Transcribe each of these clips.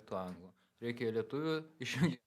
išmoktų anglų. Reikia lietuvių išjungti.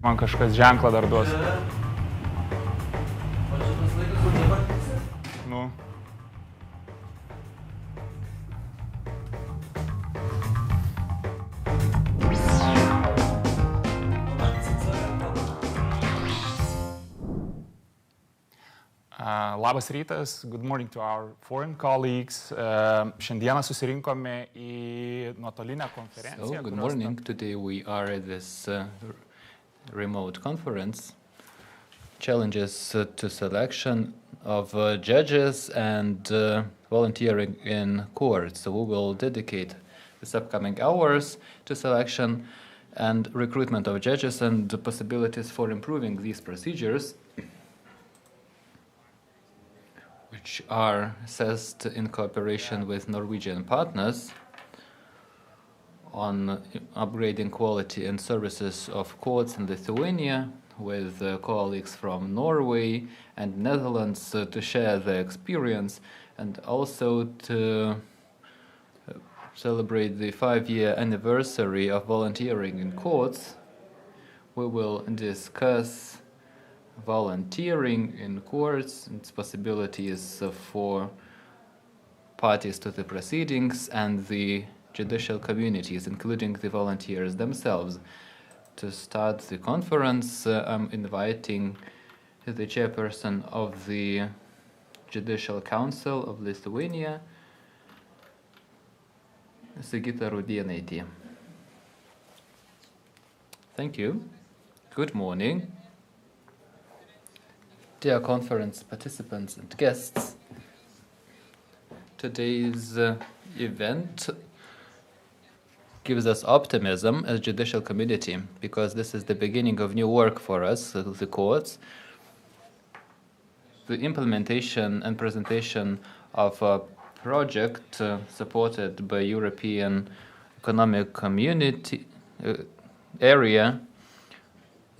Man kažkas ženklą dar duos. O šitas laikas jau nevartysi? Nu. Labas rytas, good morning to our foreign colleagues. Šiandieną susirinkome į nuotolinę konferenciją. So, good morning. Today we are at this remote conference, challenges to selection of judges and volunteering in courts. So we will dedicate this upcoming hours to selection and recruitment of judges and the possibilities for improving these procedures, which are assessed in cooperation with Norwegian partners on upgrading quality and services of courts in Lithuania with colleagues from Norway and Netherlands to share their experience and also to celebrate the 5-year anniversary of volunteering in courts, we will discuss volunteering in courts, its possibilities for parties to the proceedings and the judicial communities, including the volunteers themselves. To start the conference, I'm inviting the chairperson of the Judicial Council of Lithuania, Sigita Rudėnaitė. Thank you. Good morning. Dear conference participants and guests, today's event gives us optimism as judicial community, because this is the beginning of new work for us, the courts. The implementation and presentation of a project supported by European Economic Community area,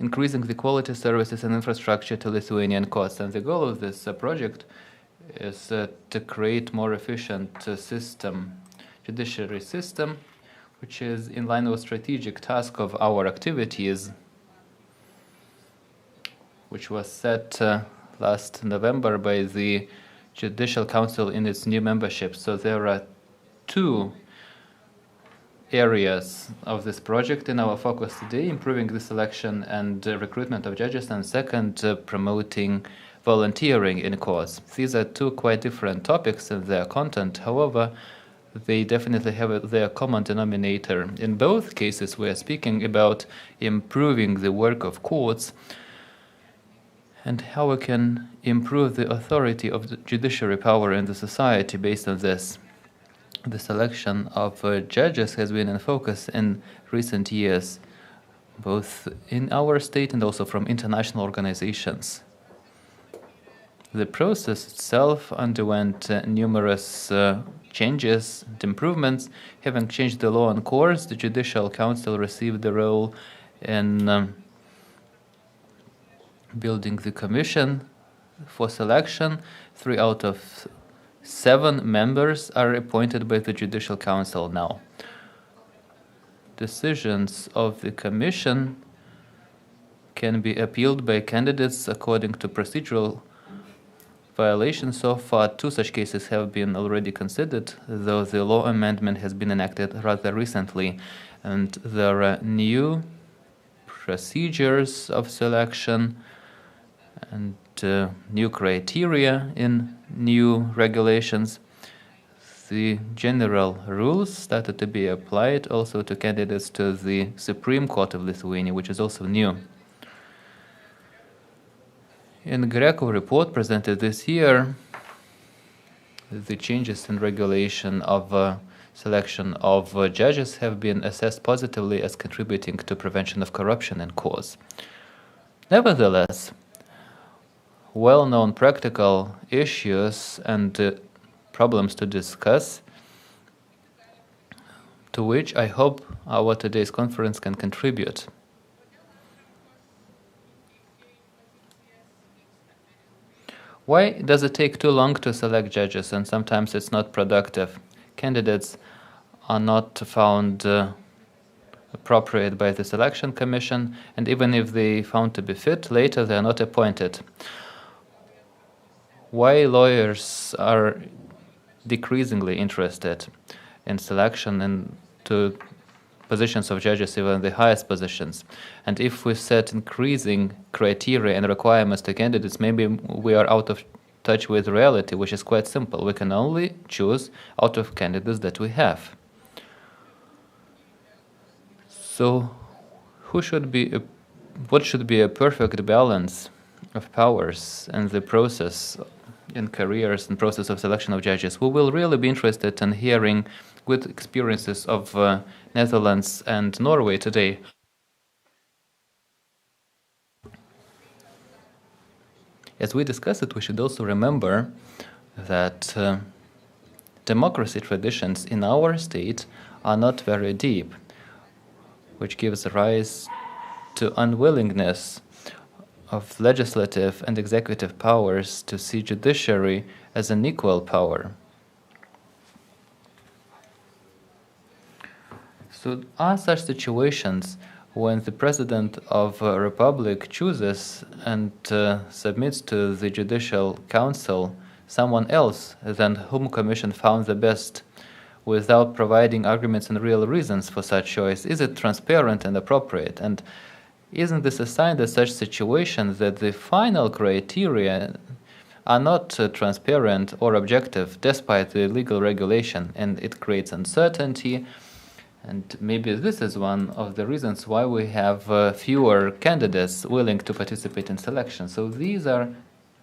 increasing the quality services and infrastructure to Lithuanian courts. And the goal of this project is to create more efficient judiciary system, which is in line with strategic task of our activities, which was set last November by the Judicial Council in its new membership. So there are two areas of this project in our focus today: improving the selection and recruitment of judges, and second, promoting volunteering in courts. These are two quite different topics in their content. However, they definitely have their common denominator. In both cases, we are speaking about improving the work of courts and how we can improve the authority of the judiciary power in the society based on this. The selection of judges has been in focus in recent years, both in our state and also from international organizations. The process itself underwent numerous changes and improvements. Having changed the law on courts, the Judicial Council received the role in building the commission for selection. 3 out of 7 members are appointed by the Judicial Council now. Decisions of the commission can be appealed by candidates according to procedural violations. So far, 2 such cases have been already considered, though the law amendment has been enacted rather recently, and there are new procedures of selection and new criteria in new regulations. The general rules started to be applied also to candidates to the Supreme Court of Lithuania, which is also new. In Greco report presented this year, the changes in regulation of selection of judges have been assessed positively as contributing to prevention of corruption in courts. Nevertheless, well-known practical issues and problems to discuss, to which I hope our today's conference can contribute. Why does it take too long to select judges, and sometimes it's not productive? Candidates are not found appropriate by the selection commission, and even if they found to be fit, later they are not appointed. Why lawyers are decreasingly interested in selection into positions of judges, even the highest positions? And if we set increasing criteria and requirements to candidates, maybe we are out of touch with reality, which is quite simple. We can only choose out of candidates that we have. So what should be a perfect balance of powers and the process in careers and process of selection of judges? We will really be interested in hearing good experiences of Netherlands and Norway today. As we discuss it, we should also remember that democracy traditions in our state are not very deep, which gives rise to unwillingness of legislative and executive powers to see judiciary as an equal power. So are such situations when the President of a Republic chooses and submits to the Judicial Council someone else than whom Commission found the best without providing arguments and real reasons for such choice? Is it transparent and appropriate? And isn't this a sign that such situations that the final criteria are not transparent or objective despite the legal regulation, and it creates uncertainty? And maybe this is one of the reasons why we have fewer candidates willing to participate in selection. So these are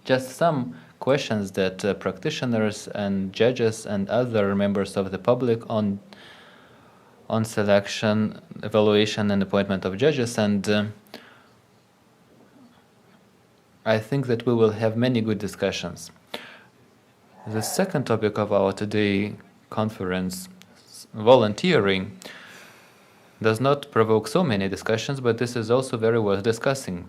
just some questions that practitioners and judges and other members of the public on selection, evaluation, and appointment of judges. And I think that we will have many good discussions. The second topic of our today conference, volunteering, does not provoke so many discussions, but this is also very worth discussing.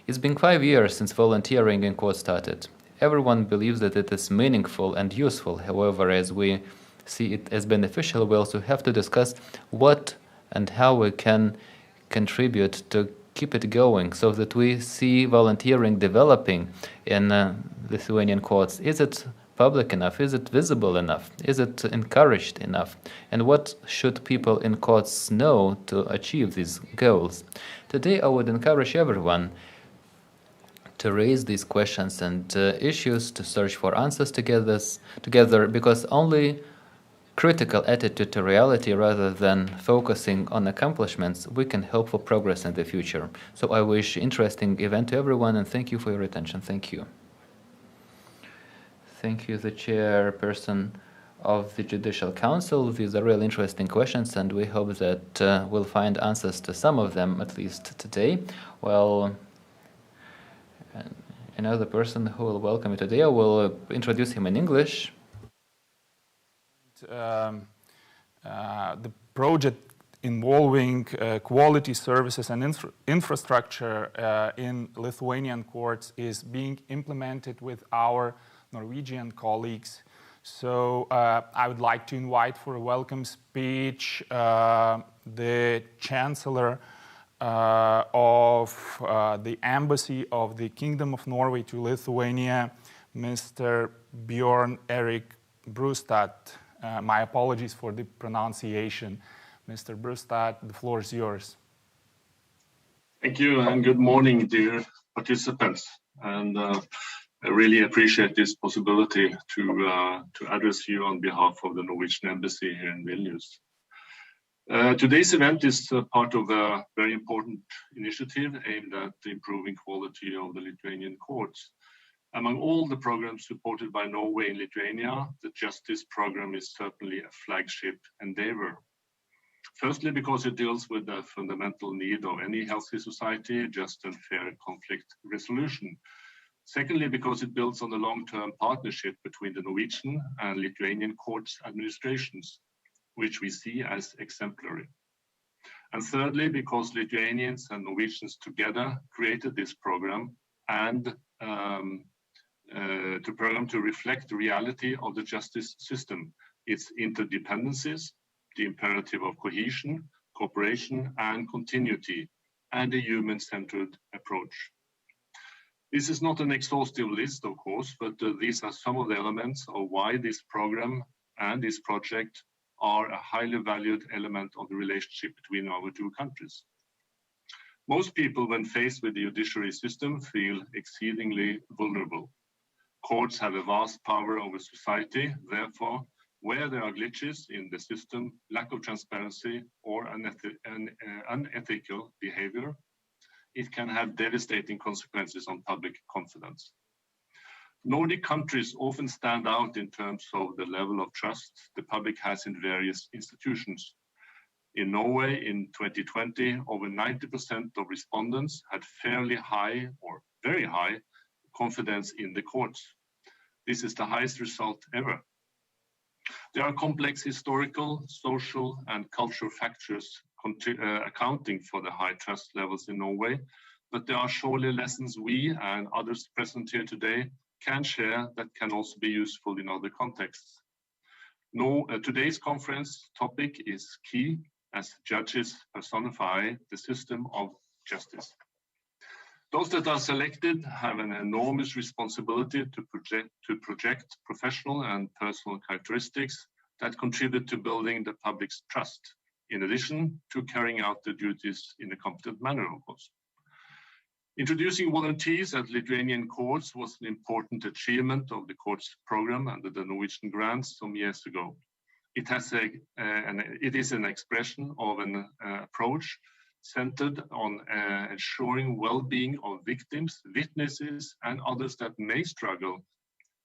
It's been 5 years since volunteering in court started. Everyone believes that it is meaningful and useful. However, as we see it as beneficial, we also have to discuss what and how we can contribute to keep it going so that we see volunteering developing in Lithuanian courts. Is it public enough? Is it visible enough? Is it encouraged enough? And what should people in courts know to achieve these goals? Today, I would encourage everyone to raise these questions and issues, to search for answers together, because only critical attitude to reality rather than focusing on accomplishments, we can hope for progress in the future. So I wish interesting event to everyone, and thank you for your attention. Thank you. Thank you, the chairperson of the Judicial Council. These are really interesting questions, and we hope that we'll find answers to some of them, at least today. Well, another person who will welcome you today, I will introduce him in English. The project involving quality services and infrastructure in Lithuanian courts is being implemented with our Norwegian colleagues. So I would like to invite for a welcome speech the Chancellor of the Embassy of the Kingdom of Norway to Lithuania, Mr. Bjørn Erik Brustad. My apologies for the pronunciation. Mr. Brustad, the floor is yours. Thank you, and good morning, dear participants. And I really appreciate this possibility to address you on behalf of the Norwegian Embassy here in Vilnius. Today's event is part of a very important initiative aimed at improving quality of the Lithuanian courts. Among all the programs supported by Norway in Lithuania, the Justice program is certainly a flagship endeavor. Firstly, because it deals with the fundamental need of any healthy society, just and fair conflict resolution. Secondly, because it builds on the long-term partnership between the Norwegian and Lithuanian courts administrations, which we see as exemplary. And thirdly, because Lithuanians and Norwegians together created this program and the program to reflect the reality of the justice system, its interdependencies, the imperative of cohesion, cooperation, and continuity, and a human-centered approach. This is not an exhaustive list, of course, but these are some of the elements of why this program and this project are a highly valued element of the relationship between our two countries. Most people, when faced with the judiciary system, feel exceedingly vulnerable. Courts have a vast power over society. Therefore, where there are glitches in the system, lack of transparency, or unethical behavior, it can have devastating consequences on public confidence. Nordic countries often stand out in terms of the level of trust the public has in various institutions. In Norway, in 2020, over 90% of respondents had fairly high or very high confidence in the courts. This is the highest result ever. There are complex historical, social, and cultural factors accounting for the high trust levels in Norway, but there are surely lessons we and others present here today can share that can also be useful in other contexts. Today's conference topic is key, as judges personify the system of justice. Those that are selected have an enormous responsibility to project professional and personal characteristics that contribute to building the public's trust, in addition to carrying out the duties in a competent manner, of course. Introducing volunteers at Lithuanian courts was an important achievement of the courts program under the Norwegian grants some years ago. It is an expression of an approach centered on ensuring well-being of victims, witnesses, and others that may struggle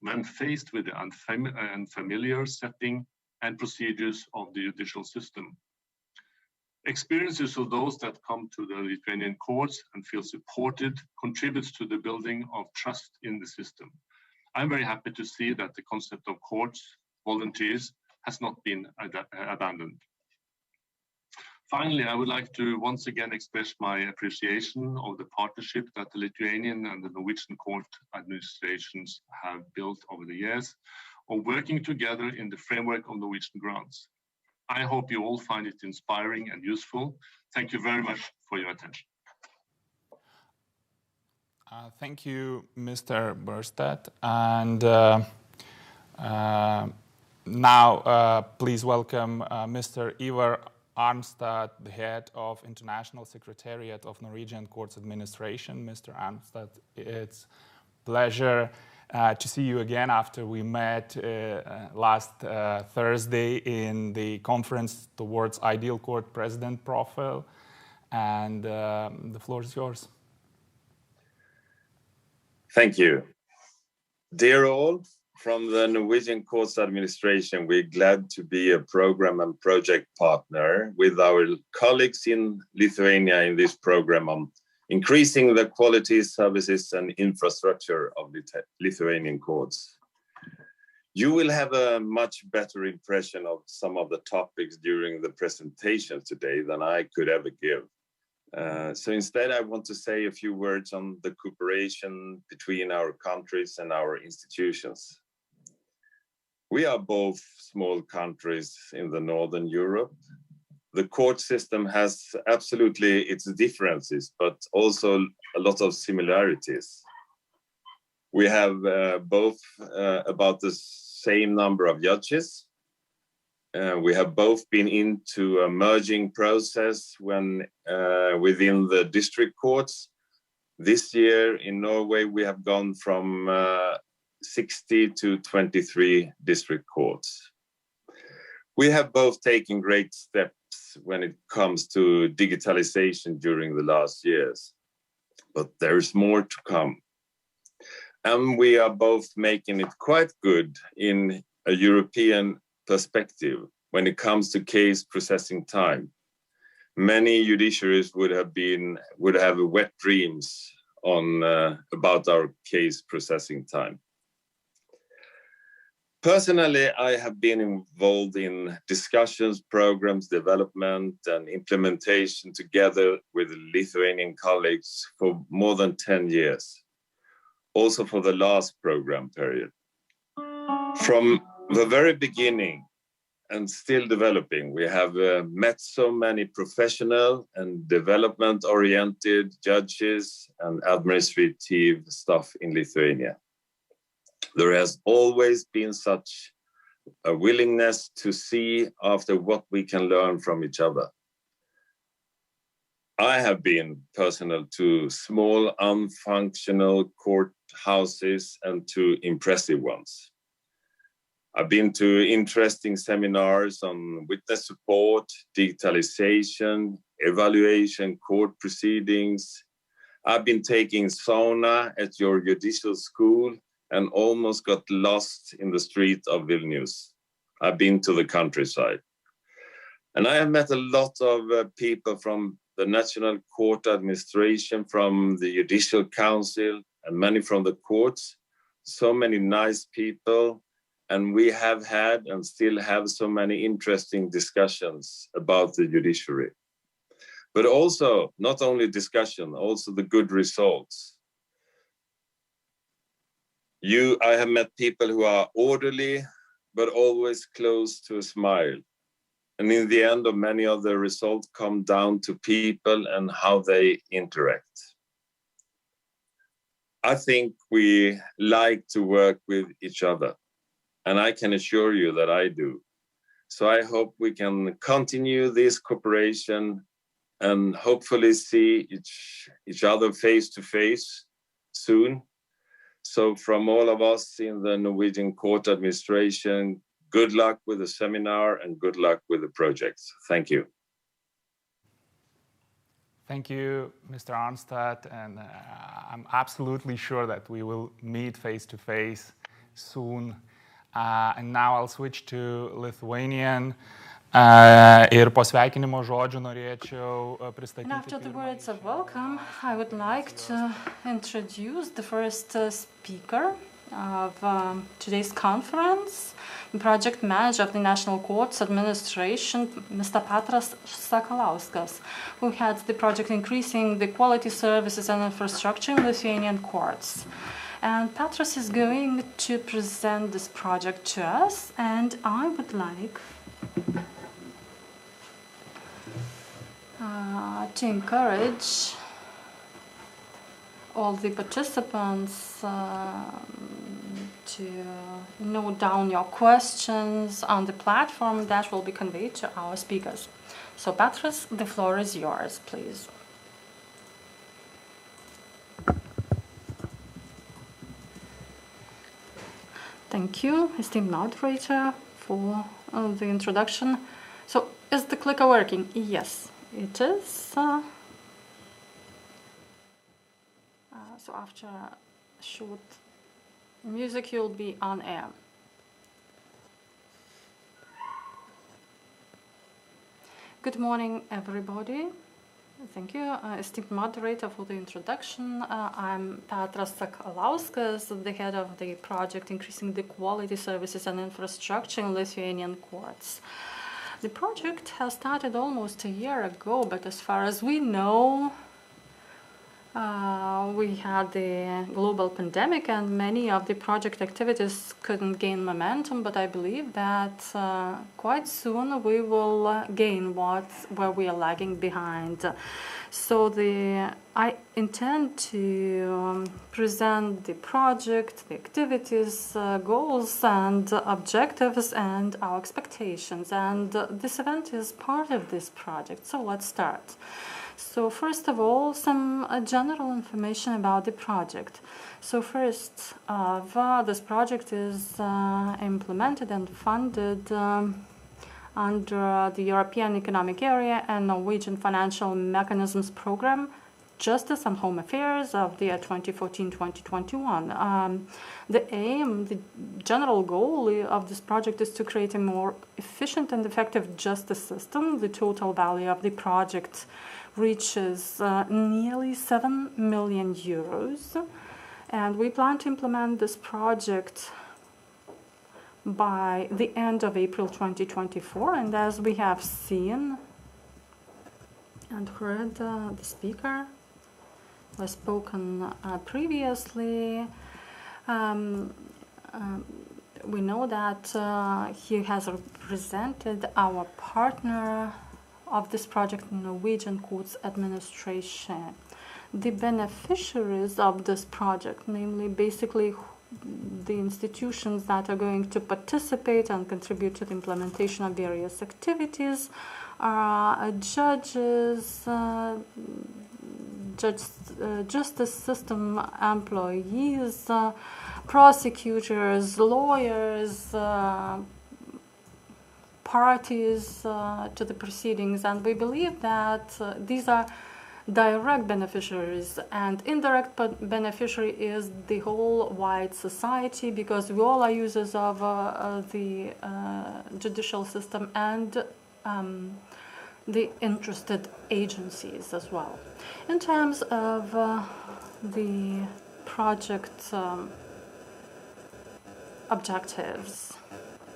when faced with the unfamiliar setting and procedures of the judicial system. Experiences of those that come to the Lithuanian courts and feel supported contributes to the building of trust in the system. I'm very happy to see that the concept of courts volunteers has not been abandoned. Finally, I would like to once again express my appreciation of the partnership that the Lithuanian and the Norwegian court administrations have built over the years of working together in the framework of Norwegian grants. I hope you all find it inspiring and useful. Thank you very much for your attention. Thank you, Mr. Brustad. And now, please welcome Mr. Iwar Arnstad, the head of International Secretariat of Norwegian Courts Administration. Mr. Arnstad, it's a pleasure to see you again after we met last Thursday in the conference towards Ideal Court President Profile. And the floor is yours. Thank you. Dear all, from the Norwegian Courts Administration, we're glad to be a program and project partner with our colleagues in Lithuania in this program on increasing the quality, services, and infrastructure of the Lithuanian courts. You will have a much better impression of some of the topics during the presentation today than I could ever give. So instead, I want to say a few words on the cooperation between our countries and our institutions. We are both small countries in the Northern Europe. The court system has absolutely its differences, but also a lot of similarities. We have both about the same number of judges. We have both been into a merging process when within the district courts. This year in Norway, we have gone from 60 to 23 district courts. We have both taken great steps when it comes to digitalization during the last years, but there's more to come. And we are both making it quite good in a European perspective when it comes to case processing time. Many judiciaries would have wet dreams on about our case processing time. Personally, I have been involved in discussions, programs, development, and implementation together with Lithuanian colleagues for more than 10 years, also for the last program period. From the very beginning and still developing, we have met so many professional and development-oriented judges and administrative staff in Lithuania. There has always been such a willingness to see after what we can learn from each other. I have been personal to small, unfunctional courthouses and to impressive ones. I've been to interesting seminars on witness support, digitalization, evaluation, court proceedings. I've been taking sauna at your judicial school and almost got lost in the street of Vilnius. I've been to the countryside. And I have met a lot of people from the National Court Administration, from the Judicial Council, and many from the courts. So many nice people. And we have had and still have so many interesting discussions about the judiciary. But also, not only discussion, also the good results. I have met people who are orderly, but always close to a smile. And in the end, many of the results come down to people and how they interact. I think we like to work with each other, and I can assure you that I do. So I hope we can continue this cooperation and hopefully see each other face to face soon. So from all of us in the Norwegian Court Administration, good luck with the seminar and good luck with the projects. Thank you. Thank you, Mr. Arnstad, and I'm absolutely sure that we will meet face to face soon. And now I'll switch to Lithuanian. Ir po sveikinimo žodžių norėčiau pristatyti. And after the words of welcome, I would like to introduce the first speaker of today's conference, the project manager of the National Courts Administration, Mr. Petras Sakalauskas, who heads the project Increasing the Quality Services and Infrastructure in Lithuanian Courts. And Petras is going to present this project to us, and I would like to encourage all the participants to note down your questions on the platform that will be conveyed to our speakers. So Petras, the floor is yours, please. Thank you, esteemed moderator, for the introduction. So, is the clicker working? Yes, it is. So after a short music, you'll be on air. Good morning, everybody. Thank you, esteemed moderator, for the introduction. I'm Petras Sakalauskas, the head of the project Increasing the Quality Services and Infrastructure in Lithuanian Courts. The project has started almost a year ago, but as far as we know, we had the global pandemic and many of the project activities couldn't gain momentum, but I believe that quite soon we will gain where we are lagging behind. So I intend to present the project, the activities, goals and objectives and our expectations. And this event is part of this project, so let's start. So first of all, some general information about the project. So first, this project is implemented and funded under the European Economic Area and Norwegian Financial Mechanisms Program, Justice and Home Affairs of the year 2014-2021. The aim, the general goal of this project is to create a more efficient and effective justice system. The total value of the project reaches nearly 7 million euros, and we plan to implement this project by the end of April 2024. And as we have seen and heard the speaker was spoken previously, we know that he has represented our partner of this project, Norwegian Courts Administration. The beneficiaries of this project, namely basically the institutions that are going to participate and contribute to the implementation of various activities, are judges, justice system employees, prosecutors, lawyers, parties to the proceedings, and we believe that these are direct beneficiaries, and indirect beneficiary is the whole wide society, because we all are users of the judicial system and the interested agencies as well. In terms of the project objectives,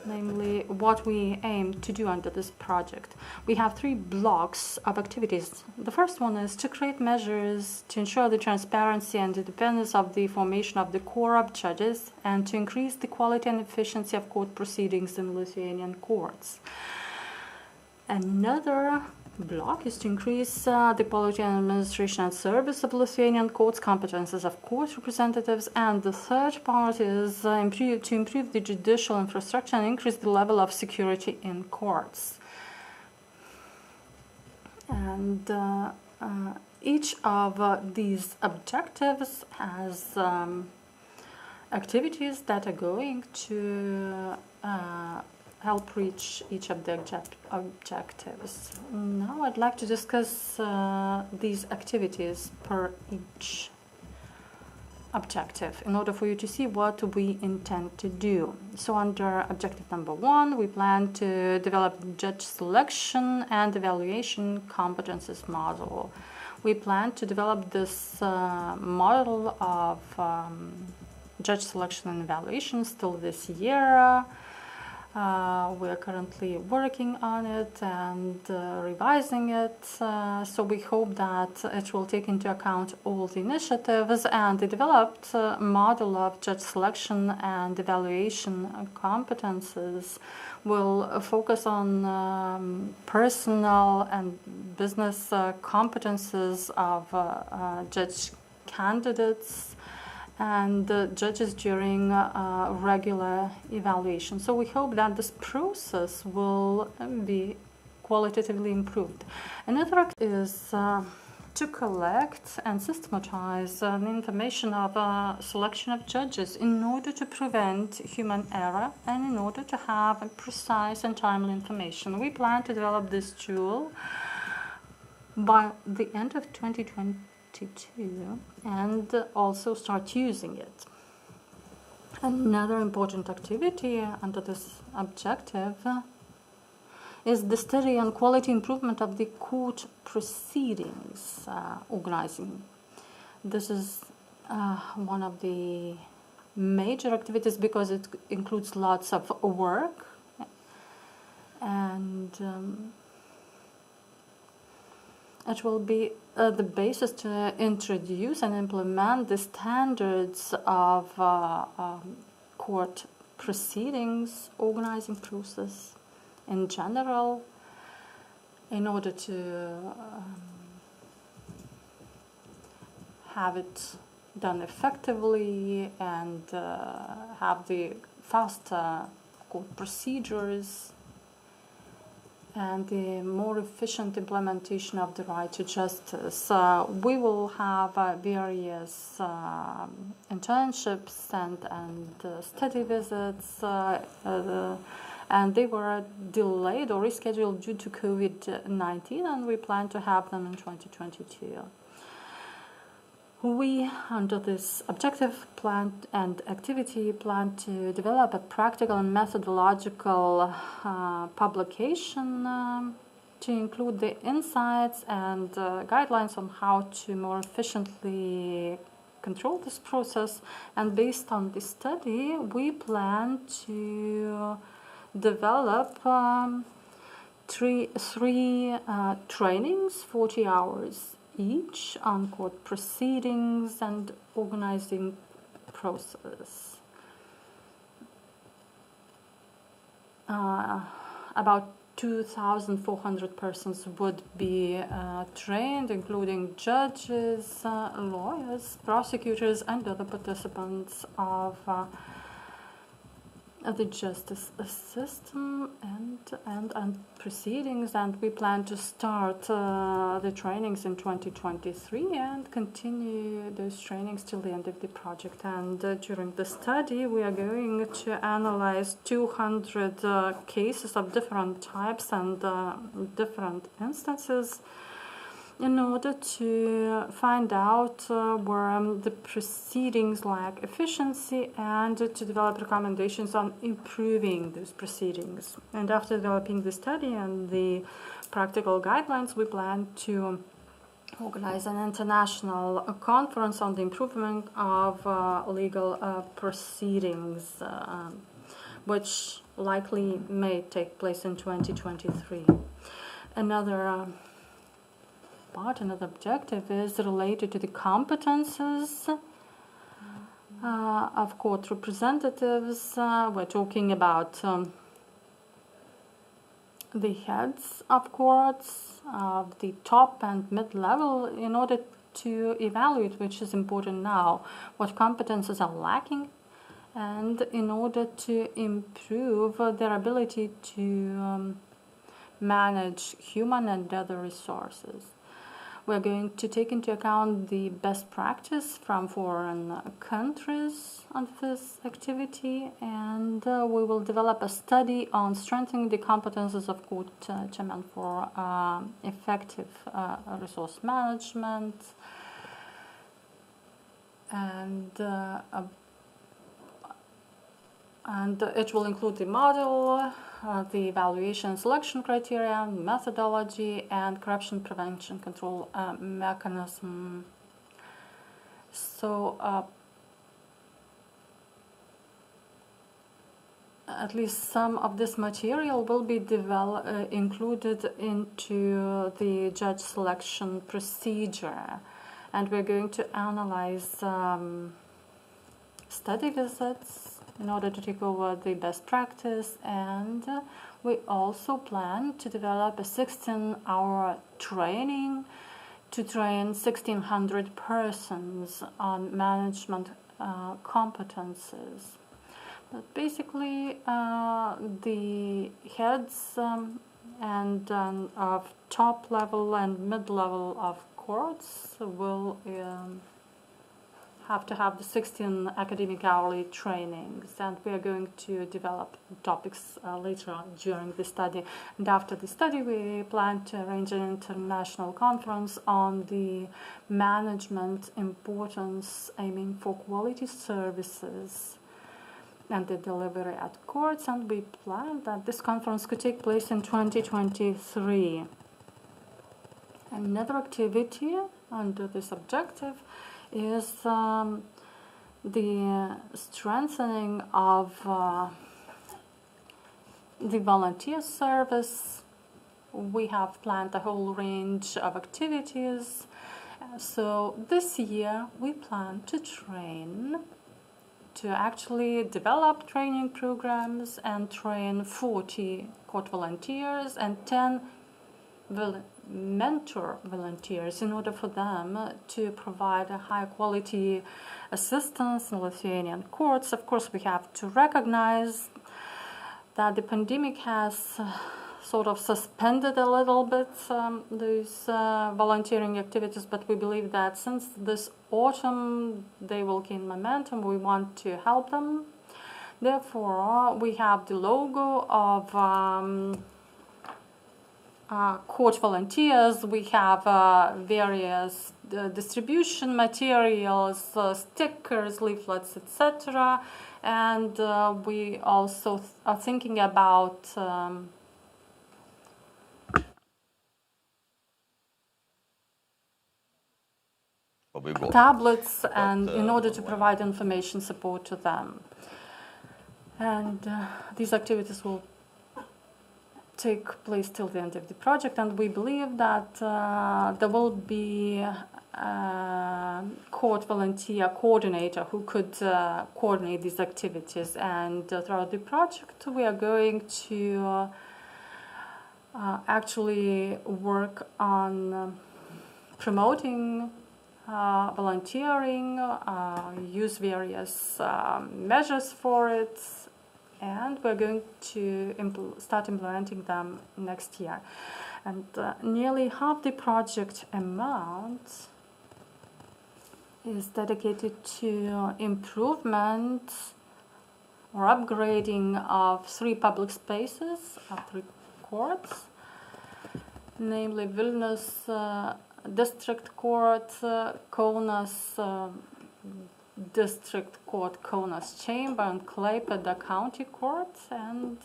namely what we aim to do under this project, we have 3 blocks of activities. The first one is to create measures to ensure the transparency and independence of the formation of the Corps of Judges and to increase the quality and efficiency of court proceedings in Lithuanian courts. Another block is to increase the quality and administration and service of Lithuanian courts, competences of court representatives, and the third part is to improve the judicial infrastructure and increase the level of security in courts. And each of these objectives has activities that are going to help reach each of the objectives. Now I'd like to discuss these activities per each objective in order for you to see what we intend to do. So under objective number 1, we plan to develop judge selection and evaluation competences model. We plan to develop this model of judge selection and evaluation still this year. We are currently working on it and revising it, so we hope that it will take into account all the initiatives, and the developed model of judge selection and evaluation competences will focus on personal and business competences of judge candidates and judges during regular evaluation. So we hope that this process will be qualitatively improved. Another is to collect and systematize the information of selection of judges in order to prevent human error and in order to have precise and timely information. We plan to develop this tool by the end of 2022 and also start using it. Another important activity under this objective is the study on quality improvement of the court proceedings organizing. This is one of the major activities because it includes lots of work, and it will be the basis to introduce and implement the standards of court proceedings, organizing process in general, in order to have it done effectively and have the faster court procedures and the more efficient implementation of the right to justice. We will have various internships and study visits, and they were delayed or rescheduled due to COVID-19, and we plan to have them in 2022. We, under this objective plan and activity, plan to develop a practical and methodological publication to include the insights and guidelines on how to more efficiently control this process. And based on this study, we plan to develop three trainings, 40 hours each, on court proceedings and organizing process. About 2,400 persons would be trained, including judges, lawyers, prosecutors, and other participants of the justice system and proceedings, and we plan to start the trainings in 2023 and continue those trainings till the end of the project. And during the study, we are going to analyze 200 cases of different types and different instances in order to find out where the proceedings lack efficiency and to develop recommendations on improving those proceedings. And after developing the study and the practical guidelines, we plan to organize an international conference on the improvement of legal proceedings, which likely may take place in 2023. Another objective is related to the competences of court representatives. We're talking about the heads of courts, of the top and mid-level, in order to evaluate, which is important now, what competences are lacking, and in order to improve their ability to manage human and other resources. We're going to take into account the best practice from foreign countries on this activity, and we will develop a study on strengthening the competences of court chairmen for effective resource management, and it will include the model, the evaluation selection criteria, methodology, and corruption prevention control mechanism. So at least some of this material will be included into the judge selection procedure, and we're going to analyze study visits in order to take over the best practice, and we also plan to develop a 16-hour training to train 1,600 persons on management competences. But basically, the heads and of top level and mid level of courts will have to have the 16 academic hourly trainings, and we are going to develop topics later on during the study. And after the study, we plan to arrange an international conference on the management importance, aiming for quality services and the delivery at courts, and we plan that this conference could take place in 2023. Another activity under this objective is the strengthening of the volunteer service. We have planned a whole range of activities. So this year we plan to actually develop training programs and train 40 court volunteers and 10 mentor volunteers in order for them to provide a high quality assistance in Lithuanian courts. Of course, we have to recognize that the pandemic has sort of suspended a little bit these volunteering activities, but we believe that since this autumn they will gain momentum, we want to help them. Therefore, we have the logo of court volunteers. We have various distribution materials, stickers, leaflets, etc. And we also are thinking about tablets, and in order to provide information support to them. And these activities will take place till the end of the project, and we believe that there will be a court volunteer coordinator who could coordinate these activities. And throughout the project we are going to actually work on promoting volunteering, use various measures for it, and we're going to start implementing them next year. And nearly half the project amount is dedicated to improvement or upgrading of 3 public spaces at 3 courts, namely Vilnius District Court, Kaunas District Court, Kaunas Chamber, and Klaipėda County Court. And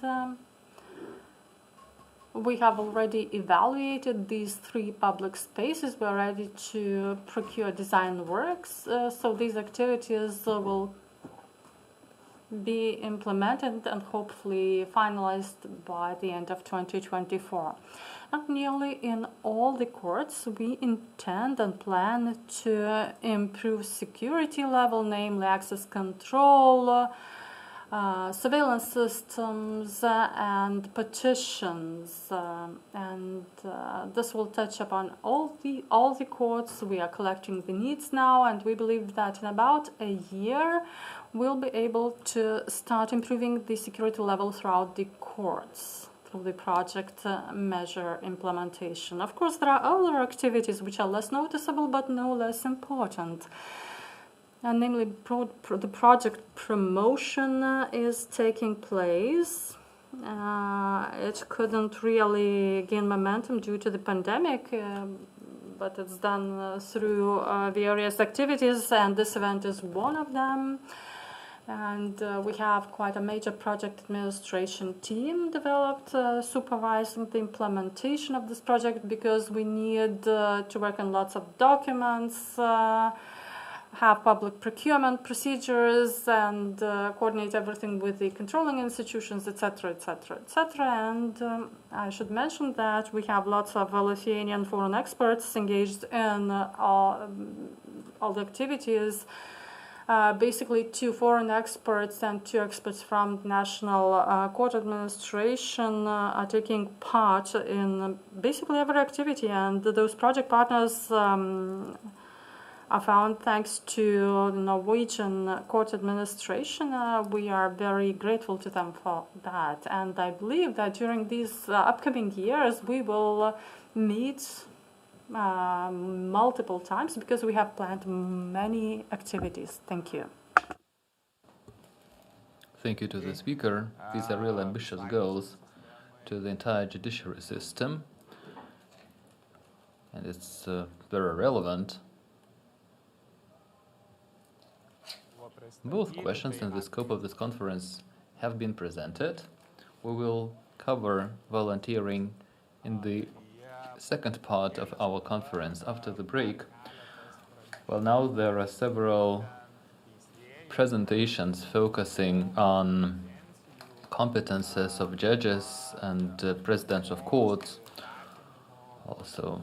we have already evaluated these 3 public spaces. We are ready to procure design works, so these activities will be implemented and hopefully finalized by the end of 2024. And nearly in all the courts we intend and plan to improve security level, namely access control, surveillance systems and petitions, and this will touch upon all the courts. We are collecting the needs now, and we believe that in about a year we'll be able to start improving the security level throughout the courts through the project measure implementation. Of course, there are other activities which are less noticeable but no less important. And namely, the project promotion is taking place. It couldn't really gain momentum due to the pandemic, but it's done through various activities, and this event is one of them. And we have quite a major project administration team developed, supervising the implementation of this project, because we need to work on lots of documents, have public procurement procedures, and coordinate everything with the controlling institutions, etc., etc., etc. And I should mention that we have lots of Lithuanian foreign experts engaged in all the activities. Basically, 2 foreign experts and 2 experts from National Court Administration are taking part in basically every activity, and those project partners are found thanks to the Norwegian Court Administration. We are very grateful to them for that, and I believe that during these upcoming years we will meet multiple times, because we have planned many activities. Thank you. Thank you to the speaker. These are real ambitious goals to the entire judiciary system, and it's very relevant. Both questions in the scope of this conference have been presented. We will cover volunteering in the second part of our conference after the break. Well, now there are several presentations focusing on competences of judges and presidents of courts, also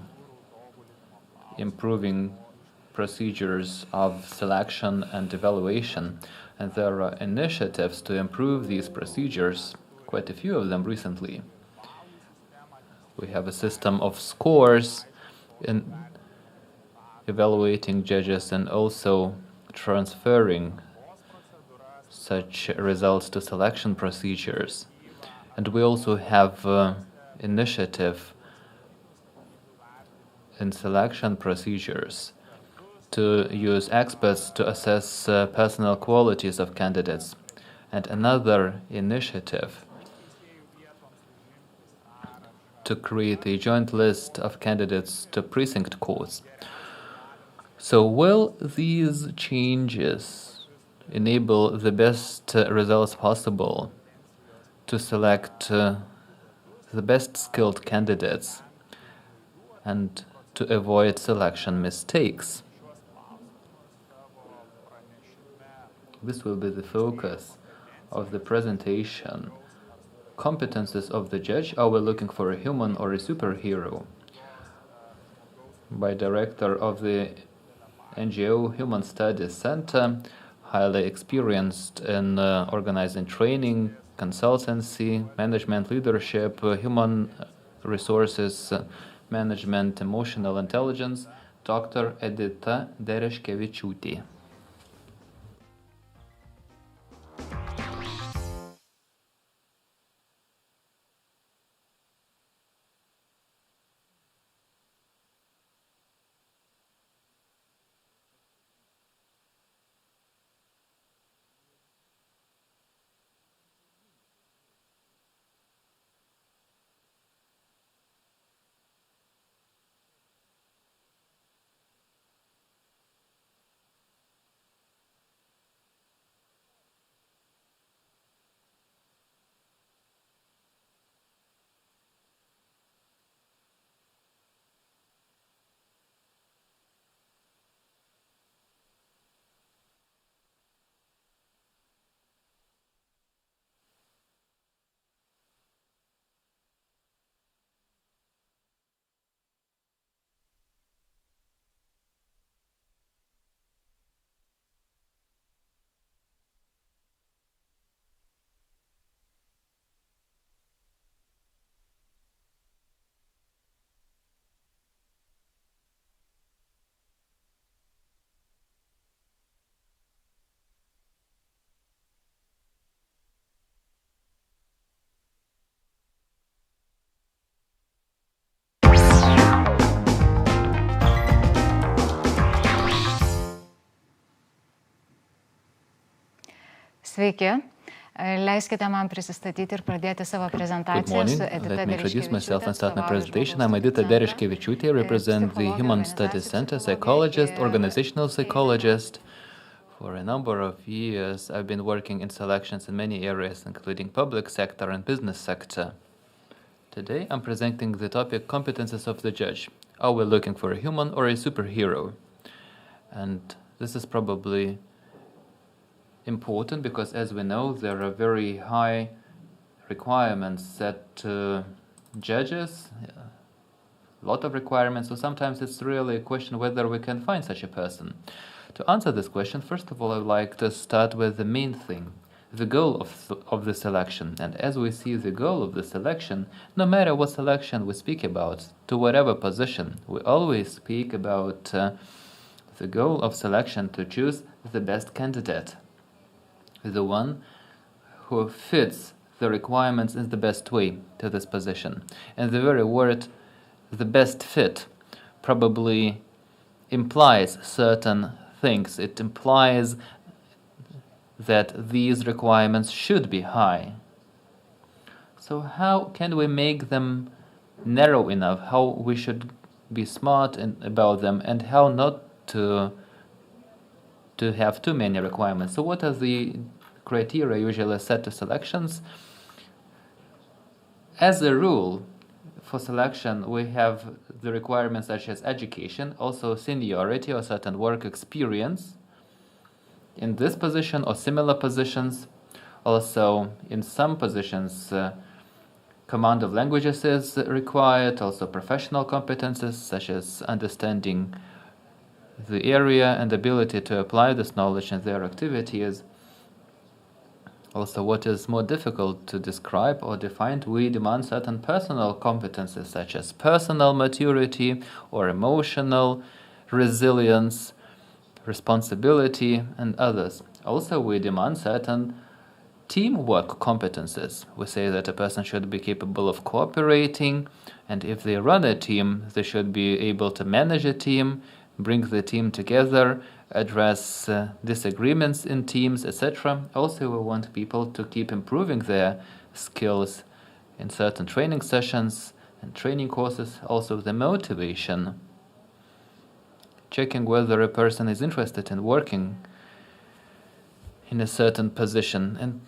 improving procedures of selection and evaluation, and there are initiatives to improve these procedures, quite a few of them recently. We have a system of scores in evaluating judges and also transferring such results to selection procedures. And we also have initiative in selection procedures to use experts to assess personal qualities of candidates, and another initiative to create a joint list of candidates to precinct courts. So will these changes enable the best results possible to select the best skilled candidates and to avoid selection mistakes? This will be the focus of the presentation. Competences of the judge. Are we looking for a human or a superhero? By director of the NGO Human Studies Center, highly experienced in organizing training, consultancy, management leadership, human resources management, emotional intelligence, Dr. Edita Dereškevičiūtė. Sveiki. Leiskite man prisistatyti ir pradėti savo Good prezentaciją morning. su Edita Let me introduce myself and start my Dereškevičiūtė, presentation. I'm Edita Dereškevičiūtė, represent the Human Studies Center, psychologist, organizational psychologist. For a number of years, I've been working in selections in many areas, including public sector and business sector. Today, I'm presenting the topic Competences of the Judge. Are we looking for a human or a superhero? And this is probably important because, as we know, there are very high requirements set to judges, a lot of requirements, so sometimes it's really a question whether we can find such a person. To answer this question, first of all, I would like to start with the main thing, the goal of the selection. And as we see the goal of the selection, no matter what selection we speak about, to whatever position, we always speak about the goal of selection to choose the best candidate, the one who fits the requirements in the best way to this position. And the very word, the best fit, probably implies certain things. It implies that these requirements should be high. So how can we make them narrow enough? How we should be smart about them, and how not to have too many requirements. So what are the criteria usually set to selections? As a rule, for selection, we have the requirements such as education, also seniority or certain work experience in this position or similar positions. Also, in some positions, command of languages is required, also professional competences such as understanding the area and ability to apply this knowledge in their activities. Also, what is more difficult to describe or define, we demand certain personal competences such as personal maturity or emotional resilience, responsibility, and others. Also, we demand certain teamwork competences. We say that a person should be capable of cooperating, and if they run a team, they should be able to manage a team, bring the team together, address disagreements in teams, etc. Also, we want people to keep improving their skills in certain training sessions and training courses. Also, the motivation, checking whether a person is interested in working in a certain position. And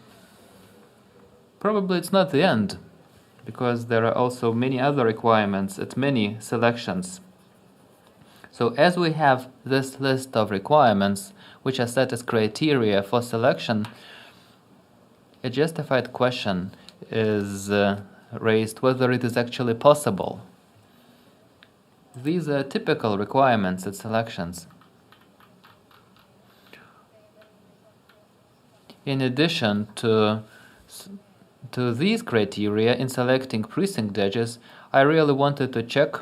probably it's not the end, because there are also many other requirements at many selections. So as we have this list of requirements, which are set as criteria for selection, a justified question is raised whether it is actually possible. These are typical requirements at selections. In addition to these criteria, in selecting precinct judges, I really wanted to check,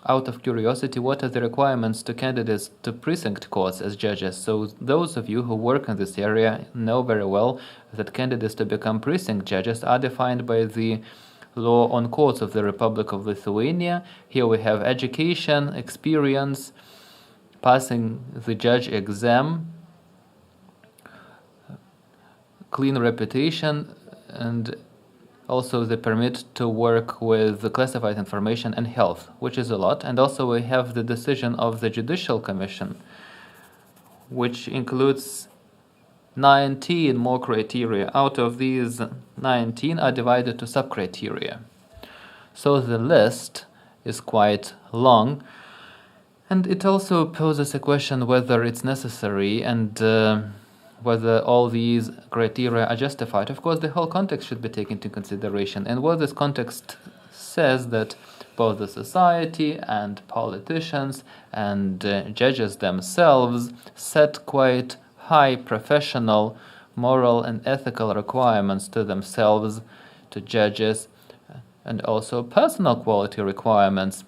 out of curiosity, what are the requirements to candidates to precinct courts as judges. So those of you who work in this area know very well that candidates to become precinct judges are defined by the law on courts of the Republic of Lithuania. Here we have education, experience, passing the judge exam, clean reputation, and also the permit to work with the classified information and health, which is a lot. And also we have the decision of the Judicial Commission, which includes 19 more criteria. Out of these 19 are divided to sub-criteria. So the list is quite long, and it also poses a question whether it's necessary and whether all these criteria are justified. Of course, the whole context should be taken into consideration, and what this context says that both the society and politicians and judges themselves set quite high professional, moral and ethical requirements to themselves, to judges, and also personal quality requirements.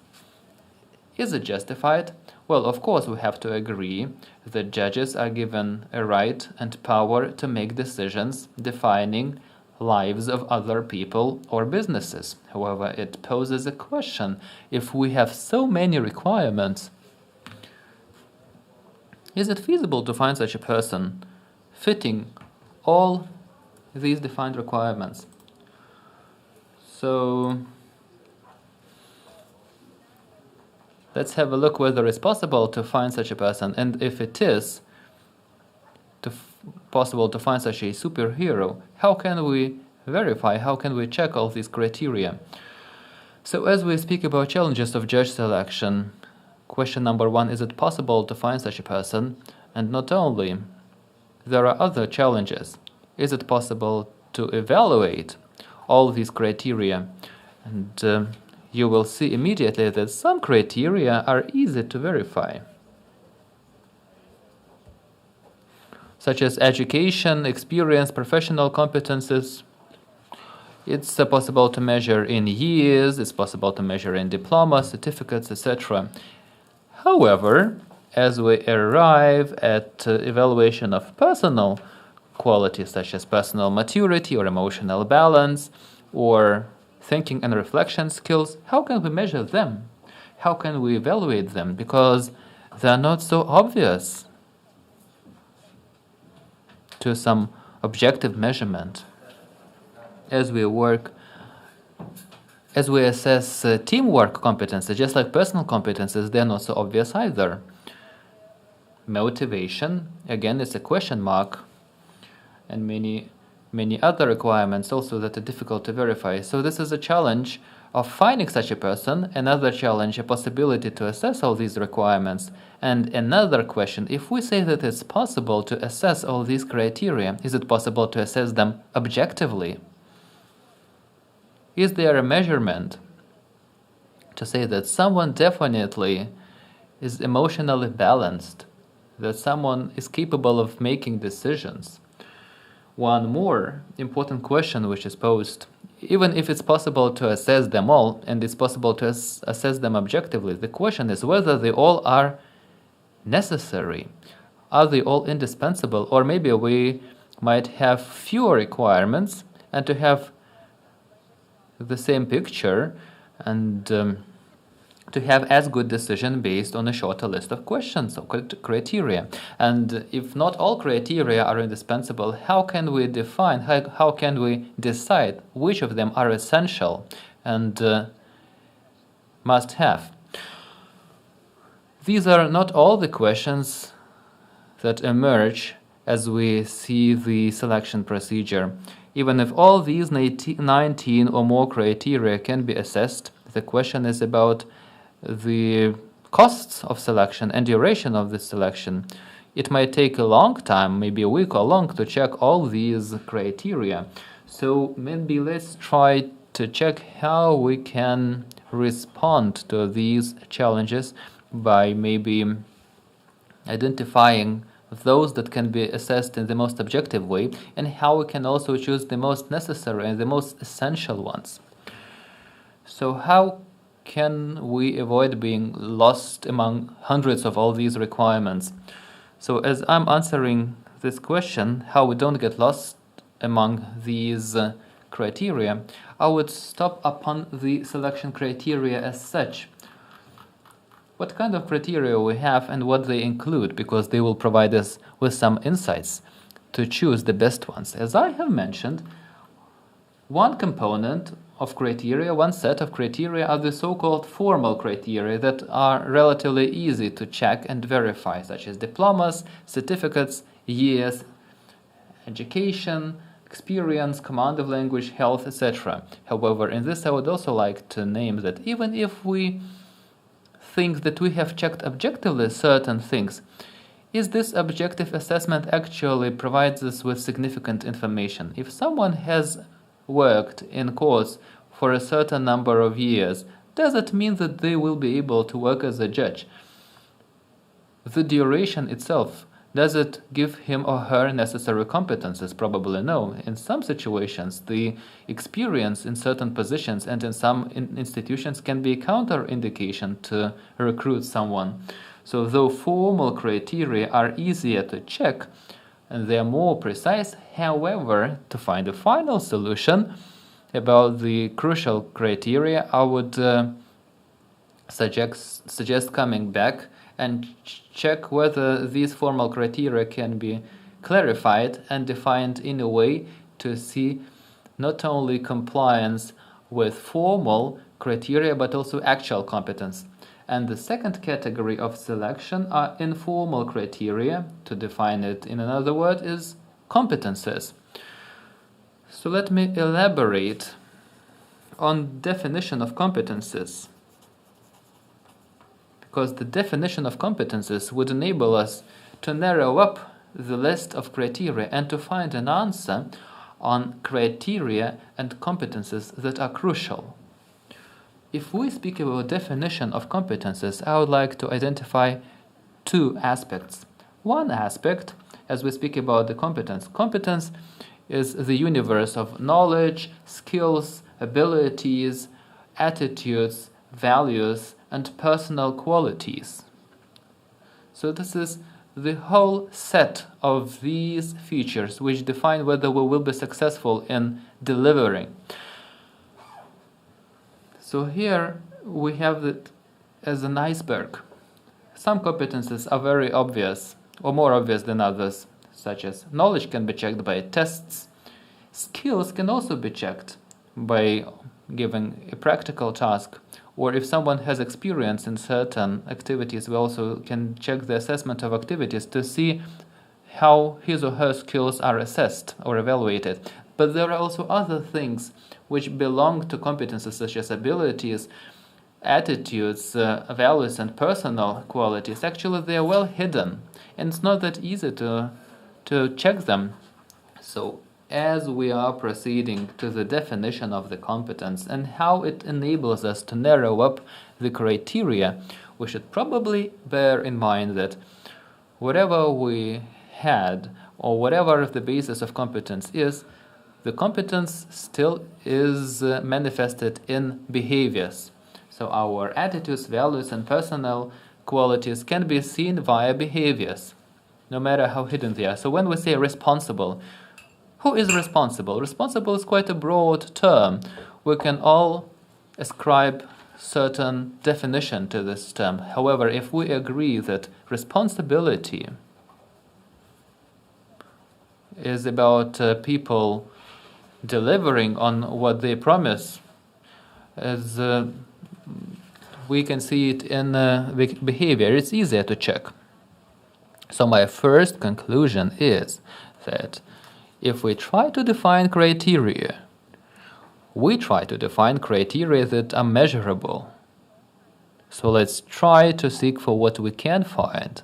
Is it justified? Well, of course, we have to agree that judges are given a right and power to make decisions defining lives of other people or businesses. However, it poses a question. If we have so many requirements, is it feasible to find such a person fitting all these defined requirements. So let's have a look whether it's possible to find such a person, and if it is possible to find such a superhero, how can we verify, how can we check all these criteria? So as we speak about challenges of judge selection, question number 1, is it possible to find such a person? And not only, there are other challenges. Is it possible to evaluate all these criteria? And you will see immediately that some criteria are easy to verify, such as education, experience, professional competences. It's possible to measure in years, it's possible to measure in diplomas, certificates, etc. However, as we arrive at evaluation of personal qualities such as personal maturity or emotional balance or thinking and reflection skills, how can we measure them? How can we evaluate them? Because they're not so obvious to some objective measurement. As we assess teamwork competences, just like personal competences, they're not so obvious either. Motivation, again, is a question mark, and many other requirements also that are difficult to verify. So this is a challenge of finding such a person, another challenge, a possibility to assess all these requirements, and another question, if we say that it's possible to assess all these criteria, is it possible to assess them objectively? Is there a measurement to say that someone definitely is emotionally balanced, that someone is capable of making decisions? One more important question which is posed, even if it's possible to assess them all, and it's possible to assess them objectively, the question is whether they all are necessary. Are they all indispensable? Or maybe we might have fewer requirements, and to have the same picture and to have as good decision based on a shorter list of questions or criteria. And if not all criteria are indispensable, how can we define, how can we decide which of them are essential and must have? These are not all the questions that emerge as we see the selection procedure. Even if all these 19 or more criteria can be assessed, the question is about the costs of selection and duration of the selection. It might take a long time, maybe a week or long, to check all these criteria. So maybe let's try to check how we can respond to these challenges by maybe identifying those that can be assessed in the most objective way, and how we can also choose the most necessary and the most essential ones. So how can we avoid being lost among hundreds of all these requirements? So as I'm answering this question, how we don't get lost among these criteria, I would stop upon the selection criteria as such. What kind of criteria we have and what they include, because they will provide us with some insights to choose the best ones. As I have mentioned, one component of criteria, one set of criteria are the so-called formal criteria that are relatively easy to check and verify, such as diplomas, certificates, years, education, experience, command of language, health, etc. However, in this I would also like to name that even if we think that we have checked objectively certain things, is this objective assessment actually provides us with significant information? If someone has worked in courts for a certain number of years, does it mean that they will be able to work as a judge? The duration itself, does it give him or her necessary competences? Probably no. In some situations, the experience in certain positions and in some institutions can be a counter-indication to recruit someone. So though formal criteria are easier to check and they are more precise, however, to find a final solution about the crucial criteria, I would suggest coming back and check whether these formal criteria can be clarified and defined in a way to see not only compliance with formal criteria, but also actual competence. And the second category of selection are informal criteria. To define it in another word is competences. So let me elaborate on definition of competences, because the definition of competences would enable us to narrow up the list of criteria and to find an answer on criteria and competences that are crucial. If we speak about definition of competences, I would like to identify two aspects. One aspect, as we speak about the competence is the universe of knowledge, skills, abilities, attitudes, values, and personal qualities. So this is the whole set of these features which define whether we will be successful in delivering. So here we have it as an iceberg. Some competences are very obvious, or more obvious than others, such as knowledge can be checked by tests. Skills can also be checked by giving a practical task, or if someone has experience in certain activities, we also can check the assessment of activities to see how his or her skills are assessed or evaluated. But there are also other things which belong to competences, such as abilities, attitudes, values, and personal qualities. Actually, they are well hidden, and it's not that easy to check them. So as we are proceeding to the definition of the competence and how it enables us to narrow up the criteria, we should probably bear in mind that whatever we had, or whatever the basis of competence is, the competence still is manifested in behaviors. So our attitudes, values, and personal qualities can be seen via behaviors, no matter how hidden they are. So when we say responsible, who is responsible? Responsible is quite a broad term. We can all ascribe certain definition to this term. However, if we agree that responsibility is about people delivering on what they promise, as we can see it in behavior, it's easier to check. So my first conclusion is that if we try to define criteria, we try to define criteria that are measurable. So let's try to seek for what we can find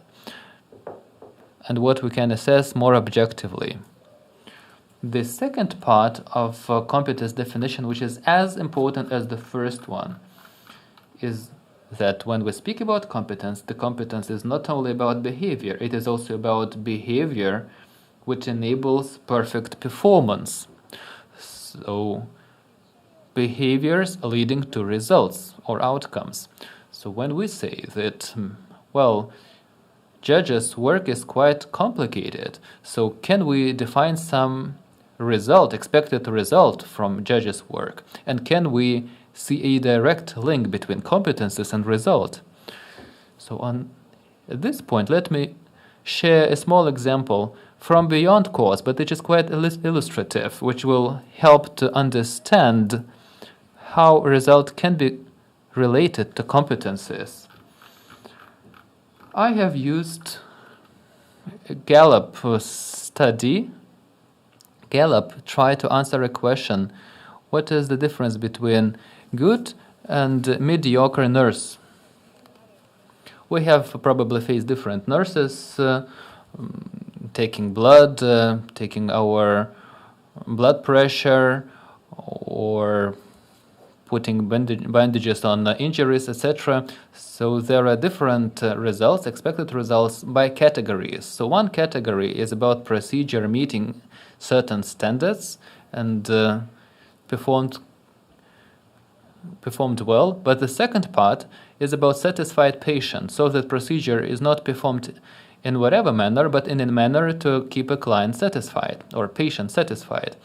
and what we can assess more objectively. The second part of competence definition, which is as important as the first one, is that when we speak about competence, the competence is not only about behavior, it is also about behavior which enables perfect performance. So behaviors leading to results or outcomes. So when we say that, well, judges' work is quite complicated, so can we define some result, expected result from judges' work? And can we see a direct link between competences and result? So at this point, let me share a small example from beyond course, but it is quite illustrative, which will help to understand how result can be related to competences. I have used a Gallup study. Gallup tried to answer a question: what is the difference between good and mediocre nurse? We have probably faced different nurses taking blood, taking our blood pressure, or putting bandages on injuries, etc. So there are different results, expected results by categories. So one category is about procedure meeting certain standards and performed well, but the second part is about satisfied patient, so that procedure is not performed in whatever manner, but in a manner to keep a client satisfied or patient satisfied.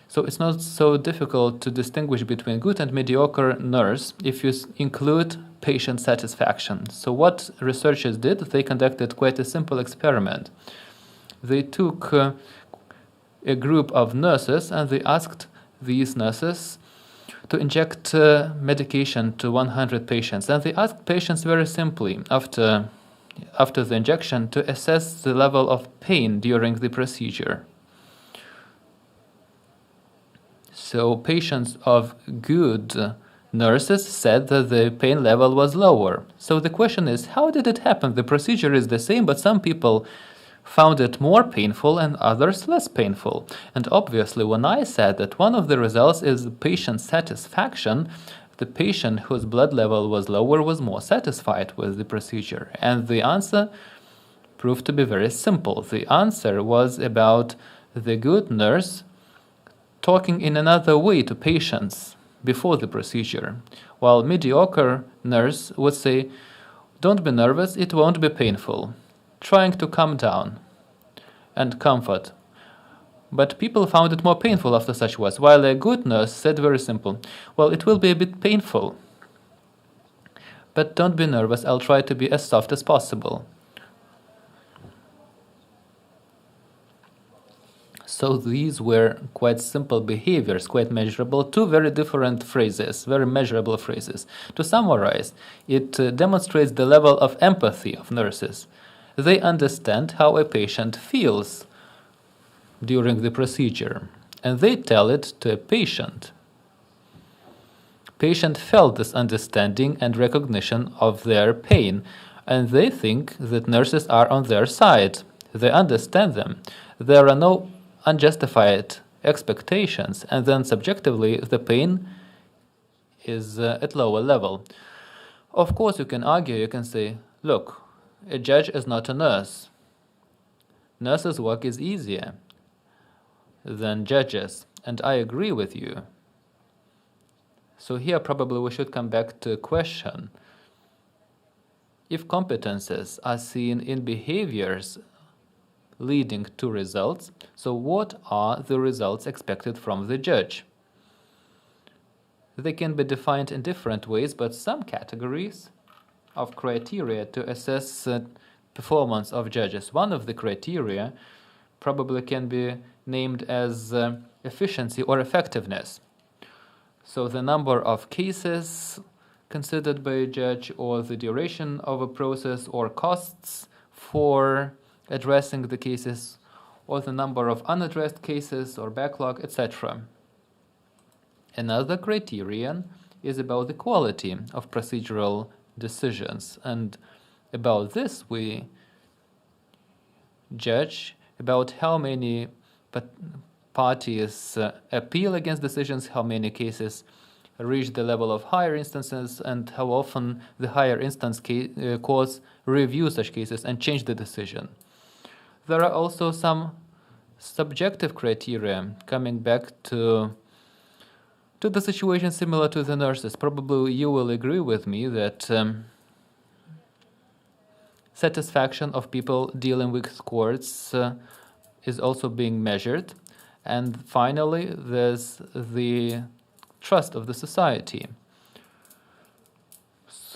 So it's not so difficult to distinguish between good and mediocre nurse if you include patient satisfaction. So what researchers did, they conducted quite a simple experiment. They took a group of nurses, and they asked these nurses to inject medication to 100 patients. And they asked patients very simply, after the injection, to assess the level of pain during the procedure. So patients of good nurses said that the pain level was lower. So the question is, how did it happen? The procedure is the same, but some people found it more painful and others less painful. And obviously, when I said that one of the results is patient satisfaction, the patient whose blood level was lower was more satisfied with the procedure. And the answer proved to be very simple. The answer was about the good nurse talking in another way to patients before the procedure, while mediocre nurse would say, "Don't be nervous, it won't be painful," trying to calm down and comfort. But people found it more painful after such words, while a good nurse said very simple, "Well, it will be a bit painful, but don't be nervous, I'll try to be as soft as possible." So these were quite simple behaviors, quite measurable, two very different phrases, very measurable phrases. To summarize, it demonstrates the level of empathy of nurses. They understand how a patient feels during the procedure, and they tell it to a patient. Patient felt this understanding and recognition of their pain, and they think that nurses are on their side. They understand them. There are no unjustified expectations, and then subjectively the pain is at lower level. Of course, you can argue, you can say, look, a judge is not a nurse. Nurses' work is easier than judges, and I agree with you. So here probably we should come back to a question. If competences are seen in behaviors leading to results, so what are the results expected from the judge? They can be defined in different ways, but some categories of criteria to assess performance of judges. One of the criteria probably can be named as efficiency or effectiveness. So the number of cases considered by a judge, or the duration of a process, or costs for addressing the cases, or the number of unaddressed cases or backlog, etc. Another criterion is about the quality of procedural decisions, and about this we judge about how many parties appeal against decisions, how many cases reach the level of higher instances, and how often the higher instance courts review such cases and change the decision. There are also some subjective criteria, coming back to the situation similar to the nurses. Probably you will agree with me that satisfaction of people dealing with courts is also being measured. And finally, there's the trust of the society.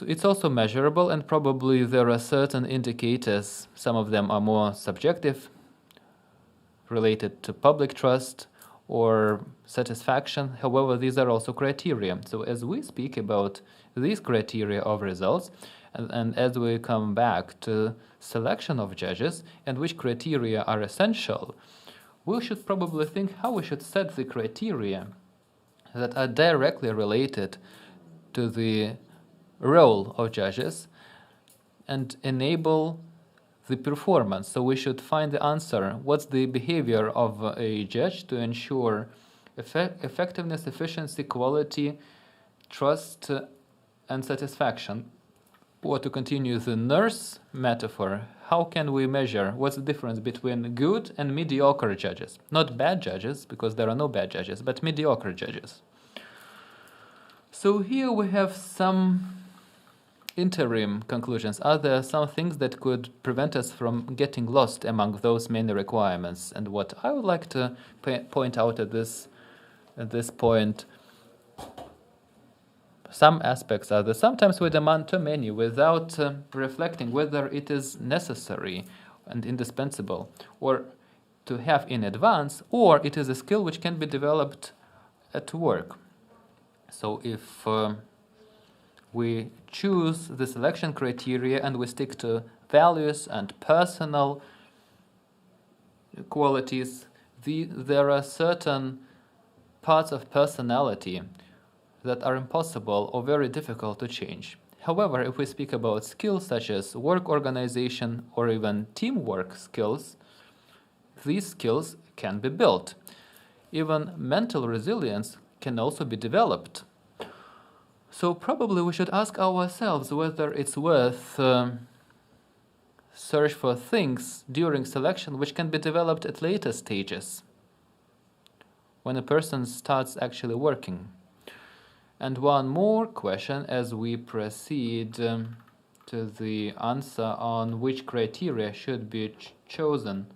It's also measurable, and probably there are certain indicators, some of them are more subjective, related to public trust or satisfaction. However, these are also criteria. So as we speak about these criteria of results, and as we come back to selection of judges and which criteria are essential, we should probably think how we should set the criteria that are directly related to the role of judges and enable the performance. So we should find the answer. What's the behavior of a judge to ensure effectiveness, efficiency, quality, trust, and satisfaction? Or to continue the nurse metaphor, how can we measure what's the difference between good and mediocre judges? Not bad judges, because there are no bad judges, but mediocre judges. So here we have some interim conclusions. Are there some things that could prevent us from getting lost among those many requirements? And what I would like to point out at this point, some aspects are that sometimes we demand too many without reflecting whether it is necessary and indispensable, or to have in advance, or it is a skill which can be developed at work. So if we choose the selection criteria and we stick to values and personal qualities, there are certain parts of personality that are impossible or very difficult to change. However, if we speak about skills such as work organization or even teamwork skills, these skills can be built. Even mental resilience can also be developed. So probably we should ask ourselves whether it's worth search for things during selection which can be developed at later stages, when a person starts actually working. And one more question as we proceed to the answer on which criteria should be chosen,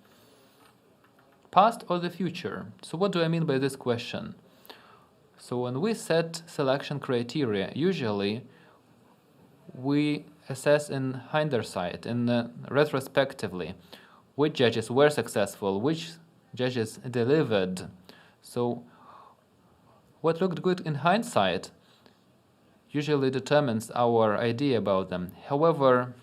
past or the future. So what do I mean by this question? So when we set selection criteria, usually we assess in hindsight, retrospectively, which judges were successful, which judges delivered. So what looked good in hindsight usually determines our idea about them. However,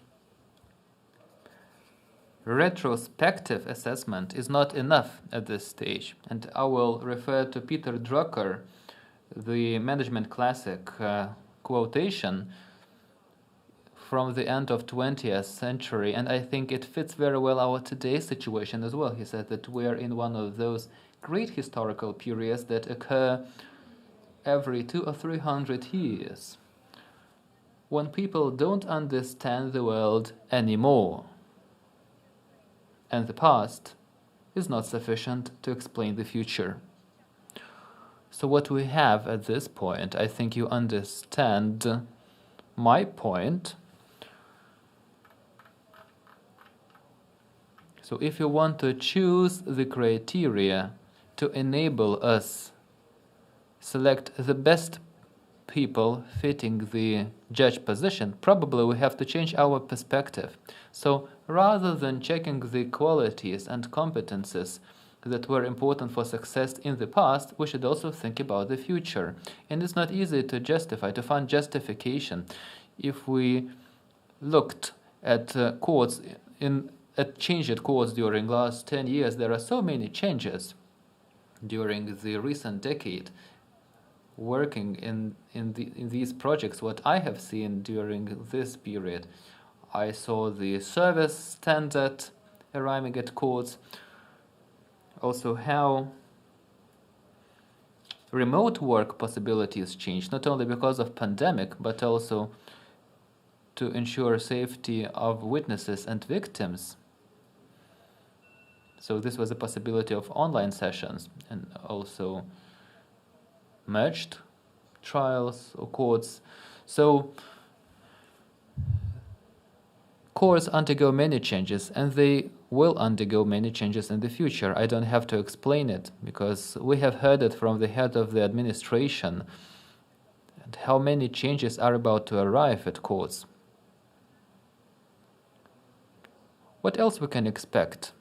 retrospective assessment is not enough at this stage, and I will refer to Peter Drucker, the management classic quotation from the end of 20th century, and I think it fits very well our today's situation as well. He said that we are in one of those great historical periods that occur every 200 or 300 years, when people don't understand the world anymore, and the past is not sufficient to explain the future. So what we have at this point, I think you understand my point. So if you want to choose the criteria to enable us select the best people fitting the judge position, probably we have to change our perspective. So rather than checking the qualities and competences that were important for success in the past, we should also think about the future. And it's not easy to justify, to find justification. If we looked at courts, at changed courts during last 10 years, there are so many changes during the recent decade. Working in these projects, what I have seen during this period, I saw the service standard arriving at courts, also how remote work possibilities changed, not only because of pandemic, but also to ensure safety of witnesses and victims. So this was a possibility of online sessions, and also merged trials or courts. So courts undergo many changes, and they will undergo many changes in the future. I don't have to explain it, because we have heard it from the head of the administration, and how many changes are about to arrive at courts. What else we can expect?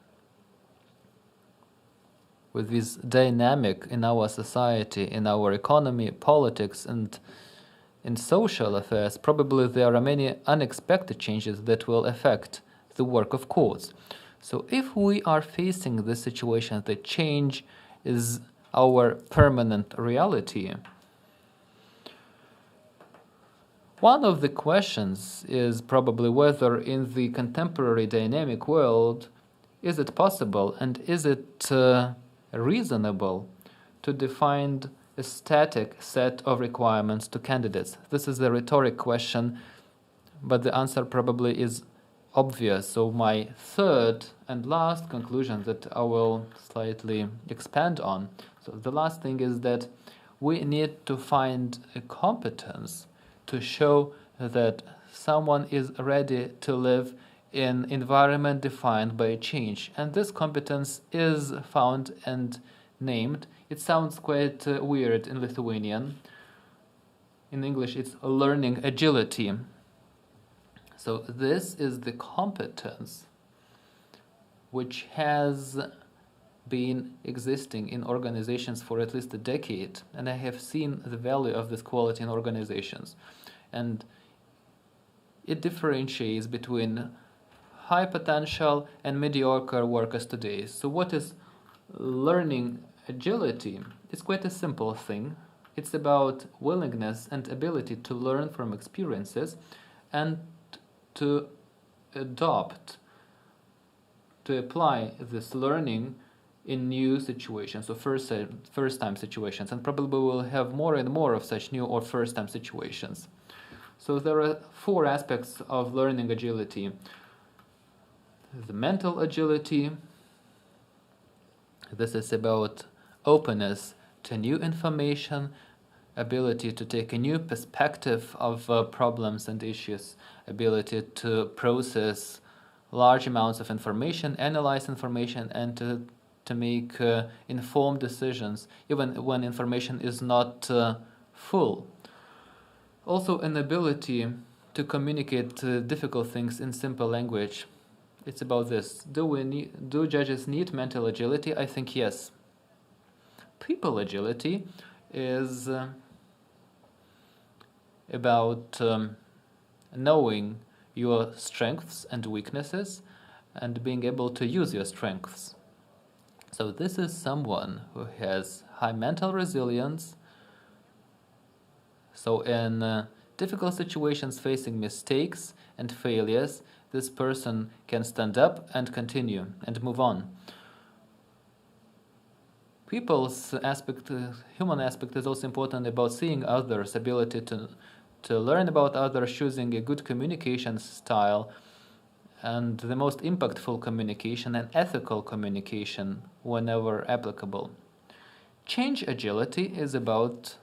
With this dynamic in our society, in our economy, politics, and in social affairs, probably there are many unexpected changes that will affect the work of courts. So if we are facing this situation that change is our permanent reality, one of the questions is probably whether in the contemporary dynamic world, is it possible and is it reasonable to define a static set of requirements to candidates? This is a rhetoric question, but the answer probably is obvious. So my third and last conclusion that I will slightly expand on. So the last thing is that we need to find a competence to show that someone is ready to live in environment defined by change. And this competence is found and named. It sounds quite weird in Lithuanian. In English, it's learning agility. So this is the competence which has been existing in organizations for at least a decade, and I have seen the value of this quality in organizations. And it differentiates between high potential and mediocre workers today. So what is learning agility? It's quite a simple thing. It's about willingness and ability to learn from experiences and to adopt, to apply this learning in new situations, so first-time situations, and probably we'll have more and more of such new or first-time situations. So there are 4 aspects of learning agility. The mental agility. This is about openness to new information, ability to take a new perspective of problems and issues, ability to process large amounts of information, analyze information, and to make informed decisions, even when information is not full. Also, an ability to communicate difficult things in simple language. It's about this. Do judges need mental agility? I think yes. People agility is about knowing your strengths and weaknesses and being able to use your strengths. So this is someone who has high mental resilience. So in difficult situations facing mistakes and failures, this person can stand up and continue and move on. People's aspect, human aspect, is also important about seeing others, ability to learn about others, choosing a good communication style, and the most impactful communication and ethical communication whenever applicable. Change agility is about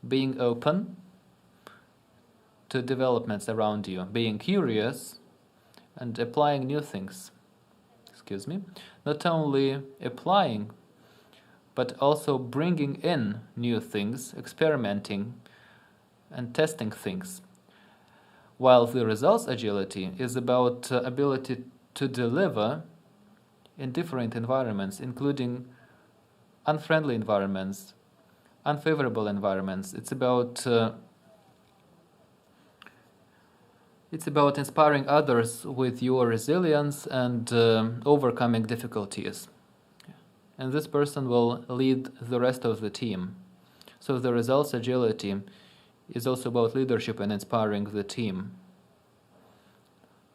being open to developments around you, being curious and applying new things. Not only applying, but also bringing in new things, experimenting and testing things. While the results agility is about ability to deliver in different environments, including unfriendly environments, unfavorable environments. It's about inspiring others with your resilience and overcoming difficulties. And this person will lead the rest of the team. So the results agility is also about leadership and inspiring the team.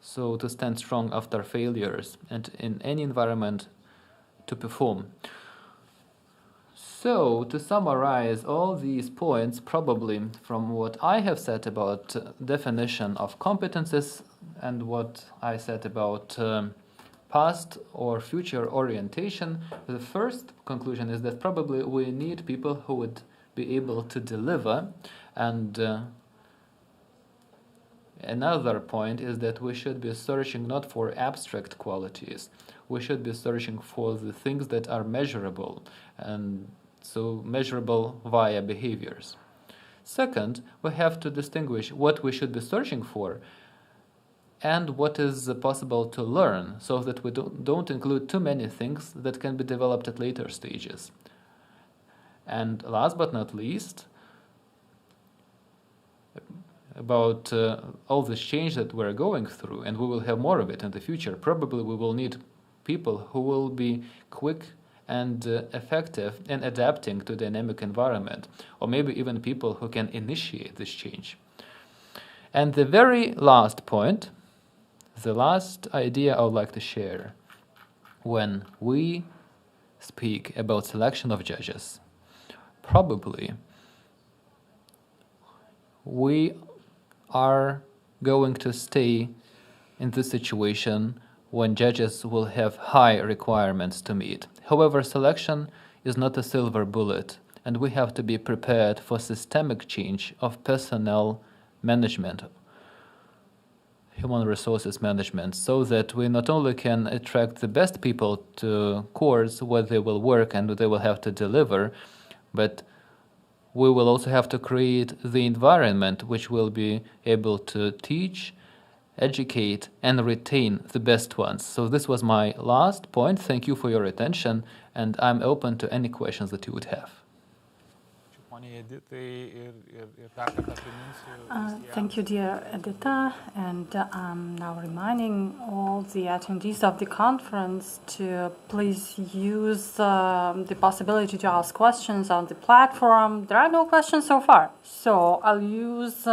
So to stand strong after failures and in any environment to perform. So to summarize all these points, probably from what I have said about definition of competences and what I said about past or future orientation, the first conclusion is that probably we need people who would be able to deliver, and another point is that we should be searching not for abstract qualities, we should be searching for the things that are measurable, and so measurable via behaviors. Second, we have to distinguish what we should be searching for and what is possible to learn, so that we don't include too many things that can be developed at later stages. And last but not least, about all this change that we're going through, and we will have more of it in the future. Probably we will need people who will be quick and effective in adapting to dynamic environment, or maybe even people who can initiate this change. And the very last point, the last idea I would like to share, when we speak about selection of judges, probably we are going to stay in this situation when judges will have high requirements to meet. However, selection is not a silver bullet, and we have to be prepared for systemic change of personnel management, human resources management, so that we not only can attract the best people to courts where they will work and they will have to deliver, but we will also have to create the environment which will be able to teach educate, and retain the best ones. So this was my last point. Thank you for your attention, and I'm open to any questions that you would have. Thank you, dear Edita, and I'm now reminding all the attendees of the conference to please use the possibility to ask questions on the platform. There are no questions so far, so I'll use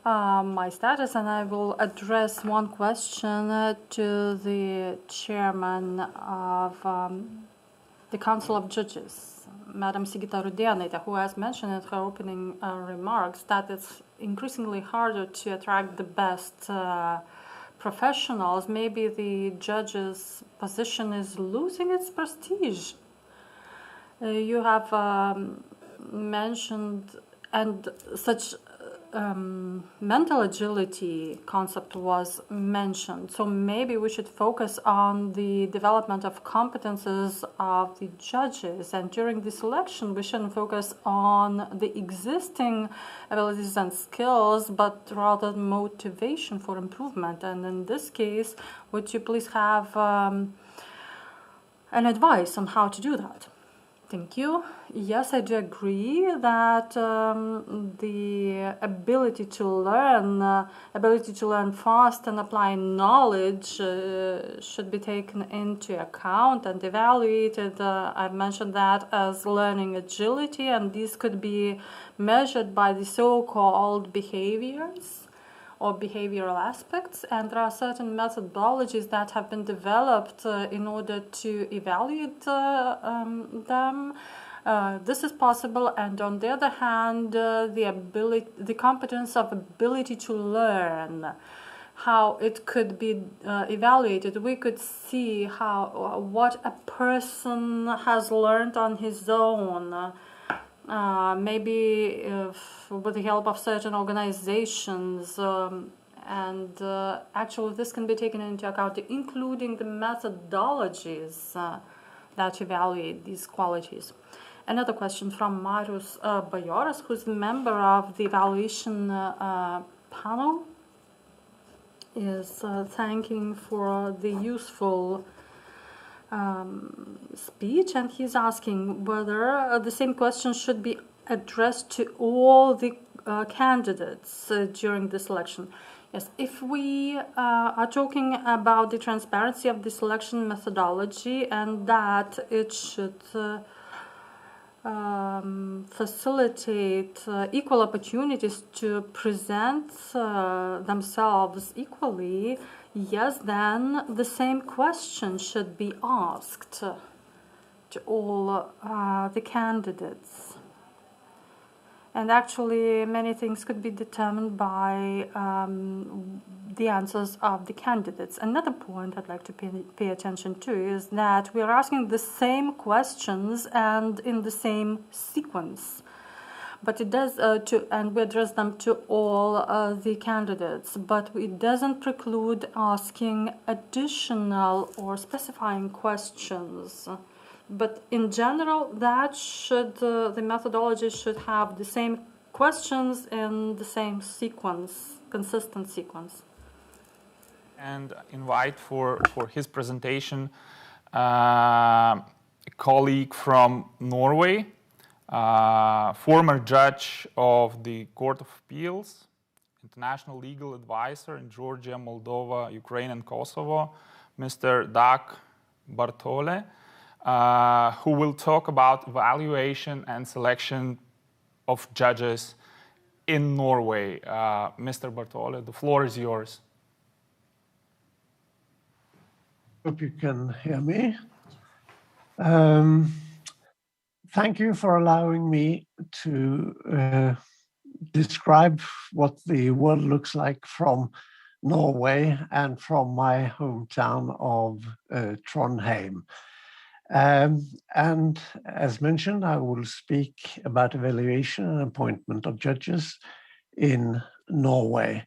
my status and I will address one question to the chairman of the Council of Judges, Madam Sigita Rudėnaitė, who has mentioned in her opening remarks that it's increasingly harder to attract the best professionals. Maybe the judges' position is losing its prestige. You have mentioned, and such mental agility concept was mentioned. So maybe we should focus on the development of competences of the judges. And during the selection, we shouldn't focus on the existing abilities and skills, but rather motivation for improvement. And in this case, would you please have an advice on how to do that? Thank you. Yes, I do agree that the ability to learn fast and apply knowledge should be taken into account and evaluated. I've mentioned that as learning agility, and these could be measured by the so-called behaviors or behavioral aspects, and there are certain methodologies that have been developed in order to evaluate them. This is possible, and on the other hand, the competence of ability to learn, how it could be evaluated. We could see what a person has learned on his own. Maybe with the help of certain organizations, and actually this can be taken into account, including the methodologies that evaluate these qualities. Another question from Marius Bartninkas, who's a member of the evaluation panel, is thanking for the useful speech, and he's asking whether the same question should be addressed to all the candidates during the selection. Yes, if we are talking about the transparency of the selection methodology and that it should facilitate equal opportunities to present themselves equally, yes, then the same question should be asked to all the candidates. And actually, many things could be determined by the answers of the candidates. Another point I'd like to pay attention to is that we are asking the same questions and in the same sequence. But it does, and we address them to all the candidates, but it doesn't preclude asking additional or specifying questions. But in general, that should the methodology should have the same questions in the same sequence, consistent sequence. And invite for his presentation a colleague from Norway, former judge of the Court of Appeals, international legal advisor in Georgia, Moldova, Ukraine, and Kosovo, Mr. Dag Bartole, who will talk about evaluation and selection of judges in Norway. Mr. Bartole, the floor is yours. Hope you can hear me. Thank you for allowing me to describe what the world looks like from Norway and from my hometown of Trondheim. And as mentioned, I will speak about evaluation and appointment of judges in Norway.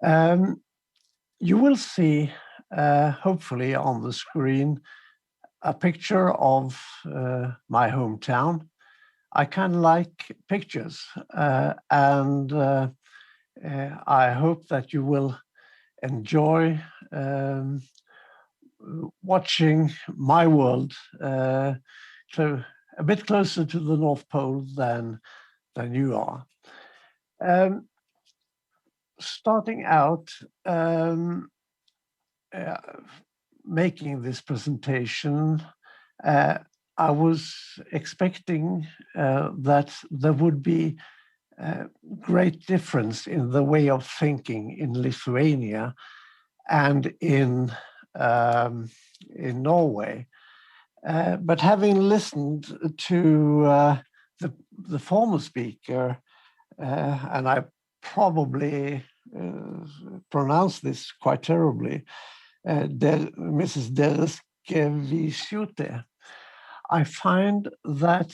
You will see, hopefully on the screen, a picture of my hometown. I kind of like pictures, and I hope that you will enjoy watching my world a bit closer to the North Pole than you are. Starting out, making this presentation, I was expecting that there would be a great difference in the way of thinking in Lithuania and in Norway. But having listened to the former speaker, and I probably pronounced this quite terribly, Mrs. Dereškevičiūtė, I find that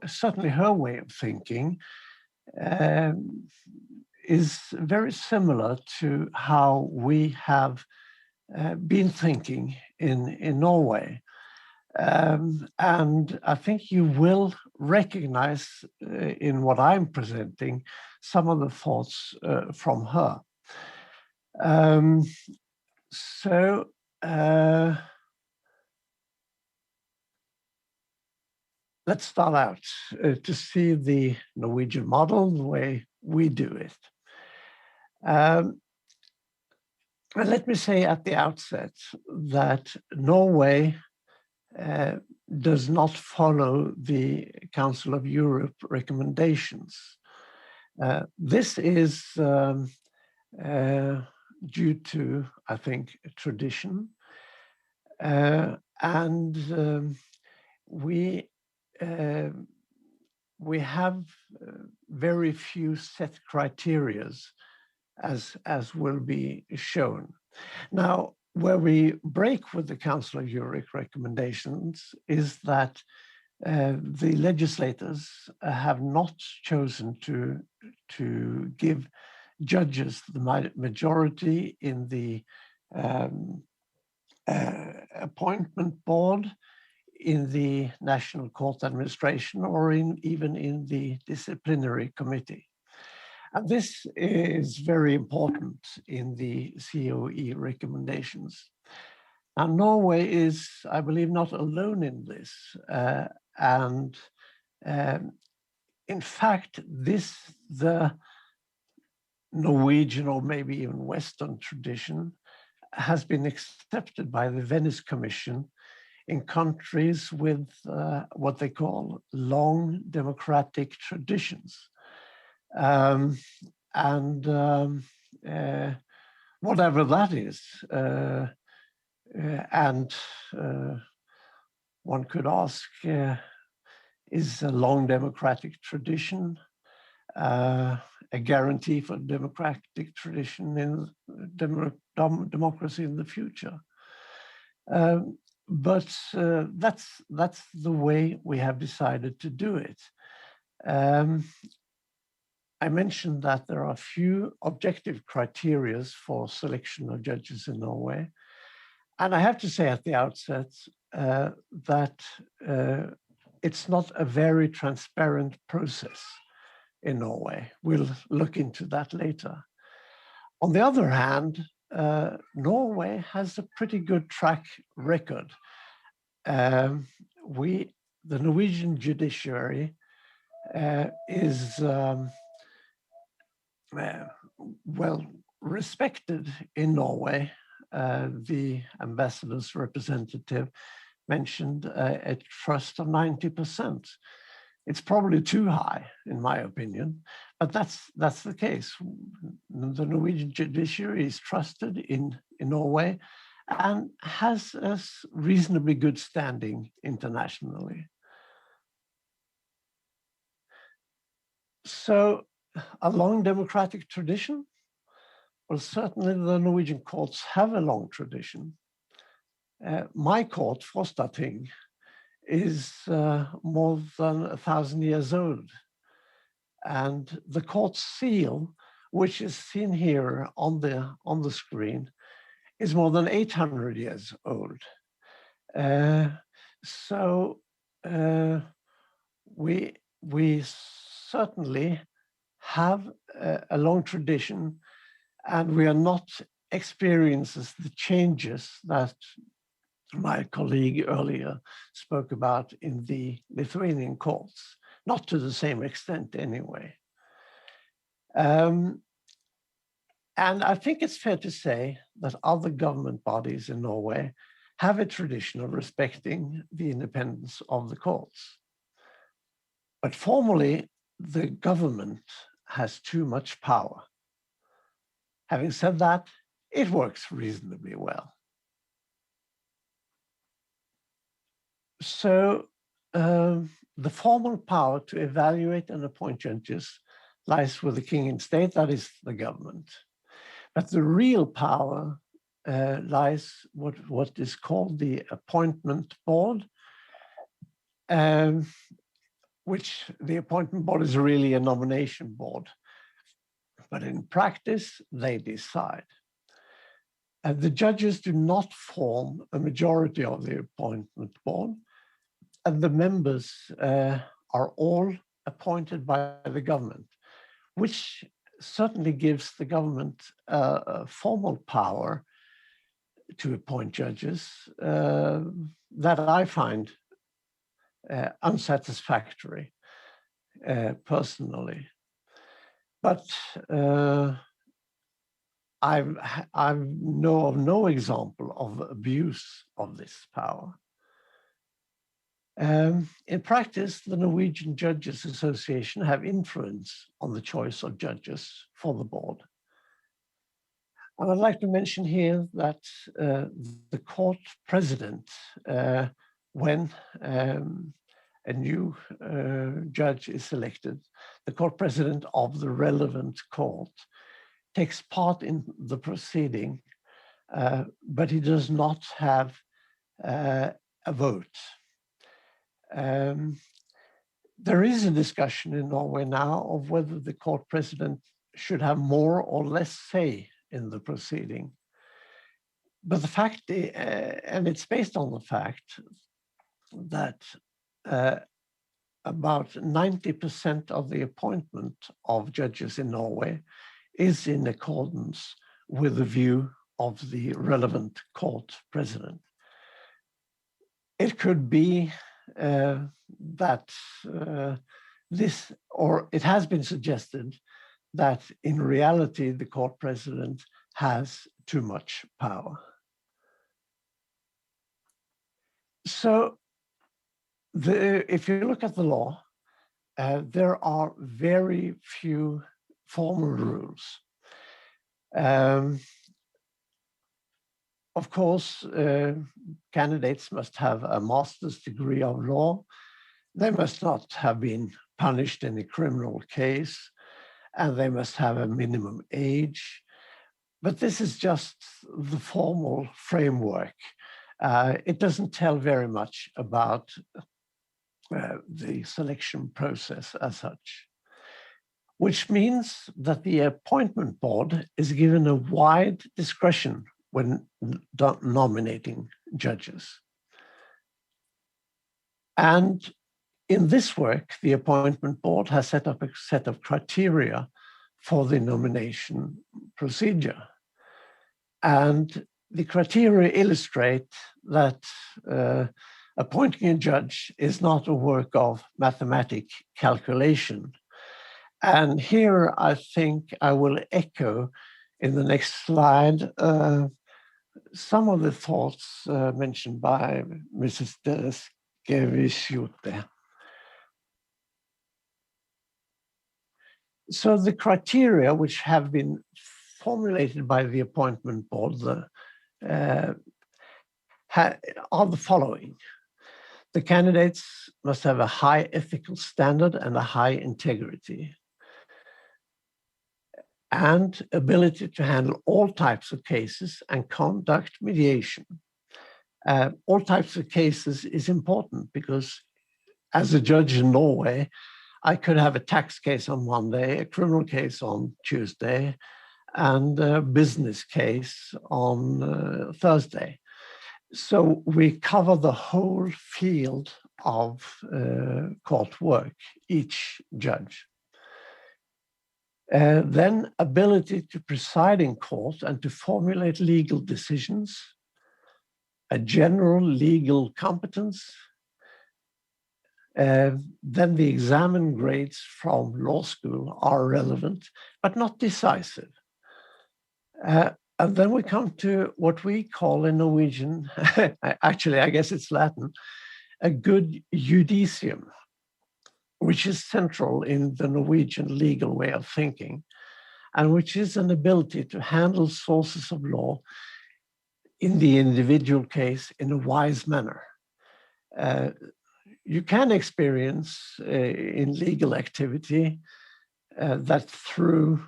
certainly her way of thinking is very similar to how we have been thinking in Norway. And I think you will recognize in what I'm presenting some of the thoughts from her. Let's start out to see the Norwegian model, the way we do it. And let me say at the outset that Norway does not follow the Council of Europe recommendations. This is due to, I think, tradition. And we have very few set criteria, as will be shown. Now, where we break with the Council of Europe recommendations is that the legislators have not chosen to give judges the majority in the appointment board, in the National Court Administration, or even in the disciplinary committee. And this is very important in the COE recommendations. Now, Norway is, I believe, not alone in this. In fact, the Norwegian or maybe even Western tradition has been accepted by the Venice Commission in countries with what they call long democratic traditions. Whatever that is, one could ask, is a long democratic tradition a guarantee for democratic tradition in democracy in the future? But that's the way we have decided to do it. I mentioned that there are few objective criteria for selection of judges in Norway. And I have to say at the outset that it's not a very transparent process in Norway. We'll look into that later. On the other hand, Norway has a pretty good track record. The Norwegian judiciary is well respected in Norway. The ambassador's representative mentioned a trust of 90%. It's probably too high, in my opinion, but that's the case. The Norwegian judiciary is trusted in Norway and has a reasonably good standing internationally. So, a long democratic tradition? Well, certainly the Norwegian courts have a long tradition. My court, Brustad, is more than 1,000 years old. And the court seal, which is seen here on the screen, is more than 800 years old. So we certainly have a long tradition, and we are not experiences the changes that my colleague earlier spoke about in the Lithuanian courts, not to the same extent anyway. And I think it's fair to say that other government bodies in Norway have a tradition of respecting the independence of the courts. But formally, the government has too much power. Having said that, it works reasonably well. So the formal power to evaluate and appoint judges lies with the king and state, that is the government. But the real power lies what is called the appointment board, which the appointment board is really a nomination board. But in practice, they decide. And the judges do not form a majority of the appointment board, and the members are all appointed by the government, which certainly gives the government a formal power to appoint judges that I find unsatisfactory personally. But I know of no example of abuse of this power. In practice, the Norwegian Judges Association have influence on the choice of judges for the board. And I'd like to mention here that the court president, when a new judge is elected, the court president of the relevant court takes part in the proceeding, but he does not have a vote. There is a discussion in Norway now of whether the court president should have more or less say in the proceeding. But the fact, and it's based on the fact that about 90% of the appointment of judges in Norway is in accordance with the view of the relevant court president. It could be that this, or it has been suggested that in reality the court president has too much power. So if you look at the law, there are very few formal rules. Of course, candidates must have a master's degree of law. They must not have been punished in a criminal case, and they must have a minimum age. But this is just the formal framework. It doesn't tell very much about the selection process as such, which means that the appointment board is given a wide discretion when nominating judges. And in this work, the appointment board has set up a set of criteria for the nomination procedure. And the criteria illustrate that appointing a judge is not a work of mathematic calculation. And here I think I will echo in the next slide some of the thoughts mentioned by Mrs. Dereškevičiūtė. So the criteria which have been formulated by the appointment board are the following. The candidates must have a high ethical standard and a high integrity, and ability to handle all types of cases and conduct mediation. All types of cases is important because as a judge in Norway, I could have a tax case on Monday, a criminal case on Tuesday, and a business case on Thursday. So we cover the whole field of court work, each judge. Then ability to preside in court and to formulate legal decisions, a general legal competence. Then the examined grades from law school are relevant, but not decisive. And then we come to what we call in Norwegian, actually, I guess it's Latin, a good judicium, which is central in the Norwegian legal way of thinking, and which is an ability to handle sources of law in the individual case in a wise manner. You can experience in legal activity that through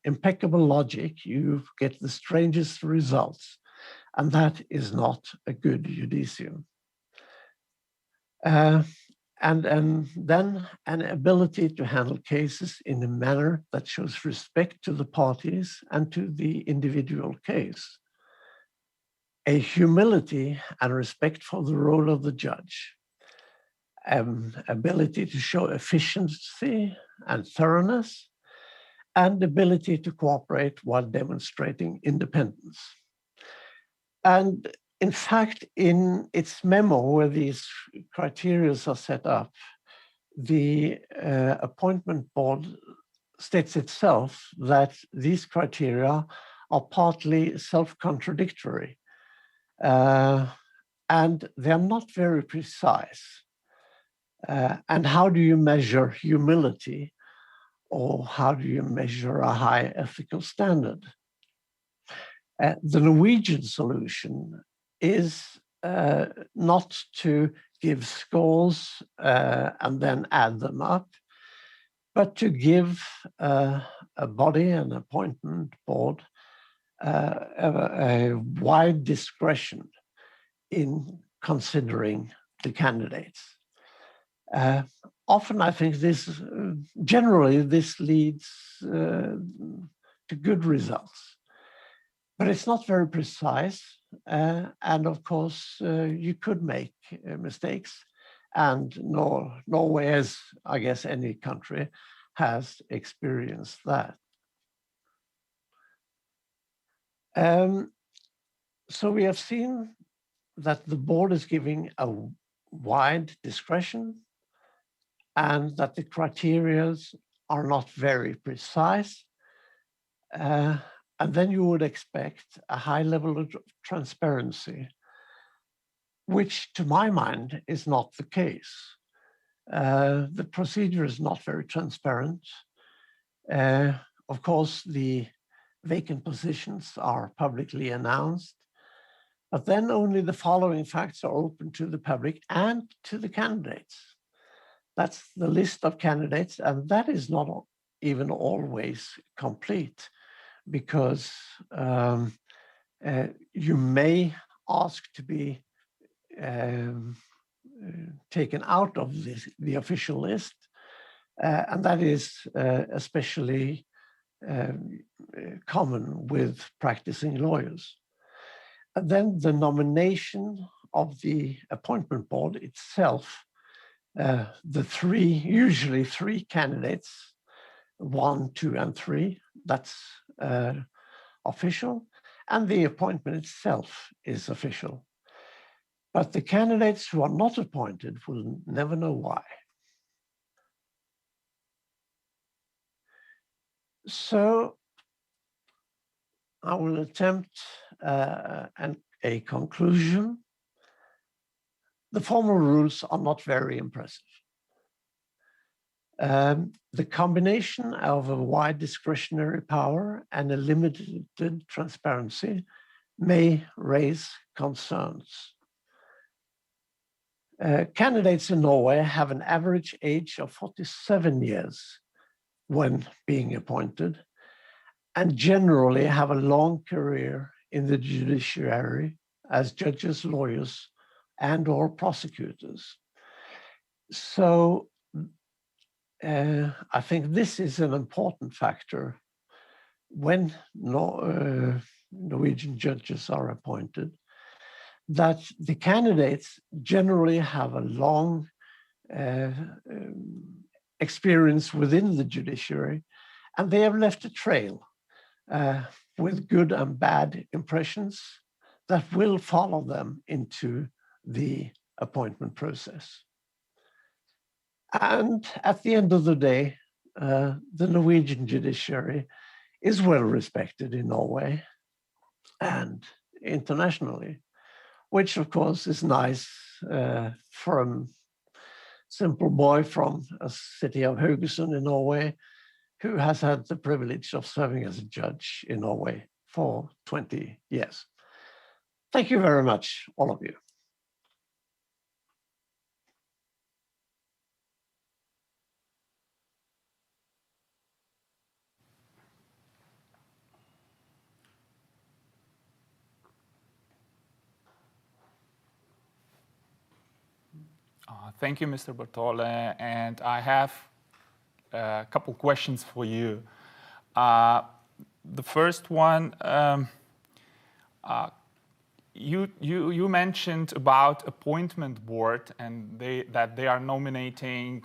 impeccable logic, you get the strangest results, and that is not a good judicium. And then an ability to handle cases in a manner that shows respect to the parties and to the individual case. A humility and respect for the role of the judge. Ability to show efficiency and thoroughness, and ability to cooperate while demonstrating independence. And in fact, in its memo where these criteria are set up, the appointment board states itself that these criteria are partly self-contradictory, and they're not very precise. And how do you measure humility, or how do you measure a high ethical standard? The Norwegian solution is not to give scores and then add them up, but to give a body, an appointment board, a wide discretion in considering the candidates. Often I think generally this leads to good results, but it's not very precise. And of course, you could make mistakes, and Norway, as I guess any country, has experienced that. So we have seen that the board is giving a wide discretion, and that the criteria are not very precise. And then you would expect a high level of transparency, which to my mind is not the case. The procedure is not very transparent. Of course, the vacant positions are publicly announced, but then only the following facts are open to the public and to the candidates. That's the list of candidates, and that is not even always complete, because you may ask to be taken out of the official list, and that is especially common with practicing lawyers. And then the nomination of the appointment board itself, usually three candidates, 1, 2, and 3, that's official, and the appointment itself is official. But the candidates who are not appointed will never know why. So I will attempt a conclusion. The formal rules are not very impressive. The combination of a wide discretionary power and a limited transparency may raise concerns. Candidates in Norway have an average age of 47 years when being appointed, and generally have a long career in the judiciary as judges, lawyers, and/or prosecutors. So I think this is an important factor when Norwegian judges are appointed, that the candidates generally have a long experience within the judiciary And they have left a trail with good and bad impressions that will follow them into the appointment process. And at the end of the day, the Norwegian judiciary is well respected in Norway and internationally, which of course is nice for a simple boy from a city of Haugesund in Norway who has had the privilege of serving as a judge in Norway for 20 years. Thank you very much, all of you. Thank you, Mr. Bartole, and I have a couple questions for you. The first one, you mentioned about appointment board and that they are nominating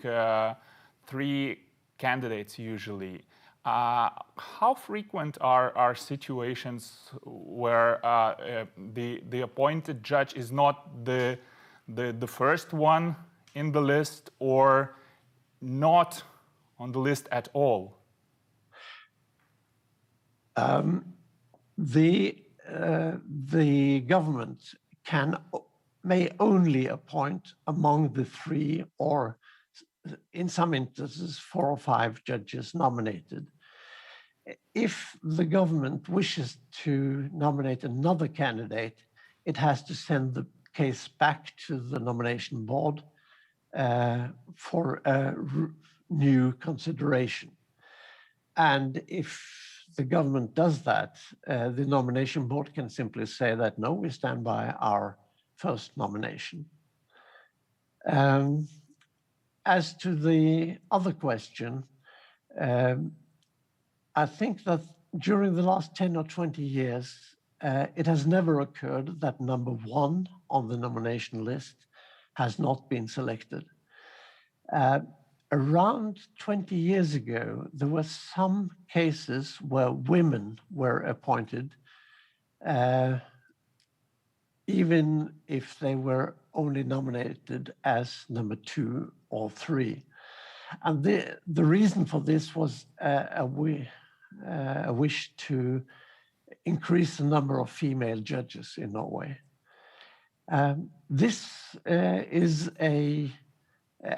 3 candidates usually. How frequent are situations where the appointed judge is not the first one in the list or not on the list at all? The government may only appoint among the 3 or in some instances 4 or 5 judges nominated. If the government wishes to nominate another candidate, it has to send the case back to the nomination board for a new consideration. And if the government does that, the nomination board can simply say that, no, we stand by our first nomination. As to the other question, I think that during the last 10 or 20 years, it has never occurred that number 1 on the nomination list has not been selected. Around 20 years ago, there were some cases where women were appointed, even if they were only nominated as number 2 or 3. And the reason for this was a wish to increase the number of female judges in Norway. This is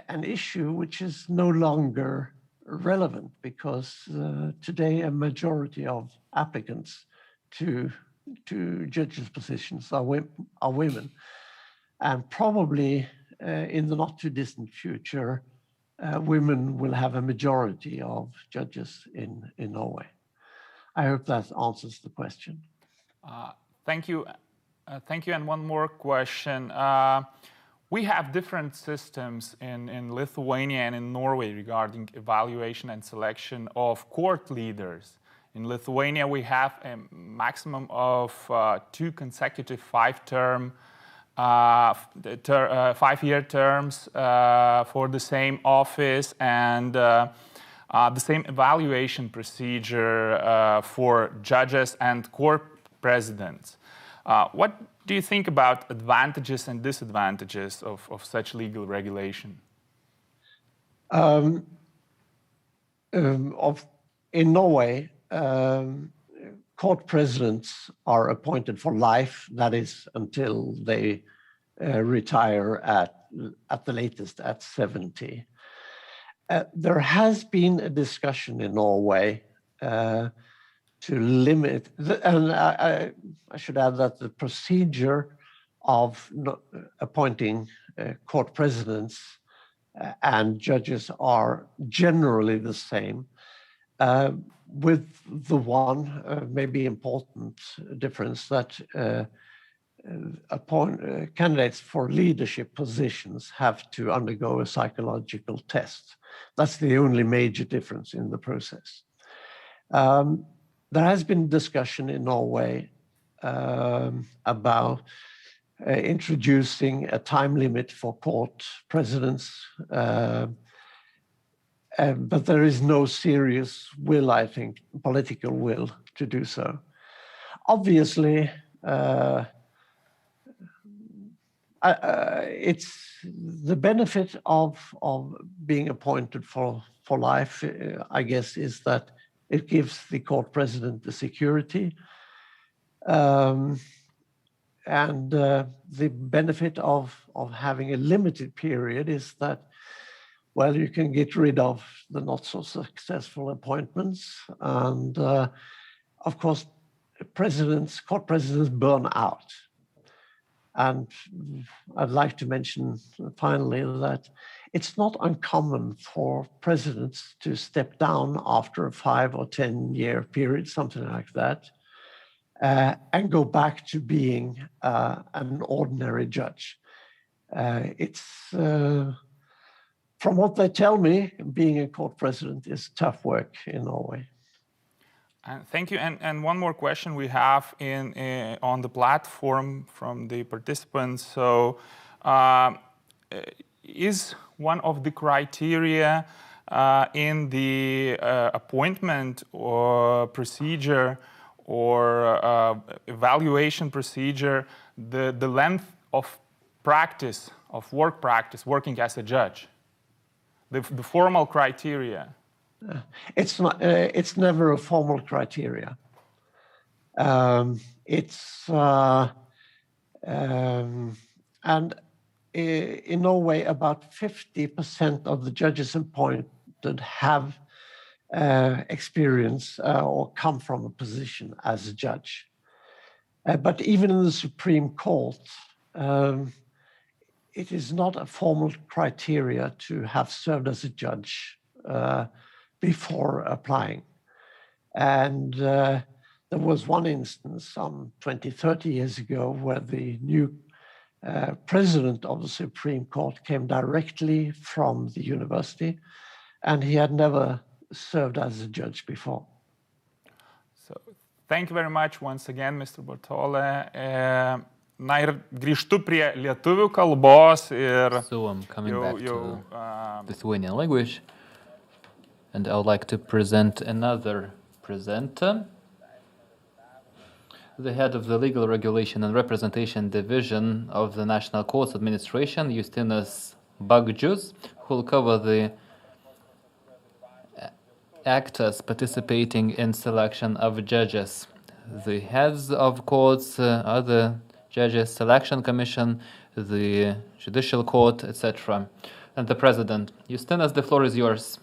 an issue which is no longer relevant because today a majority of applicants to judges' positions are women. And probably in the not too distant future, women will have a majority of judges in Norway. I hope that answers the question. Thank you. Thank you. And one more question. We have different systems in Lithuania and in Norway regarding evaluation and selection of court leaders. In Lithuania, we have a maximum of 2 consecutive 5-year terms for the same office and the same evaluation procedure for judges and court presidents. What do you think about advantages and disadvantages of such legal regulation? In Norway, court presidents are appointed for life, that is, until they retire at the latest at 70. There has been a discussion in Norway to limit, and I should add that the procedure of appointing court presidents and judges are generally the same, with the one maybe important difference that candidates for leadership positions have to undergo a psychological test. That's the only major difference in the process. There has been discussion in Norway about introducing a time limit for court presidents, but there is no serious will, I think, political will to do so. Obviously, it's the benefit of being appointed for life, I guess, is that it gives the court president the security. And the benefit of having a limited period is that, well, you can get rid of the not so successful appointments. And of course, court presidents burn out. And I'd like to mention finally that it's not uncommon for presidents to step down after a 5 or 10 year period, something like that, and go back to being an ordinary judge. It's, from what they tell me, being a court president is tough work in Norway. Thank you. And one more question we have on the platform from the participants. So, is one of the criteria in the appointment or procedure or evaluation procedure the length of practice, of work practice, working as a judge? The formal criteria? It's not. It's never a formal criteria. And in Norway, about 50% of the judges appointed have experience or come from a position as a judge. But even in the Supreme Court, it is not a formal criteria to have served as a judge before applying. And there was one instance some 20, 30 years ago where the new president of the Supreme Court came directly from the university, and he had never served as a judge before. So, thank you very much once again, Mr. Bartole. Na ir grįžtu prie lietuvių kalbos ir So I'm coming back to Lithuanian language. And I would like to present another presenter, the head of the Legal Regulation and Representation Division of the National Courts Administration, Justinas Bagdžius, who will cover the actors participating in selection of judges. The heads of courts, other judges, selection commission, the Judicial Court, etc. And the president. Justinas, the floor is yours.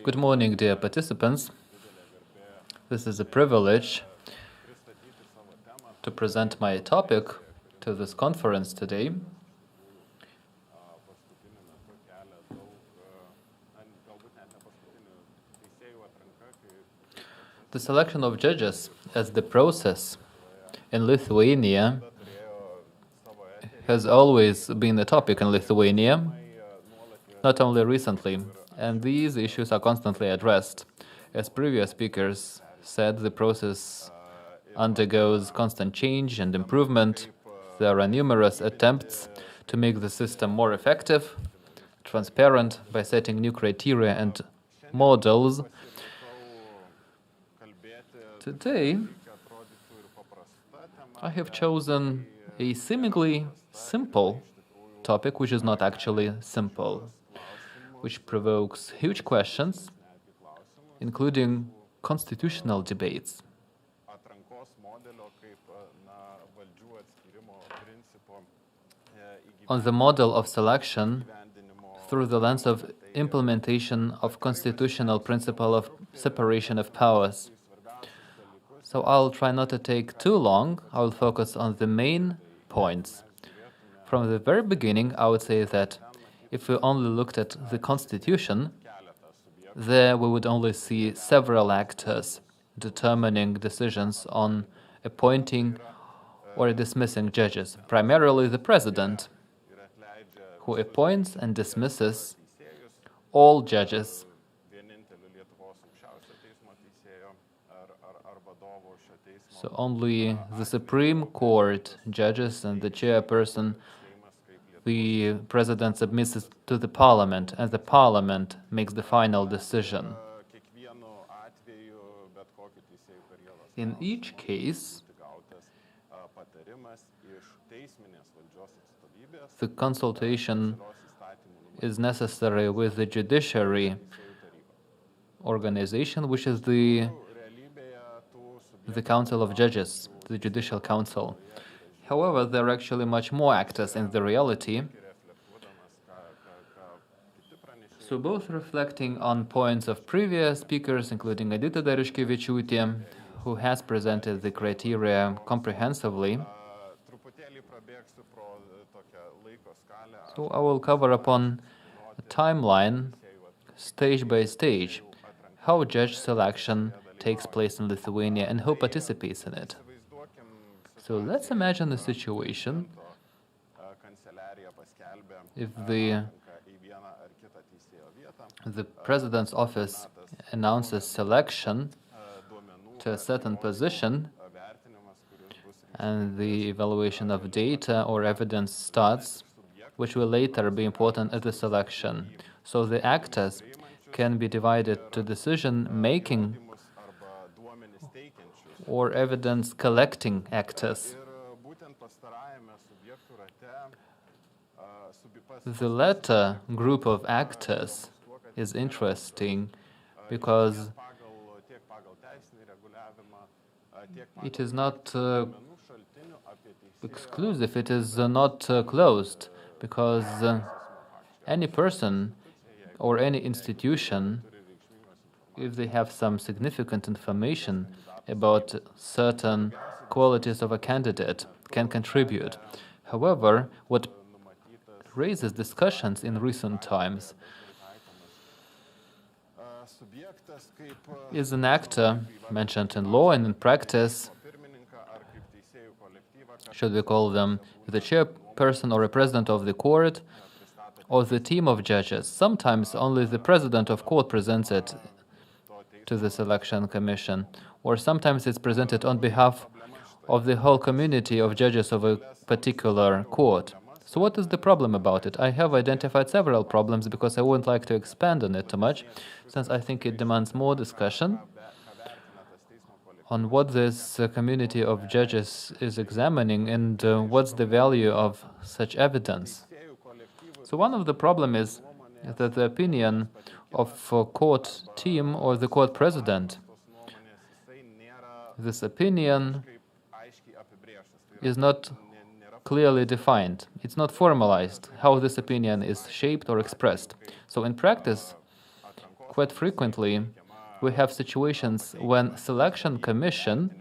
Good morning, dear participants. This is a privilege to present my topic to this conference today. The selection of judges as the process in Lithuania has always been a topic in Lithuania, not only recently. And these issues are constantly addressed. As previous speakers said, the process undergoes constant change and improvement. There are numerous attempts to make the system more effective, transparent, by setting new criteria and models. Today, I have chosen a seemingly simple topic, which is not actually simple, which provokes huge questions, including constitutional debates. On the model of selection through the lens of implementation of constitutional principle of separation of powers. So I'll try not to take too long. I will focus on the main points. From the very beginning, I would say that if we only looked at the Constitution, there we would only see several actors. determining decisions on appointing or dismissing judges. Primarily the president, who appoints and dismisses all judges. So only the Supreme Court judges and the chairperson, the president submits it to the parliament, and the parliament makes the final decision. In each case, the consultation is necessary with the judiciary organization, which is the Council of Judges, the Judicial Council. However, there are actually much more actors in the reality. So both reflecting on points of previous speakers, including Edita Dereškevičiūtė, who has presented the criteria comprehensively. So I will cover upon a timeline, stage by stage, how judge selection takes place in Lithuania and who participates in it. So let's imagine a situation if the president's office announces selection to a certain position, and the evaluation of data or evidence starts, which will later be important at the selection. So the actors can be divided to decision-making or evidence-collecting actors. The latter group of actors is interesting because it is not exclusive, it is not closed, because any person or any institution, if they have some significant information about certain qualities of a candidate, can contribute. However, what raises discussions in recent times is an actor mentioned in law and in practice. Should we call them the chairperson or a president of the court or the team of judges? Sometimes only the president of court presents it to the selection commission, or sometimes it's presented on behalf of the whole community of judges of a particular court. So what is the problem about it? I have identified several problems because I wouldn't like to expand on it too much, since I think it demands more discussion on what this community of judges is examining and what's the value of such evidence. So one of the problems is that the opinion of a court team or the court president, this opinion is not clearly defined. It's not formalized how this opinion is shaped or expressed. So in practice, quite frequently, we have situations when selection commission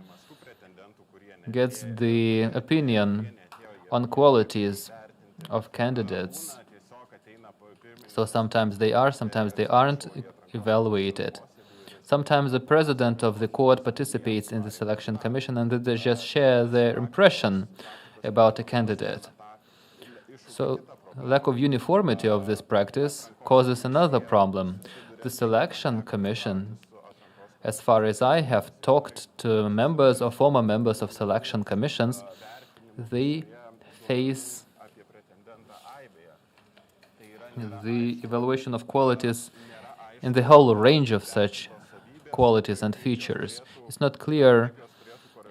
gets the opinion on qualities of candidates. So sometimes they are, sometimes they aren't evaluated. Sometimes the president of the court participates in the selection commission and they just share their impression about a candidate. So lack of uniformity of this practice causes another problem. The selection commission, as far as I have talked to members or former members of selection commissions, they face the evaluation of qualities in the whole range of such qualities and features. It's not clear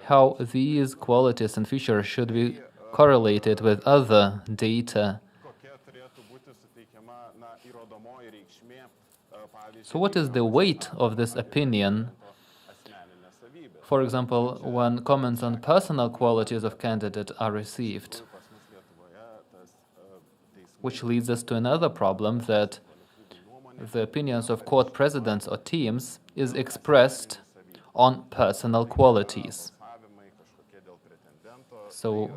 how these qualities and features should be correlated with other data. So what is the weight of this opinion? For example, when comments on personal qualities of candidate are received, which leads us to another problem, that the opinions of court presidents or teams is expressed on personal qualities. So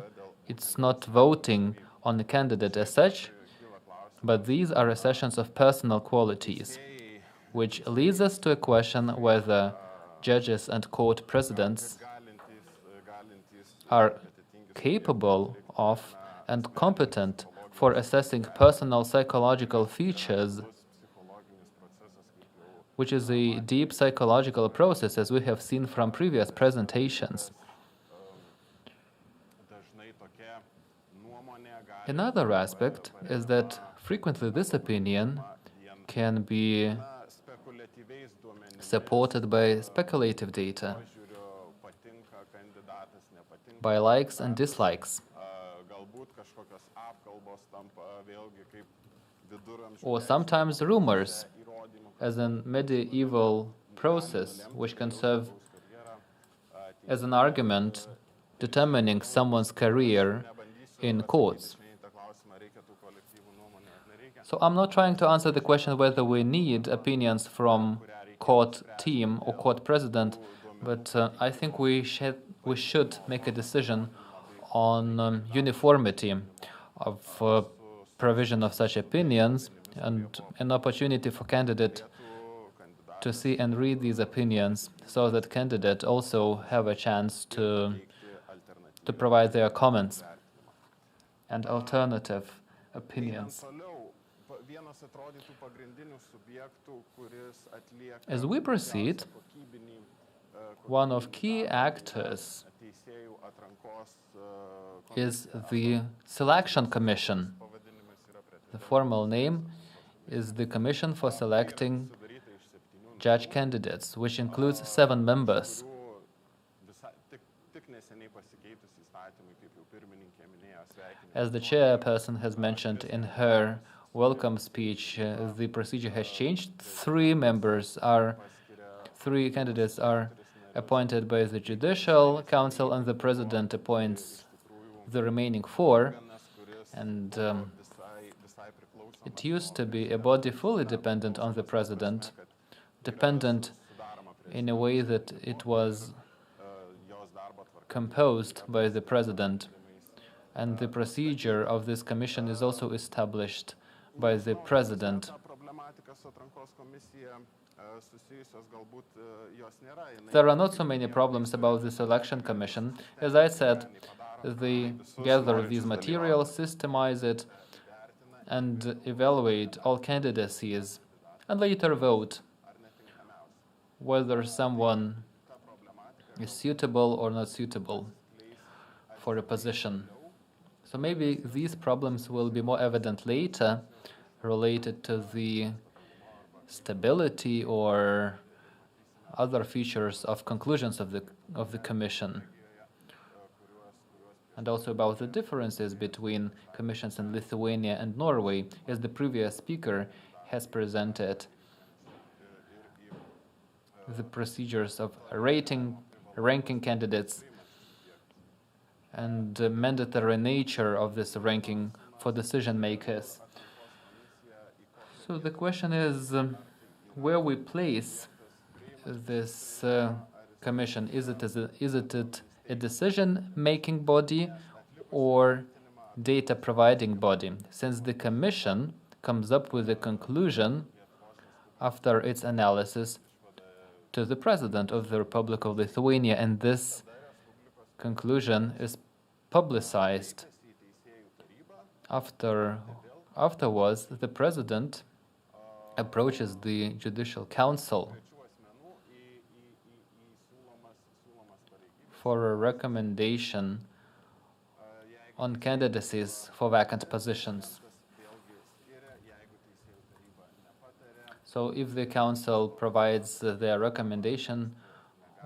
it's not voting on the candidate as such, but these are assessments of personal qualities, which leads us to a question whether judges and court presidents are capable of and competent for assessing personal psychological features, which is a deep psychological process, as we have seen from previous presentations. Another aspect is that frequently this opinion can be supported by speculative data, by likes and dislikes, or sometimes rumors, as a medieval process which can serve as an argument determining someone's career in courts. So I'm not trying to answer the question whether we need opinions from court team or court president, but I think we should make a decision on uniformity of provision of such opinions and an opportunity for candidate to see and read these opinions, so that candidates also have a chance to provide their comments and alternative opinions. As we proceed, one of key actors is the Selection Commission. The formal name is the Commission for Selecting Judge Candidates, which includes 7 members. As the chairperson has mentioned in her welcome speech, the procedure has changed. 3 candidates are appointed by the Judicial Council, and the President appoints the remaining 4. And it used to be a body fully dependent on the President, dependent in a way that it was composed by the President. And the procedure of this commission is also established by the President. There are not so many problems about the Selection Commission. As I said, they gather these materials, systemize it, and evaluate all candidacies, and later vote whether someone is suitable or not suitable for a position. So maybe these problems will be more evident later, related to the stability or other features of conclusions of the Commission, and also about the differences between commissions in Lithuania and Norway, as the previous speaker has presented the procedures of ranking candidates, and the mandatory nature of this ranking for decision makers. So the question is where we place this commission. Is it a decision-making body or data-providing body? Since the commission comes up with a conclusion after its analysis to the President of the Republic of Lithuania, and this conclusion is publicized. Afterwards, the President approaches the Judicial Council for a recommendation on candidacies for vacant positions. So if the Council provides their recommendation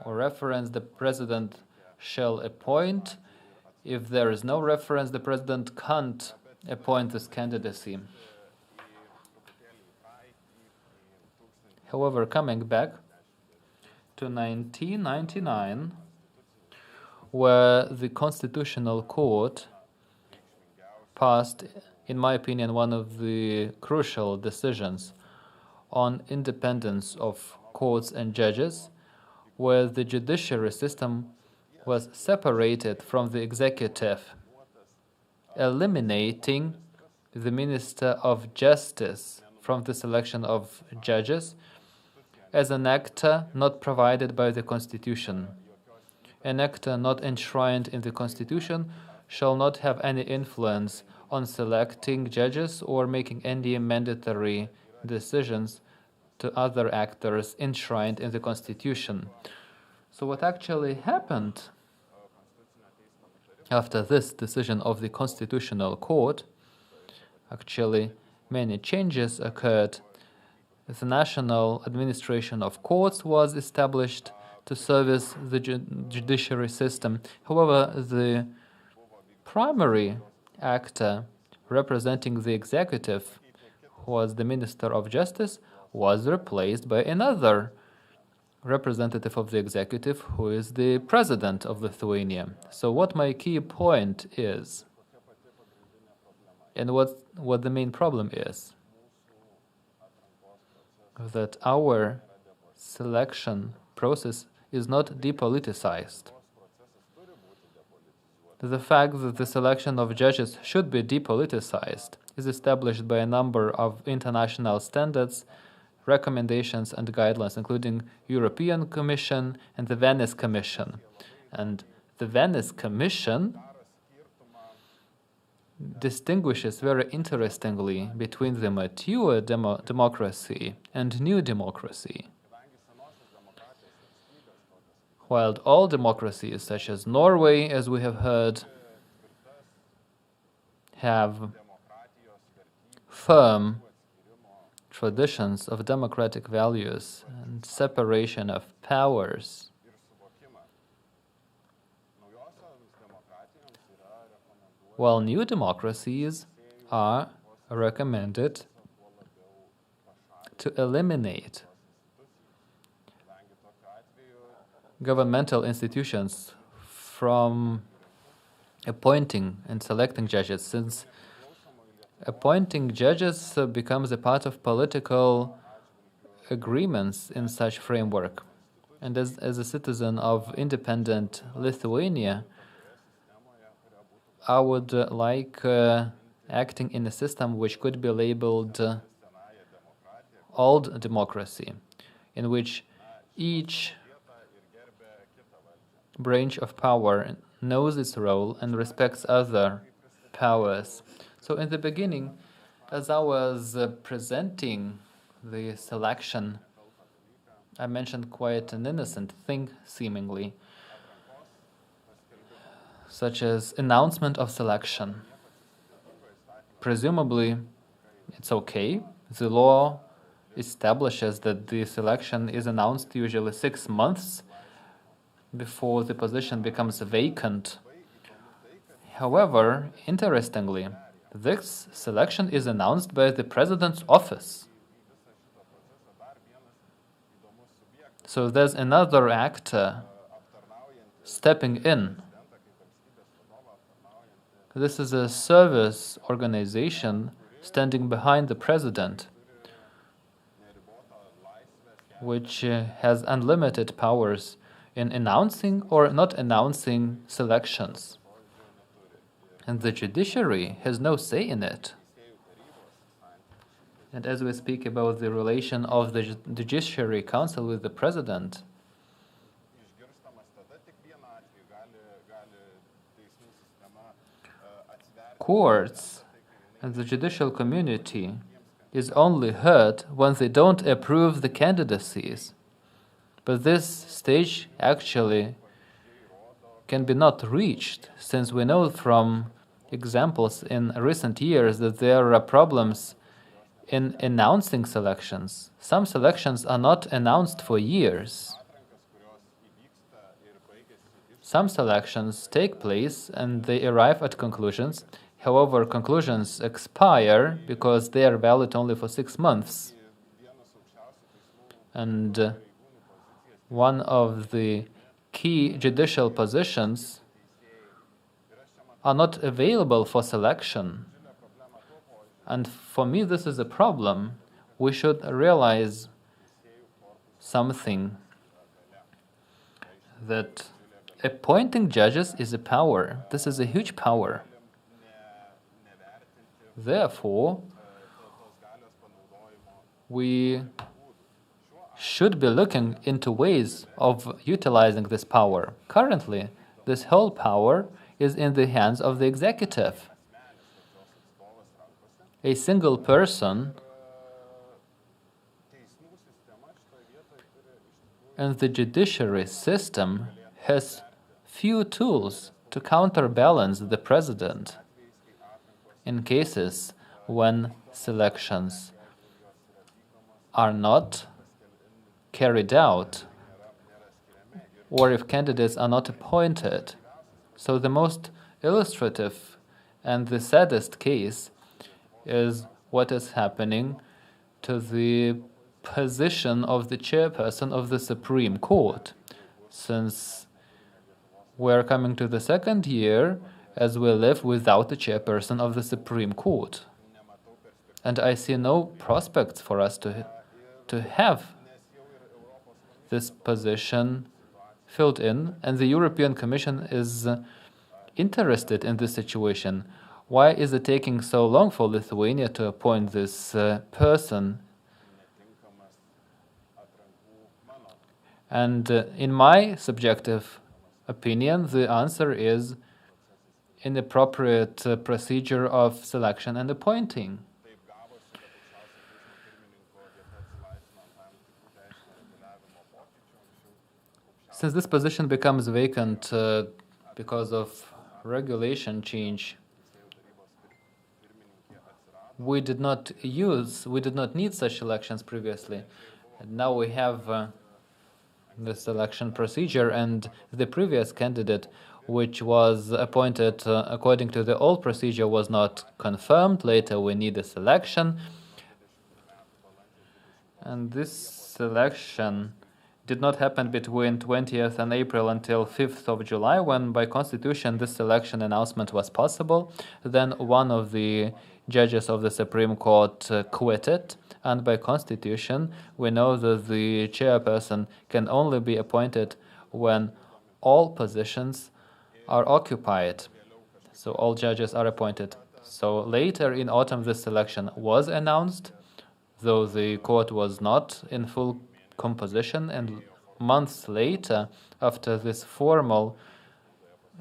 or reference, the President shall appoint. If there is no reference, the President can't appoint this candidacy. However, coming back to 1999, where the Constitutional Court passed, in my opinion, one of the crucial decisions on independence of courts and judges, where the judiciary system was separated from the executive, eliminating the Minister of Justice from the selection of judges, as an actor not provided by the Constitution. An actor not enshrined in the Constitution shall not have any influence on selecting judges or making any mandatory decisions to other actors enshrined in the Constitution. So what actually happened after this decision of the Constitutional Court, actually many changes occurred. The National Administration of Courts was established to service the judiciary system. However, the primary actor representing the executive, who was the Minister of Justice, was replaced by another representative of the executive, who is the President of Lithuania. So what my key point is, and what the main problem is, that our selection process is not depoliticized. The fact that the selection of judges should be depoliticized is established by a number of international standards, recommendations and guidelines, including European Commission and the Venice Commission. And the Venice Commission distinguishes very interestingly between the mature democracy and new democracy. While all democracies, such as Norway, as we have heard, have firm traditions of democratic values and separation of powers, while new democracies are recommended to eliminate governmental institutions from appointing and selecting judges, since appointing judges becomes a part of political agreements in such framework. And as a citizen of independent Lithuania, I would like acting in a system which could be labeled old democracy, in which each branch of power knows its role and respects other powers. So in the beginning, as I was presenting the selection, I mentioned quite an innocent thing, seemingly, such as announcement of selection. Presumably, it's okay. The law establishes that the selection is announced usually 6 months before the position becomes vacant. However, interestingly, this selection is announced by the President's office. So there's another actor stepping in. This is a service organization standing behind the President, which has unlimited powers in announcing or not announcing selections. And the judiciary has no say in it. And as we speak about the relation of the Judiciary Council with the President, courts and the judicial community is only heard when they don't approve the candidacies. But this stage actually can be not reached, since we know from examples in recent years that there are problems in announcing selections. Some selections are not announced for years. Some selections take place and they arrive at conclusions. However, conclusions expire because they are valid only for 6 months. And one of the key judicial positions are not available for selection. And for me, this is a problem. We should realize something, that appointing judges is a power. This is a huge power. Therefore, we should be looking into ways of utilizing this power. Currently, this whole power is in the hands of the executive. A single person and the judiciary system has few tools to counterbalance the president in cases when selections are not carried out or if candidates are not appointed. So the most illustrative and the saddest case is what is happening to the position of the chairperson of the Supreme Court, since we're coming to the second year as we live without the chairperson of the Supreme Court. And I see no prospects for us to have this position filled in, and the European Commission is interested in this situation. Why is it taking so long for Lithuania to appoint this person? And in my subjective opinion, the answer is inappropriate procedure of selection and appointing. Since this position becomes vacant because of regulation change, we did not need such elections previously. And now we have this election procedure, and the previous candidate, which was appointed according to the old procedure, was not confirmed. Later we need a selection. And this selection did not happen between 20th and April until 5th of July, when by constitution this selection announcement was possible. Then one of the judges of the Supreme Court quitted, and by constitution we know that the chairperson can only be appointed when all positions are occupied. So all judges are appointed. So later in autumn this selection was announced, though the court was not in full composition, and months later, after this formal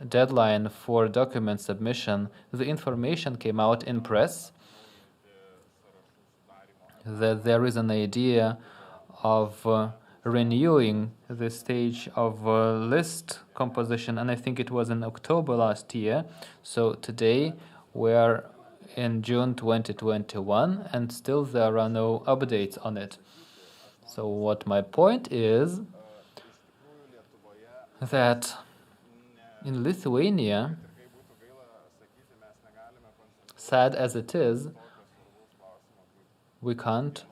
deadline for document submission, the information came out in press that there is an idea of renewing the stage of list composition, and I think it was in October last year. So today we're in June 2021, and still there are no updates on it. So what my point is that in Lithuania, sad as it is, we can't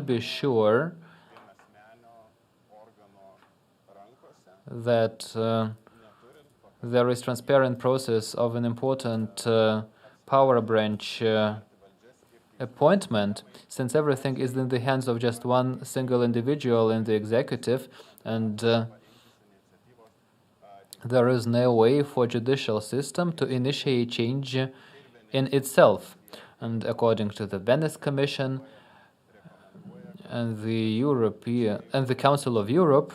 be sure that there is transparent process of an important power branch appointment, since everything is in the hands of just one single individual in the executive, and there is no way for judicial system to initiate change in itself. And according to the Venice Commission and the Council of Europe,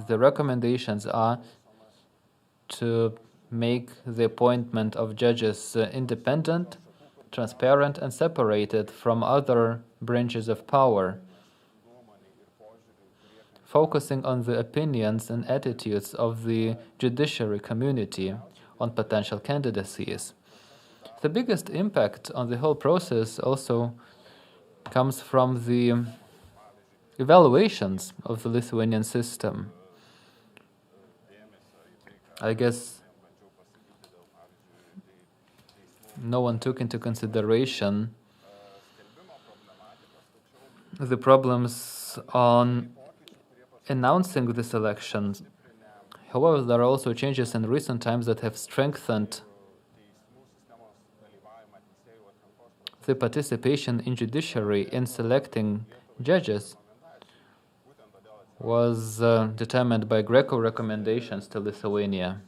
the recommendations are to make the appointment of judges independent, transparent, and separated from other branches of power, focusing on the opinions and attitudes of the judiciary community on potential candidacies. The biggest impact on the whole process also comes from the evaluations of the Lithuanian system. I guess no one took into consideration the problems on announcing this election. However, there are also changes in recent times that have strengthened the participation in judiciary in selecting judges was determined by Greco recommendations to Lithuania.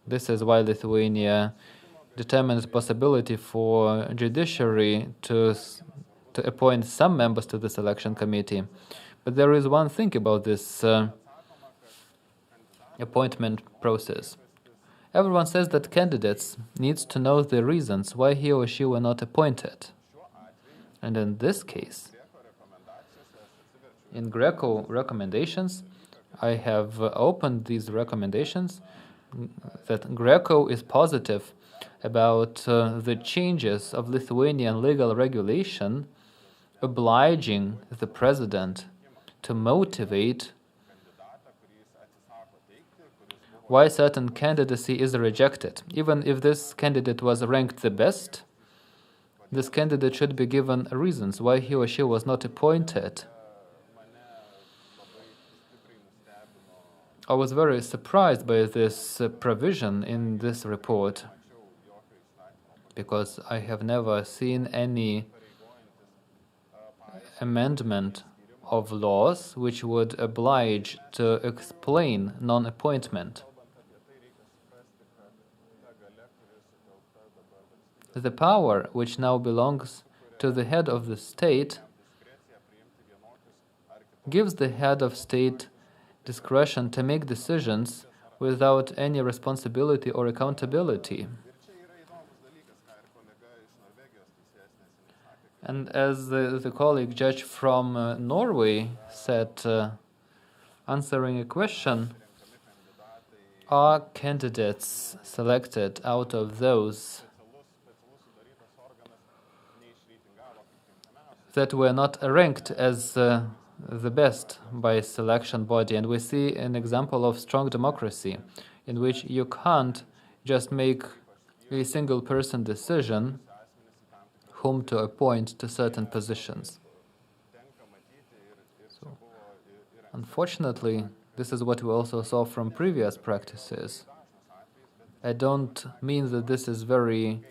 This is why Lithuania determined the possibility for judiciary to to appoint some members to the selection committee. But there is one thing about this appointment process. Everyone says that candidates need to know the reasons why he or she were not appointed. And in this case, in Greco recommendations, I have opened these recommendations that Greco is positive about the changes of Lithuanian legal regulation obliging the president to motivate why certain candidacy is rejected. Even if this candidate was ranked the best, this candidate should be given reasons why he or she was not appointed. I was very surprised by this provision in this report, because I have never seen any amendment of laws which would oblige to explain non-appointment. The power which now belongs to the head of the state gives the head of state discretion to make decisions without any responsibility or accountability. And as the colleague judge from Norway said, answering a question, are candidates selected out of those that were not ranked as the best by selection body? And we see an example of strong democracy in which you can't just make a single person decision whom to appoint to certain positions. So, unfortunately, this is what we also saw from previous practices. I don't mean that this is very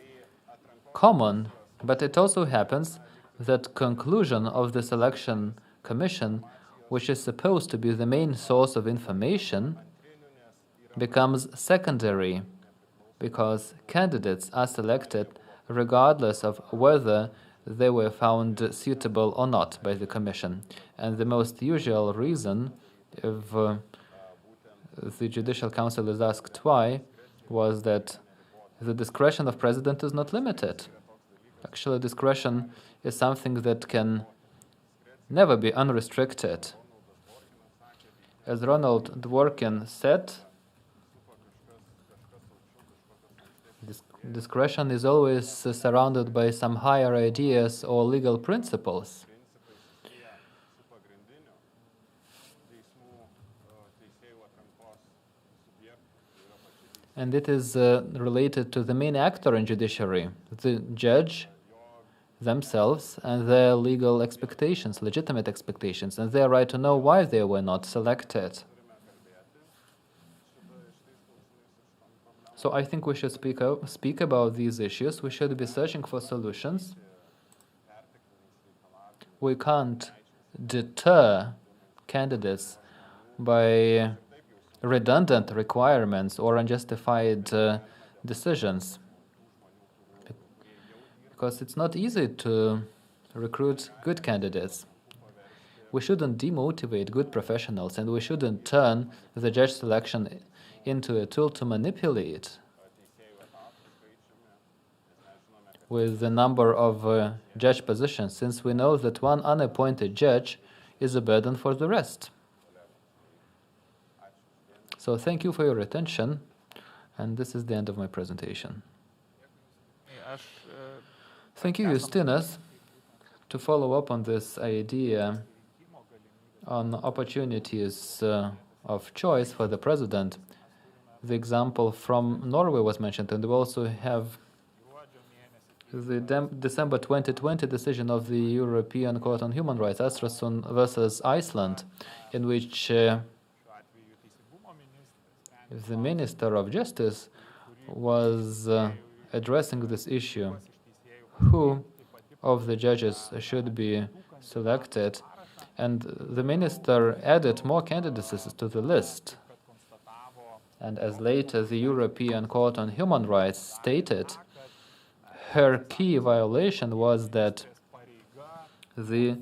common, but it also happens that conclusion of the selection commission, which is supposed to be the main source of information, becomes secondary, because candidates are selected regardless of whether they were found suitable or not by the commission. And the most usual reason, if the Judicial Council is asked why, was that the discretion of president is not limited. Actually, discretion is something that can never be unrestricted. As Ronald Dworkin said, discretion is always surrounded by some higher ideas or legal principles. And it is related to the main actor in judiciary, the judge themselves and their legal expectations, legitimate expectations, and their right to know why they were not selected. So I think we should speak about these issues. We should be searching for solutions. We can't deter candidates by redundant requirements or unjustified decisions, because it's not easy to recruit good candidates. We shouldn't demotivate good professionals, and we shouldn't turn the judge selection into a tool to manipulate with the number of judge positions, since we know that one unappointed judge is a burden for the rest. So thank you for your attention, and this is the end of my presentation. Thank you, Justinas. To follow up on this idea on opportunities of choice for the president, the example from Norway was mentioned, and we also have the December 2020 decision of the European Court on Human Rights, Astrason versus Iceland, in which the Minister of Justice was addressing this issue. Who of the judges should be selected? And the minister added more candidacies to the list. And as later the European Court on Human Rights stated, her key violation was that the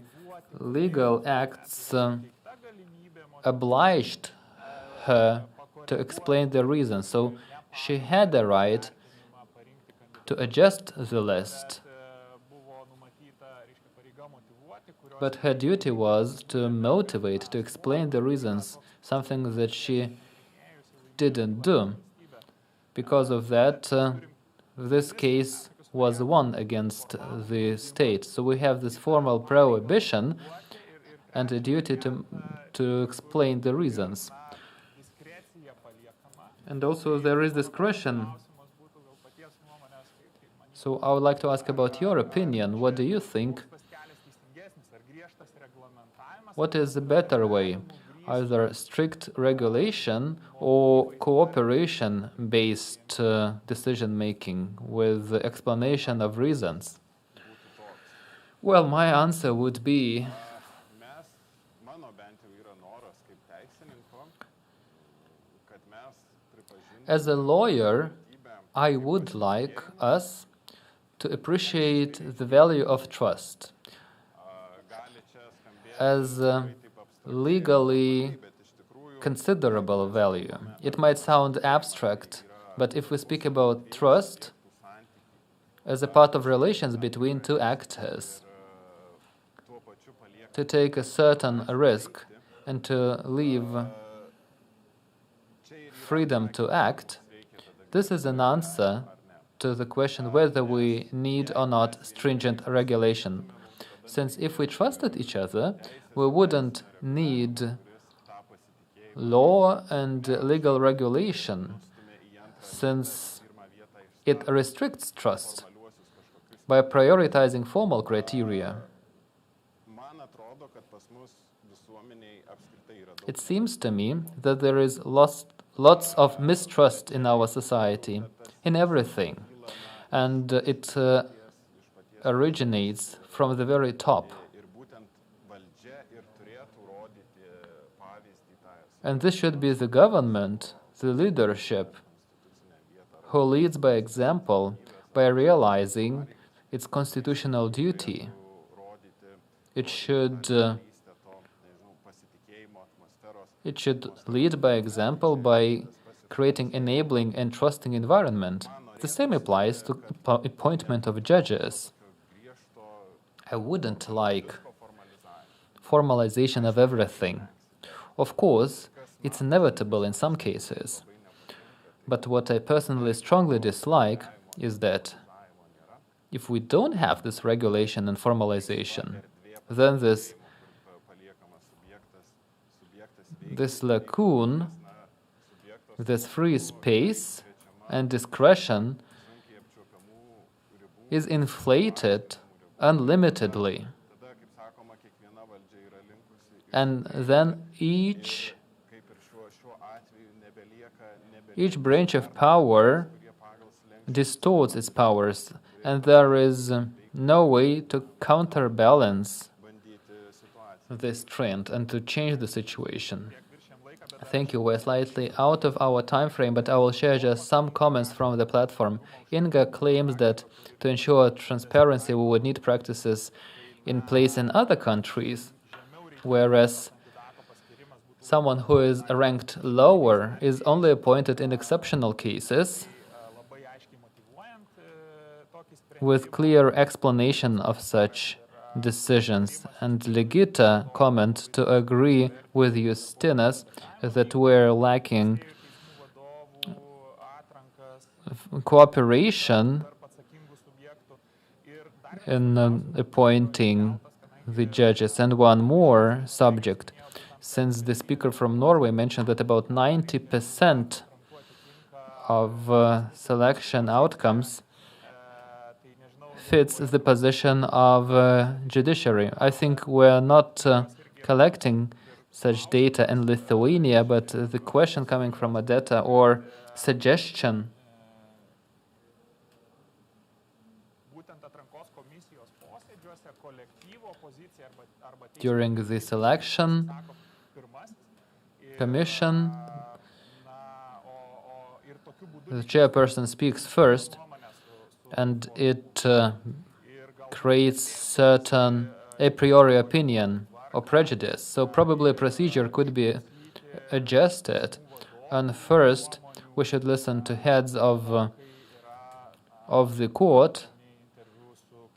legal acts obliged her to explain the reasons. So she had the right to adjust the list. But her duty was to motivate, to explain the reasons, something that she didn't do. Because of that, this case was won against the state. So we have this formal prohibition and a duty to explain the reasons. And also there is discretion. So I would like to ask about your opinion. What do you think? What is the better way? Either strict regulation or cooperation-based decision-making with the explanation of reasons? Well, my answer would be as a lawyer, I would like us to appreciate the value of trust as legally considerable value. It might sound abstract, but if we speak about trust as a part of relations between two actors, to take a certain risk and to leave freedom to act, this is an answer to the question whether we need or not stringent regulation. Since if we trusted each other, we wouldn't need law and legal regulation, since it restricts trust by prioritizing formal criteria. It seems to me that there is lots of mistrust in our society, in everything, and it originates from the very top. And this should be the government, the leadership, who leads by example by realizing its constitutional duty. It should lead by example by creating enabling and trusting environment. The same applies to appointment of judges. I wouldn't like formalization of everything. Of course, it's inevitable in some cases. But what I personally strongly dislike is that if we don't have this regulation and formalization, then this lagoon, this free space and discretion is inflated unlimitedly. And then each branch of power distorts its powers, and there is no way to counterbalance this trend and to change the situation. Thank you. We're slightly out of our time frame, but I will share just some comments from the platform. Inga claims that to ensure transparency, we would need practices in place in other countries, whereas someone who is ranked lower is only appointed in exceptional cases with clear explanation of such decisions. And Ligita comment to agree with Justinas that we're lacking cooperation in appointing the judges. And one more subject, since the speaker from Norway mentioned that about 90% of selection outcomes fits the position of judiciary. I think we're not collecting such data in Lithuania, but the question coming from Edita or suggestion during the selection commission, the chairperson speaks first, and it creates certain a priori opinion or prejudice. So probably a procedure could be adjusted. And first, we should listen to heads of the court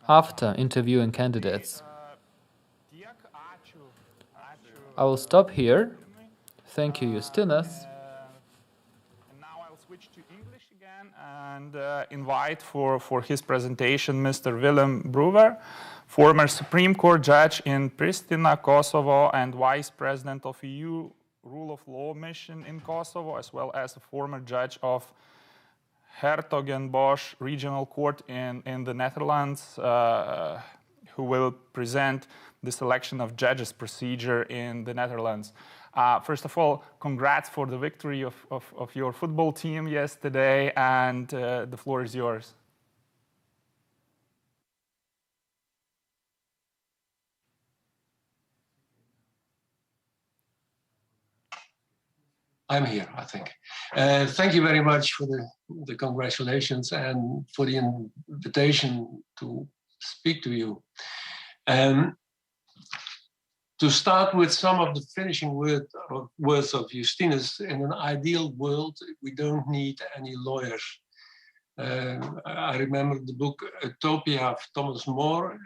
after interviewing candidates. I will stop here. Thank you, Justinas. And now I'll switch to English again and invite for his presentation Mr. Willem Brewer, former Supreme Court judge in Pristina, Kosovo, and vice president of EU Rule of Law Mission in Kosovo, as well as a former judge of Hertogenbosch Regional Court in the Netherlands, who will present the selection of judges procedure in the Netherlands. First of all, congrats for the victory of your football team yesterday, and the floor is yours. I'm here, I think. Thank you very much for the congratulations and for the invitation to speak to you. To start with some of the finishing words of Justinas, in an ideal world, we don't need any lawyers. I remember the book Utopia of Thomas More.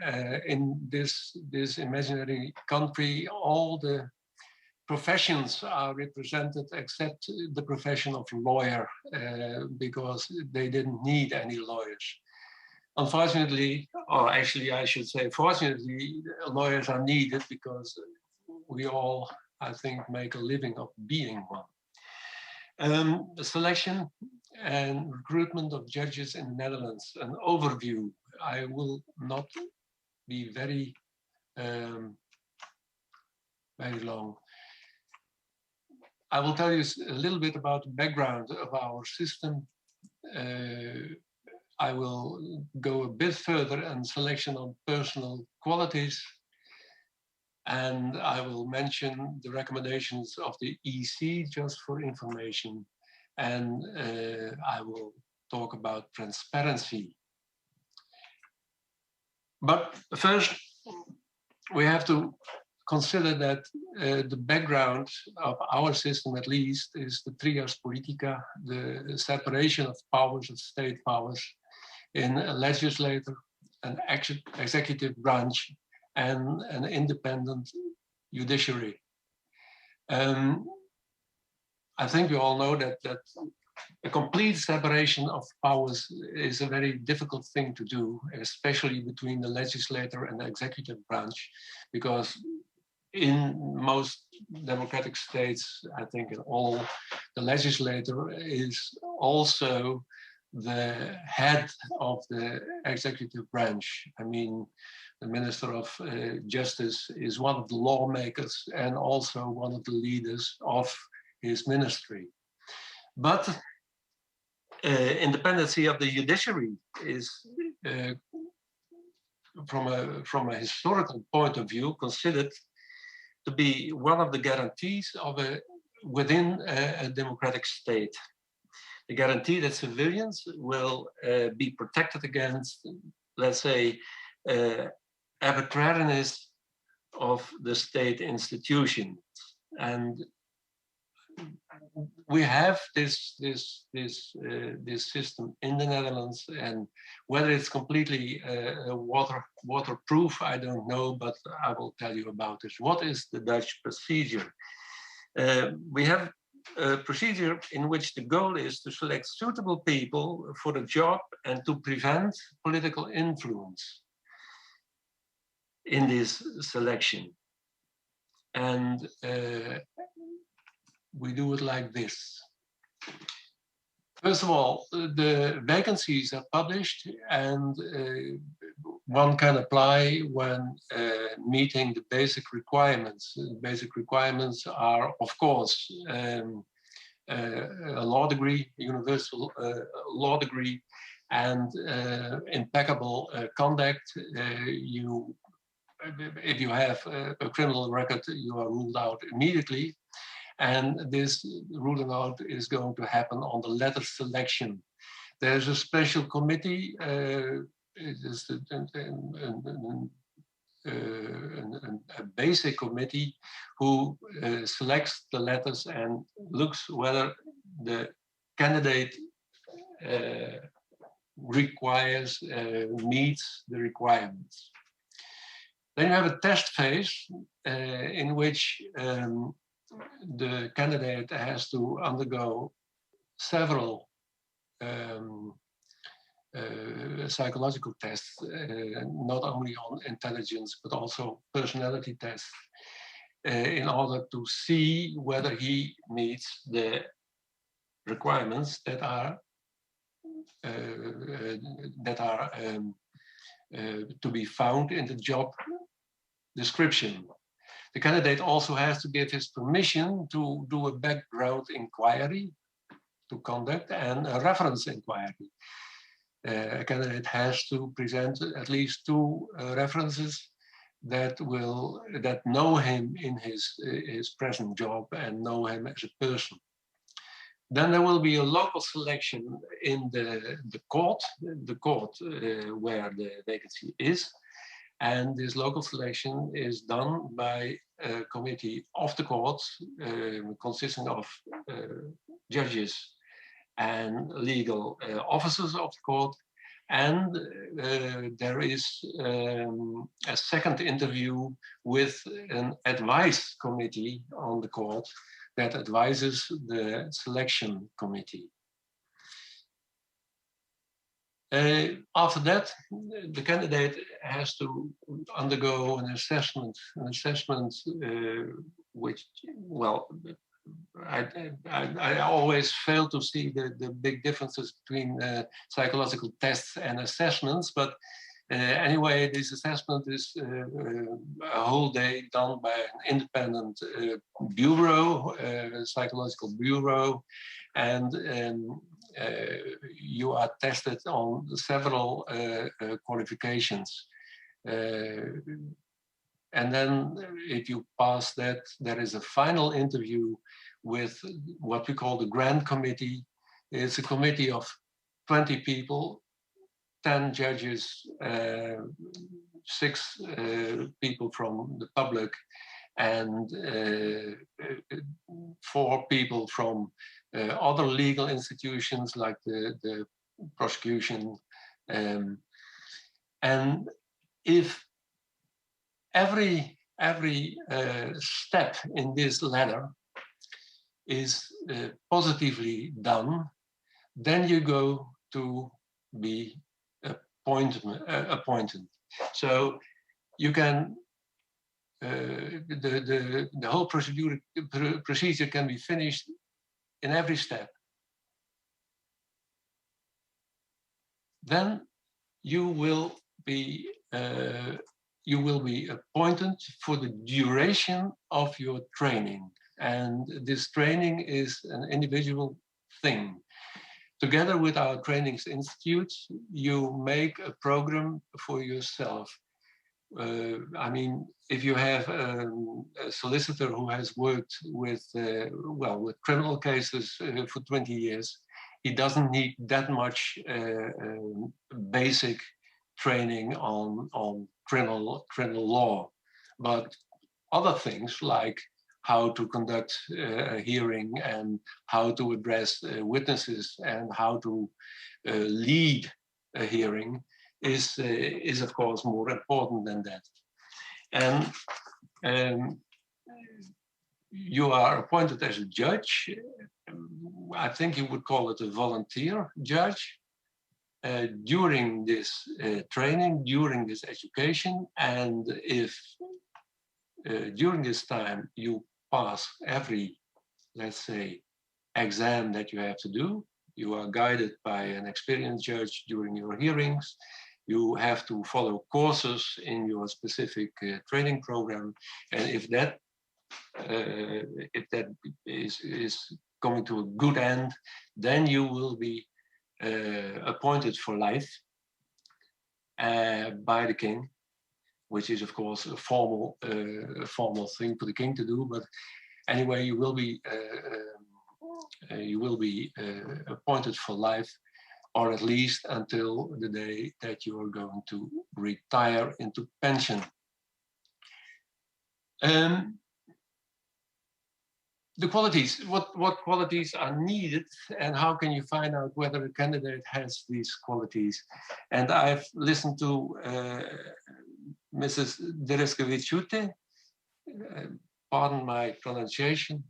In this imaginary country, all the professions are represented except the profession of lawyer, because they didn't need any lawyers. Unfortunately, or actually I should say fortunately, lawyers are needed because we all, I think, make a living of being one. The selection and recruitment of judges in the Netherlands, an overview. I will not be very long. I will tell you a little bit about the background of our system. I will go a bit further in selection on personal qualities, and I will mention the recommendations of the EC just for information, and I will talk about transparency. But first, we have to consider that the background of our system, at least, is the trias politica, the separation of powers, of state powers, in a legislature, an executive branch, and an independent judiciary. I think you all know that a complete separation of powers is a very difficult thing to do, especially between the legislature and the executive branch, because in most democratic states, I think in all, the legislator is also the head of the executive branch. I mean, the Minister of Justice is one of the lawmakers and also one of the leaders of his ministry. But independency of the judiciary is, from a historical point of view, considered to be one of the guarantees of within a democratic state. The guarantee that civilians will be protected against, let's say, arbitrariness of the state institutions. And we have this system in the Netherlands, and whether it's completely waterproof, I don't know, but I will tell you about it. What is the Dutch procedure? We have a procedure in which the goal is to select suitable people for the job and to prevent political influence in this selection. And we do it like this. First of all, the vacancies are published, and one can apply when meeting the basic requirements. The basic requirements are, of course, a law degree, universal law degree, and impeccable conduct. If you have a criminal record, you are ruled out immediately. And this ruling out is going to happen on the letter selection. There's a special committee, it is a basic committee who selects the letters and looks whether the candidate meets the requirements. Then you have a test phase in which the candidate has to undergo several psychological tests, not only on intelligence, but also personality tests, in order to see whether he meets the requirements that are to be found in the job description. The candidate also has to give his permission to do a background inquiry to conduct and a reference inquiry. A candidate has to present at least 2 references that know him in his present job and know him as a person. Then there will be a local selection in the court where the vacancy is. And this local selection is done by a committee of the courts consisting of judges and legal officers of the court. And there is a second interview with an advice committee on the court that advises the selection committee. After that, the candidate has to undergo an assessment which, well, I always fail to see the big differences between psychological tests and assessments, but anyway, this assessment is a whole day done by an independent bureau, psychological bureau, and you are tested on several qualifications. And then if you pass that, there is a final interview with what we call the Grand Committee. It's a committee of 20 people, 10 judges, 6 people from the public, and 4 people from other legal institutions like the prosecution. And if every step in this ladder is positively done, then you go to be appointed. So you can the whole procedure can be finished in every step. Then you will be appointed for the duration of your training, and this training is an individual thing. Together with our training institutes, you make a program for yourself. I mean, if you have a solicitor who has worked with criminal cases for 20 years, he doesn't need that much basic training on criminal law, but other things like how to conduct a hearing and how to address witnesses and how to lead a hearing is of course more important than that. And you are appointed as a judge. I think you would call it a volunteer judge during this training, during this education. And if during this time you pass every, let's say, exam that you have to do, you are guided by an experienced judge during your hearings. You have to follow courses in your specific training program, and if that is coming to a good end, then you will be appointed for life by the king, which is of course a formal thing for the king to do. But anyway, you will be appointed for life, or at least until the day that you are going to retire into pension. The qualities, what qualities are needed, and how can you find out whether a candidate has these qualities? And I've listened to Mrs. Dereškevičiūtė, pardon my pronunciation,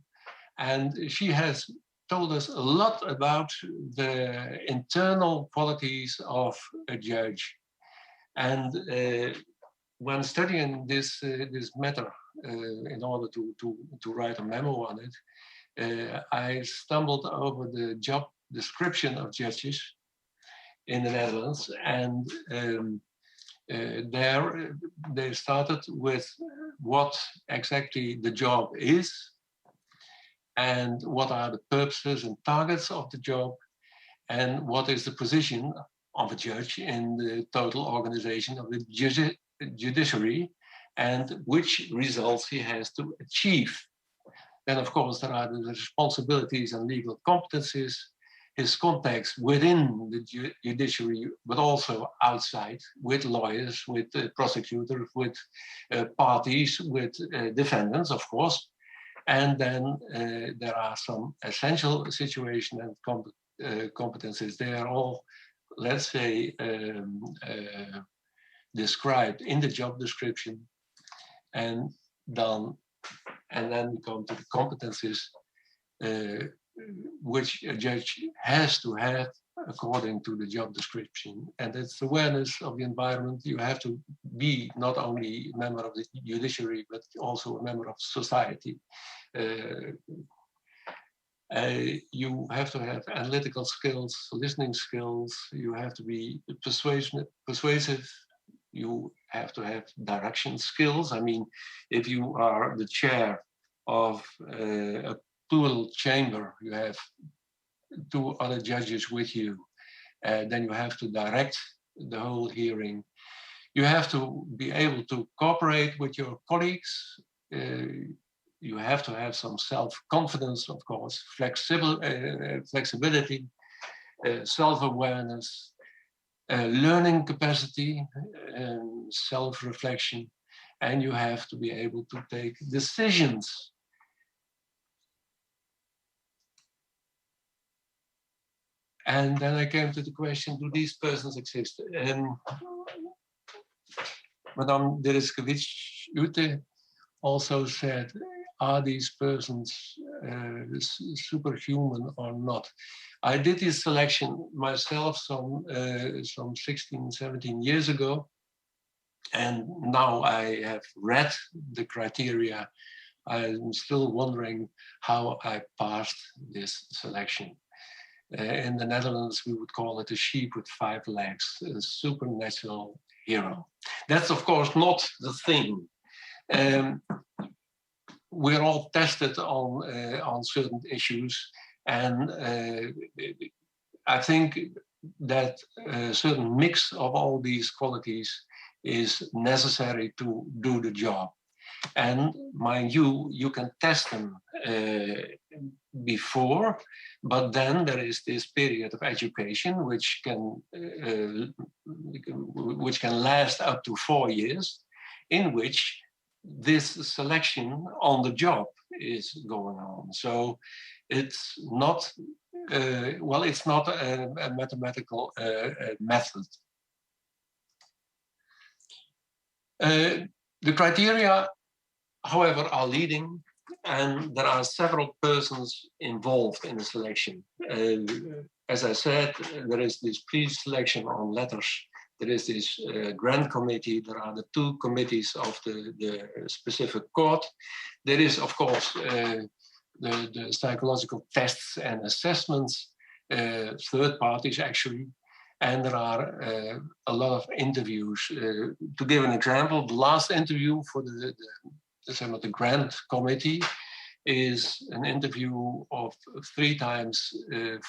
and she has told us a lot about the internal qualities of a judge. And when studying this matter, in order to write a memo on it, I stumbled over the job description of judges in the Netherlands, and there they started with what exactly the job is, and what are the purposes and targets of the job, and what is the position of a judge in the total organization of the judiciary, and which results he has to achieve. Then, of course, there are the responsibilities and legal competencies, his contacts within the judiciary, but also outside, with lawyers, with prosecutors, with parties, with defendants, of course. And then there are some essential situation and competencies. They are all, let's say, described in the job description, and then we come to the competencies which a judge has to have according to the job description. And it's awareness of the environment. You have to be not only a member of the judiciary, but also a member of society. You have to have analytical skills, listening skills. You have to be persuasive. You have to have direction skills. I mean, if you are the chair of a plural chamber, you have two other judges with you, then you have to direct the whole hearing. You have to be able to cooperate with your colleagues. You have to have some self-confidence, of course, flexibility, self-awareness, learning capacity, self-reflection, and you have to be able to take decisions. And then I came to the question, do these persons exist? And Madame Dereškevičiūtė also said, are these persons superhuman or not? I did this selection myself some 16, 17 years ago. And now I have read the criteria. I'm still wondering how I passed this selection. In the Netherlands, we would call it a sheep with 5 legs, a supernatural hero. That's, of course, not the thing. We're all tested on certain issues, and I think that a certain mix of all these qualities is necessary to do the job. And mind you, you can test them before, but then there is this period of education which can last up to 4 years, in which this selection on the job is going on. So it's not, it's not a mathematical method. The criteria, however, are leading, and there are several persons involved in the selection. As I said, there is this pre-selection on letters. There is this grant committee. There are the 2 committees of the specific court. There is, of course, the psychological tests and assessments, third parties actually. And there are a lot of interviews. To give an example, the last interview for the grant committee is an interview of 3 times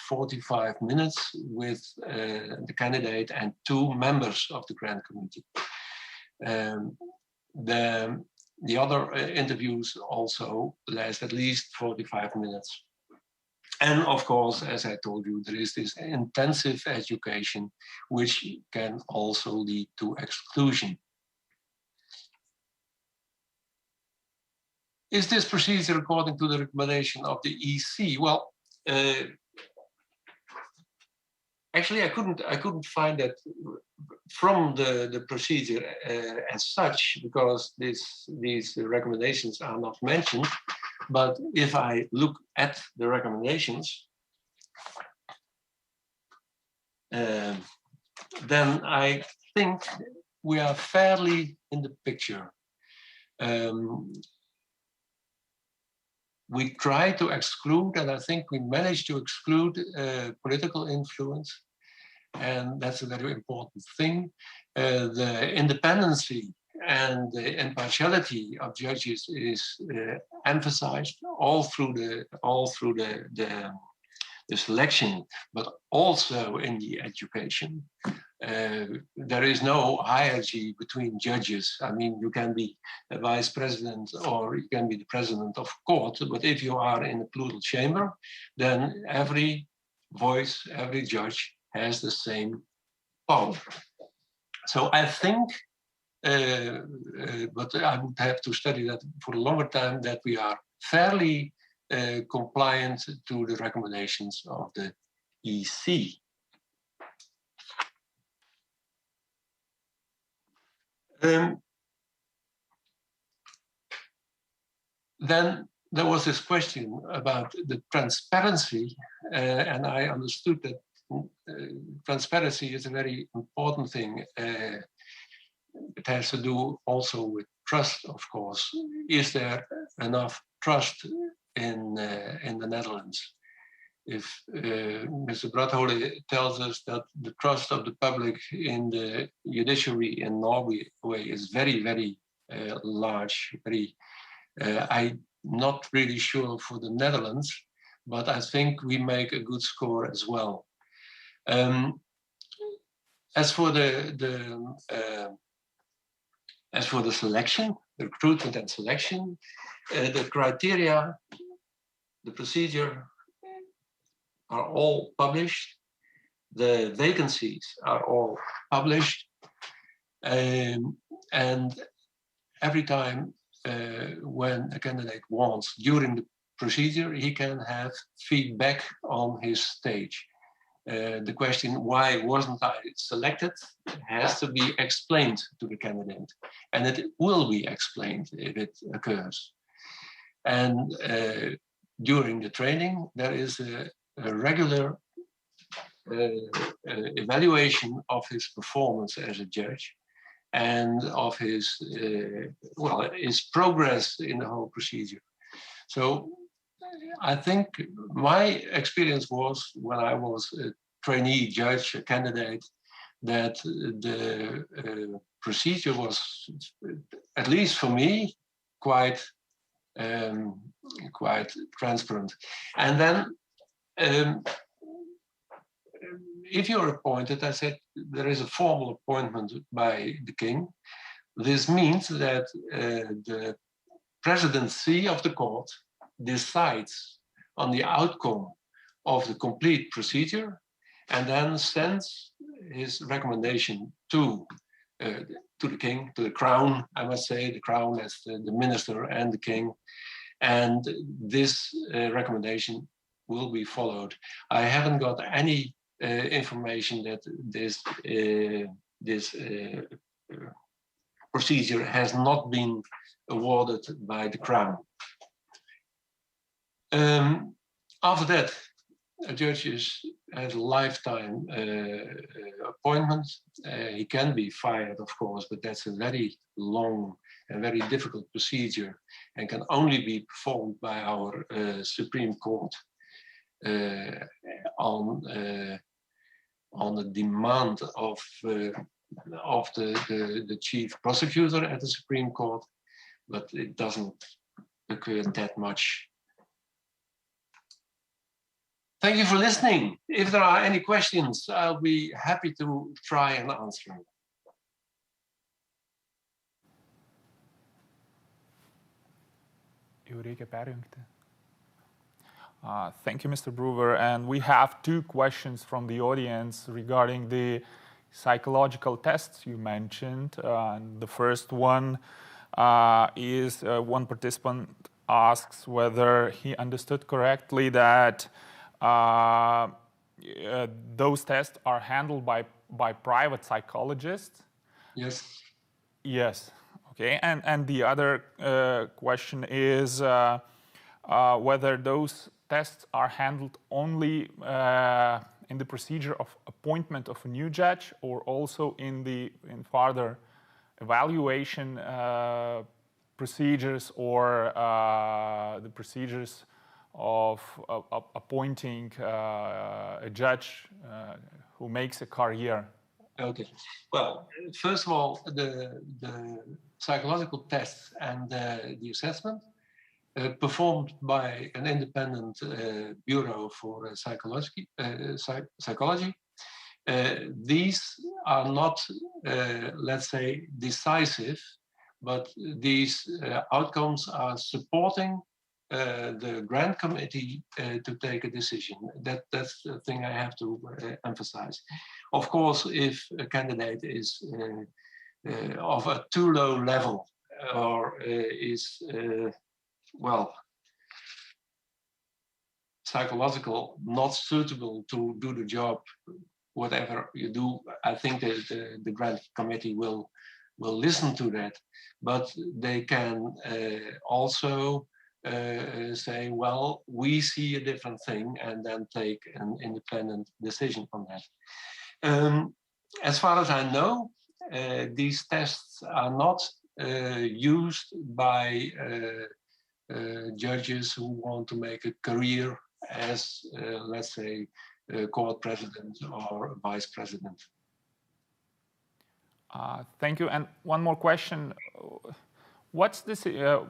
45 minutes with the candidate and 2 members of the grant committee. The other interviews also last at least 45 minutes. And of course, as I told you, there is this intensive education, which can also lead to exclusion. is this procedure according to the recommendation of the EC? Well, actually, I couldn't find that from the procedure as such, because these recommendations are not mentioned. But if I look at the recommendations, then I think we are fairly in the picture. We try to exclude, and I think we managed to exclude political influence, and that's a very important thing. The independency and the impartiality of judges is emphasized all through the selection, but also in the education. There is no hierarchy between judges. I mean, you can be a vice president or you can be the president of court, but if you are in a plural chamber, then every voice, every judge has the same power. So I think, but I would have to study that for a longer time, that we are fairly compliant to the recommendations of the EC. Then there was this question about the transparency, and I understood that transparency is a very important thing. It has to do also with trust, of course. Is there enough trust in the Netherlands? If Mr. Bradhole tells us that the trust of the public in the judiciary in Norway is very, very large, I'm not really sure for the Netherlands, but I think we make a good score as well. As for the selection, the recruitment and selection, the criteria, the procedure are all published. The vacancies are all published. And every time when a candidate wants, during the procedure, he can have feedback on his stage. The question, why wasn't I selected, has to be explained to the candidate. And it will be explained if it occurs. And during the training, there is a regular evaluation of his performance as a judge and of his progress in the whole procedure. So I think my experience was, when I was a trainee judge, a candidate, that the procedure was, at least for me, quite transparent. And then if you're appointed, I said, there is a formal appointment by the king. This means that the presidency of the court decides on the outcome of the complete procedure and then sends his recommendation to the king, to the crown, I must say, the crown as the minister and the king. And this recommendation will be followed. I haven't got any information that this procedure has not been awarded by the crown. After that, a judge has a lifetime appointment. He can be fired, of course, but that's a very long and very difficult procedure and can only be performed by our Supreme Court on the demand of the chief prosecutor at the Supreme Court, but it doesn't occur that much. Thank you for listening. If there are any questions, I'll be happy to try and answer them. Thank you, Mr. Brewer. And we have two questions from the audience regarding the psychological tests you mentioned. The first one is one participant asks whether he understood correctly that those tests are handled by private psychologists. Yes. Yes. Okay. And the other question is whether those tests are handled only in the procedure of appointment of a new judge, or also in further evaluation procedures, or the procedures of appointing a judge who makes a career. Okay. Well, first of all, the psychological tests and the assessment performed by an independent bureau for psychology. These are not, let's say, decisive, but these outcomes are supporting the grant committee to take a decision. That's the thing I have to emphasize. Of course, if a candidate is of a too low level or is, well, psychological, not suitable to do the job, whatever you do, I think that the grant committee will listen to that, but they can also say, well, we see a different thing, and then take an independent decision on that. As far as I know, these tests are not used by judges who want to make a career as, let's say, a court president or vice president. Thank you. And one more question. What's this?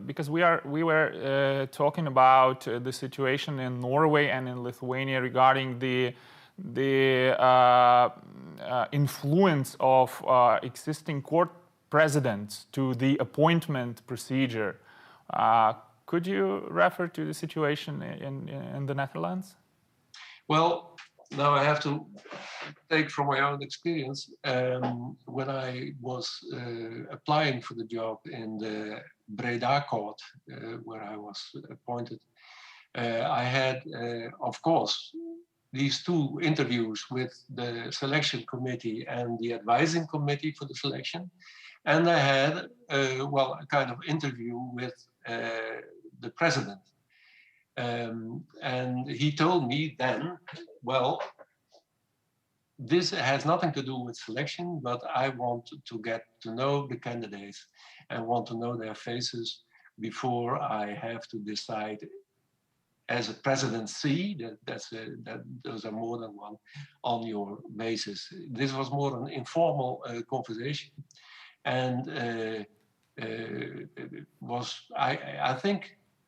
Because we were talking about the situation in Norway and in Lithuania regarding the influence of existing court presidents to the appointment procedure. Could you refer to the situation in the Netherlands? Well, now I have to take from my own experience. When I was applying for the job in the Breda court, where I was appointed, I had, of course, these two interviews with the selection committee and the advising committee for the selection. And I had, well, a kind of interview with the president. And he told me then, well, this has nothing to do with selection, but I want to get to know the candidates and want to know their faces before I have to decide as a presidency, those are more than one on your basis. This was more an informal conversation, and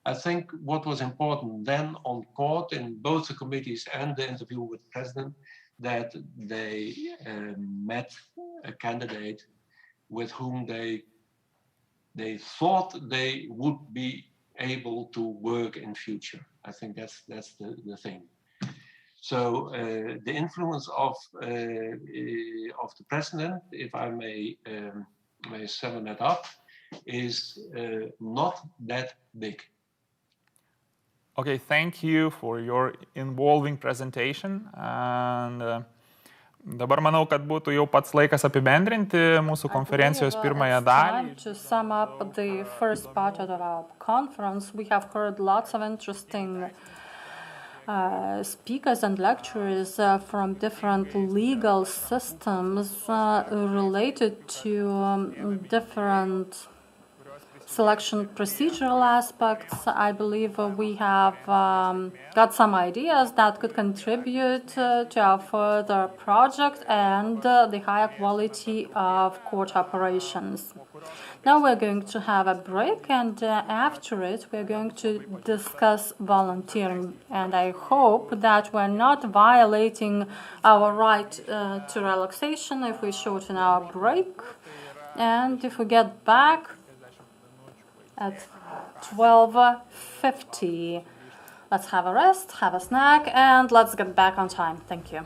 I think what was important then on court in both the committees and the interview with the president, that they met a candidate with whom they thought they would be able to work in future. I think that's the thing. So the influence of the president, if I may sum it up, is not that big. Okay, thank you for your involving presentation. And dabar manau, kad būtų jau pats laikas apibendrinti mūsų konferencijos pirmąją dalį. To sum up the first part of our conference, we have heard lots of interesting speakers and lecturers from different legal systems related to different selection procedural aspects. I believe we have got some ideas that could contribute to our further project and the higher quality of court operations. Now we're going to have a break, and after it we're going to discuss volunteering. And I hope that we're not violating our right to relaxation if we shorten our break. And if we get back at 12:50. Let's have a rest, have a snack, and let's get back on time. Thank you.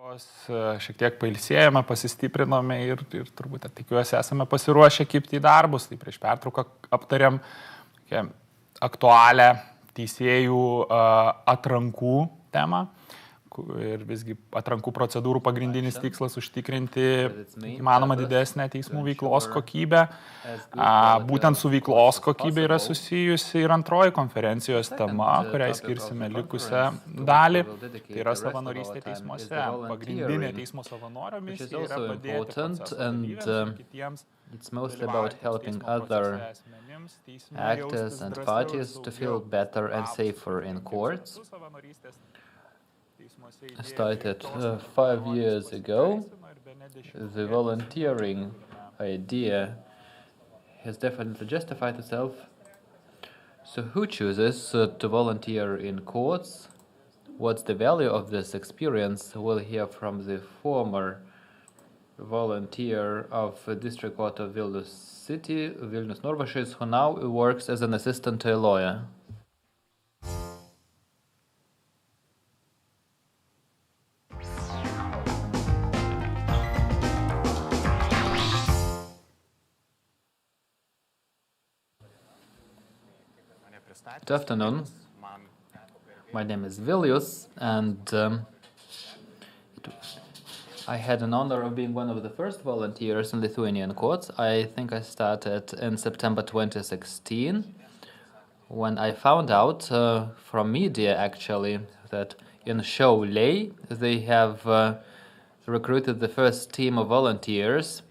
Šiek tiek pailsėjome, pasistiprinome ir turbūt tikiuosi esame pasiruošę kibti į darbus. Tai prieš pertrauką aptarėm aktualią teisėjų atrankų temą. Ir visgi atrankų procedūrų pagrindinis tikslas užtikrinti įmanoma didesnę teismų veiklos kokybę. Būtent su veiklos kokybė yra susijusi ir antroji konferencijos tema, kuriai skirsime likusią dalį. Tai yra savanorystė teismuose. Pagrindinė teismo savanorio misija yra padėti procesų kitiems. It's mostly about helping other actors and parties to feel better and safer in courts. Started 5 years ago. The volunteering idea has definitely justified itself. So who chooses to volunteer in courts? What's the value of this experience? We'll hear from the former volunteer of District Court of Vilnius City, Vilnius Norvašis, who now works as an assistant to a lawyer. Good afternoon. My name is Viljus, and I had an honor of being one of the first volunteers in Lithuanian courts. I think I started in September 2016, when I found out from media, actually, that in Šiauliai they have recruited the first team of volunteers.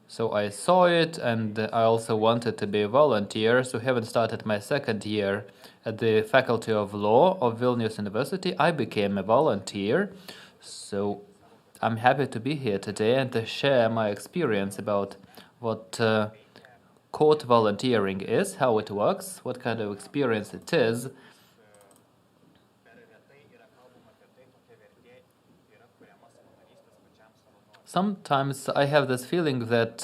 So I saw it, and I also wanted to be a volunteer. So having started my second year at the Faculty of Law of Vilnius University, I became a volunteer. So I'm happy to be here today and to share my experience about what court volunteering is, how it works, what kind of experience it is. Sometimes I have this feeling that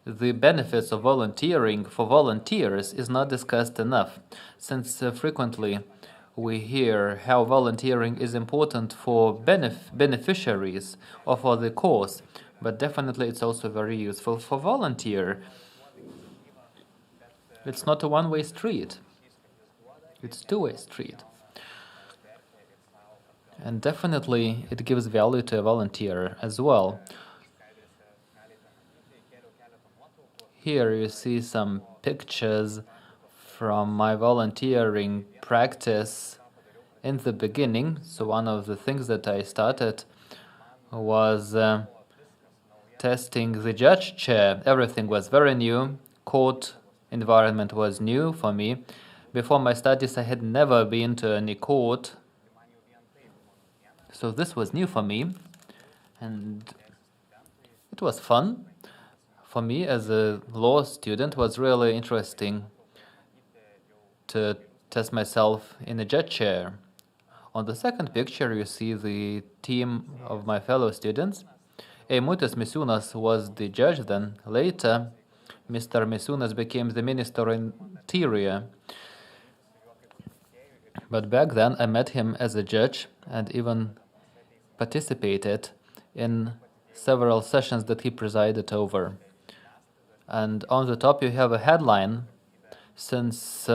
the benefits of volunteering for volunteers is not discussed enough, since frequently we hear how volunteering is important for beneficiaries or for the cause, but definitely it's also very useful for volunteer. It's not a one-way street. It's a two-way street. And definitely it gives value to a volunteer as well. Here you see some pictures from my volunteering practice in the beginning. So one of the things that I started was testing the judge chair. Everything was very new. Court environment was new for me. Before my studies, I had never been to any court. So this was new for me, and it was fun. For me as a law student, it was really interesting to test myself in a judge chair. On the second picture, you see the team of my fellow students. Eimutis Misiūnas was the judge then. Later, Mr. Misiūnas became the Minister in Interior. But back then, I met him as a judge and even participated in several sessions that he presided over. And on the top you have a headline. Since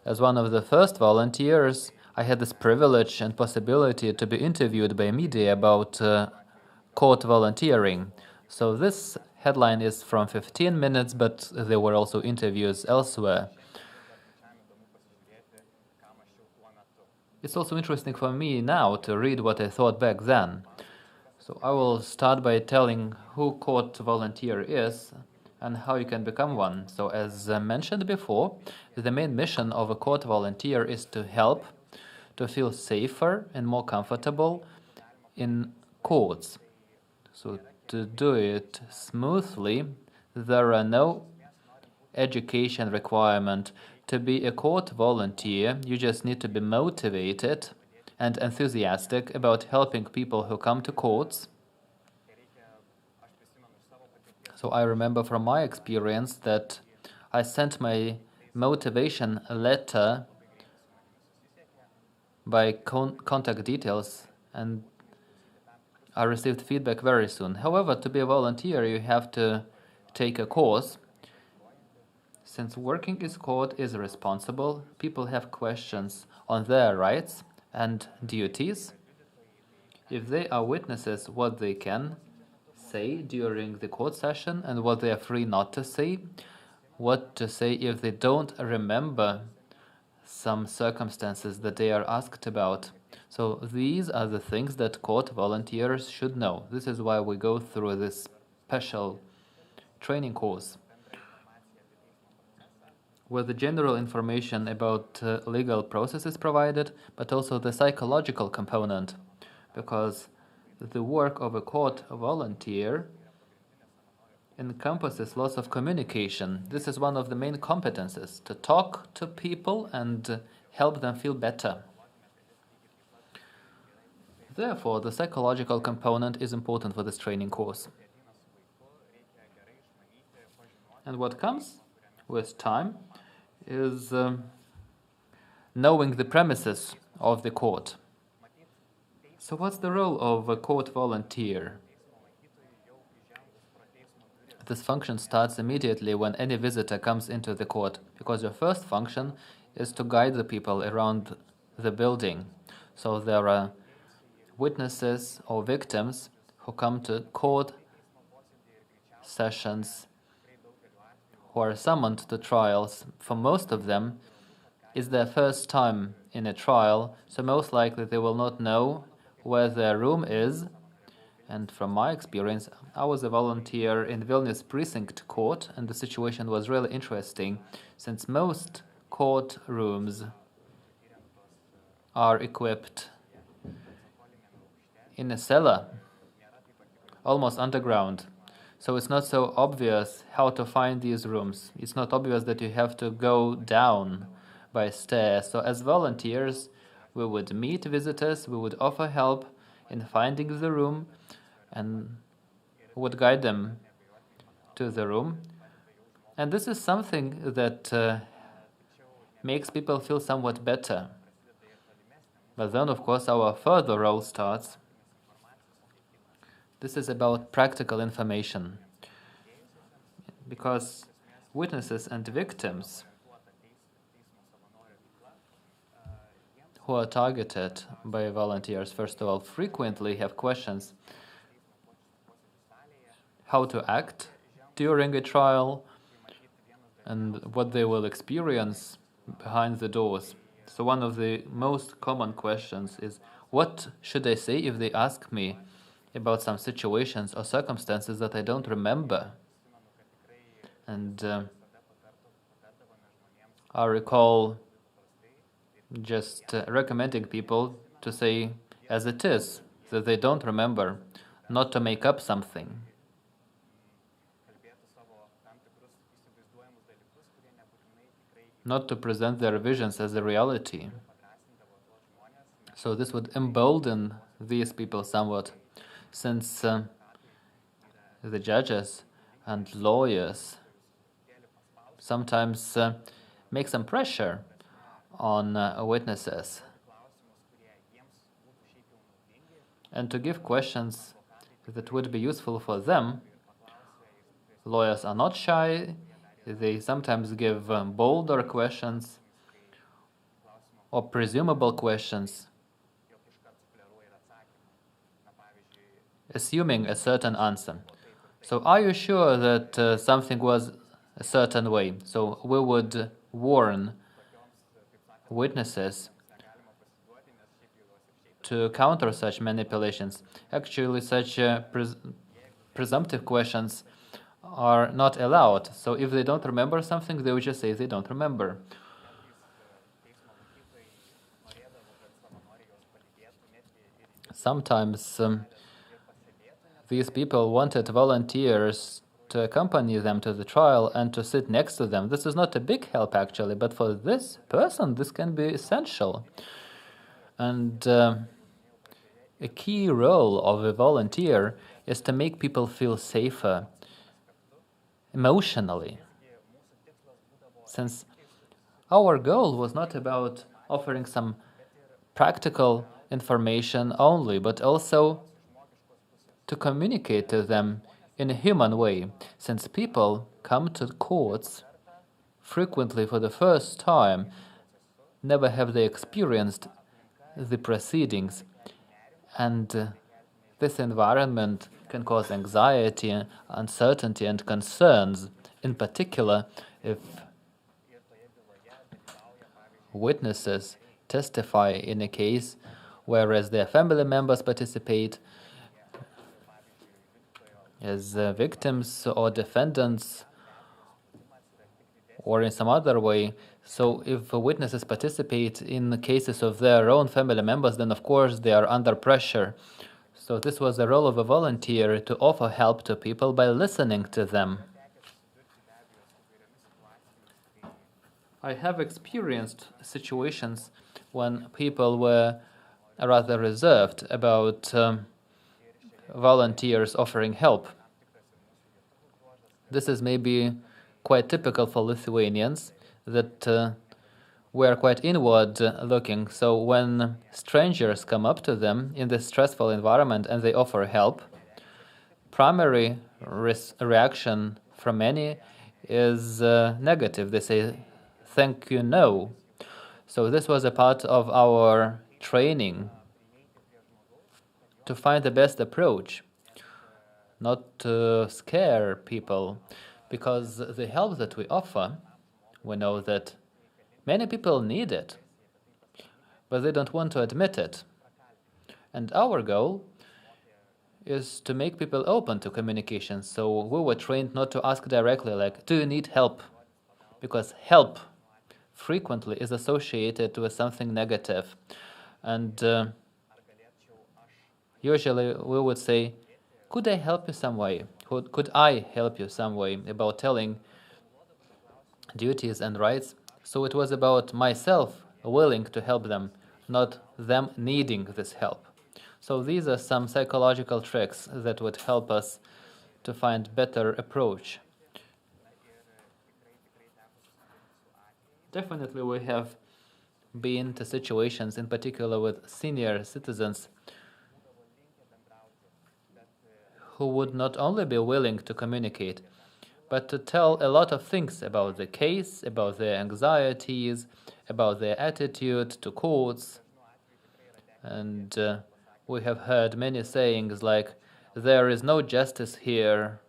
as one of the first volunteers, I had this privilege and possibility to be interviewed by media about court volunteering. So this headline is from 15 minutes, but there were also interviews elsewhere. It's also interesting for me now to read what I thought back then. So I will start by telling who court volunteer is and how you can become one. So as mentioned before, the main mission of a court volunteer is to help to feel safer and more comfortable in courts. So to do it smoothly, there are no education requirement. To be a court volunteer, you just need to be motivated and enthusiastic about helping people who come to courts. So I remember from my experience that I sent my motivation letter by contact details, and I received feedback very soon. However, to be a volunteer, you have to take a course. Since working in court is responsible, people have questions on their rights and duties. If they are witnesses, what they can say during the court session and what they are free not to say, what to say if they don't remember some circumstances that they are asked about. So these are the things that court volunteers should know. This is why we go through this special training course, where the general information about legal process is provided, but also the psychological component, because the work of a court volunteer encompasses lots of communication. This is one of the main competences, to talk to people and help them feel better. Therefore, the psychological component is important for this training course. And what comes with time is knowing the premises of the court. So what's the role of a court volunteer? This function starts immediately when any visitor comes into the court, because your first function is to guide the people around the building. So there are witnesses or victims who come to court sessions, who are summoned to trials. For most of them, it's their first time in a trial, so most likely they will not know where their room is. And from my experience, I was a volunteer in Vilnius Precinct Court, and the situation was really interesting, since most court rooms are equipped in a cellar, almost underground. So it's not so obvious how to find these rooms. It's not obvious that you have to go down by stairs. So as volunteers, we would meet visitors, we would offer help in finding the room, and would guide them to the room. And this is something that makes people feel somewhat better. But then, of course, our further role starts. This is about practical information, because witnesses and victims who are targeted by volunteers, first of all, frequently have questions how to act during a trial and what they will experience behind the doors. So one of the most common questions is, what should I say if they ask me about some situations or circumstances that I don't remember? And I recall just recommending people to say as it is, that they don't remember, not to make up something. Not to present their visions as a reality. So this would embolden these people somewhat, since the judges and lawyers sometimes make some pressure on witnesses, and to give questions that would be useful for them. Lawyers are not shy. They sometimes give bolder questions or presumable questions, assuming a certain answer. So are you sure that something was a certain way? So we would warn witnesses to counter such manipulations. Actually, such presumptive questions are not allowed. So if they don't remember something, they would just say they don't remember. Sometimes these people wanted volunteers to accompany them to the trial and to sit next to them. This is not a big help, actually, but for this person, this can be essential. And a key role of a volunteer is to make people feel safer emotionally. Since our goal was not about offering some practical information only, but also to communicate to them in a human way, since people come to courts frequently for the first time, never have they experienced the proceedings, and this environment can cause anxiety, uncertainty, and concerns, in particular if witnesses testify in a case whereas their family members participate as victims or defendants or in some other way. So if witnesses participate in the cases of their own family members, then of course they are under pressure. So this was the role of a volunteer, to offer help to people by listening to them. I have experienced situations when people were rather reserved about volunteers offering help. This is maybe quite typical for Lithuanians, that we are quite inward looking. So when strangers come up to them in this stressful environment and they offer help, primary reaction from many is negative. They say, "Thank you, no." So this was a part of our training to find the best approach, not to scare people, because the help that we offer, we know that many people need it, but they don't want to admit it. And our goal is to make people open to communication. So we were trained not to ask directly, like, "Do you need help?" Because help frequently is associated with something negative. And usually we would say, "Could I help you some way? Could I help you some way?" about telling duties and rights. So it was about myself willing to help them, not them needing this help. So these are some psychological tricks that would help us to find better approach. Definitely we have been to situations, in particular with senior citizens, who would not only be willing to communicate, but to tell a lot of things about the case, about their anxieties, about their attitude to courts. And we have heard many sayings like, "There is no justice here.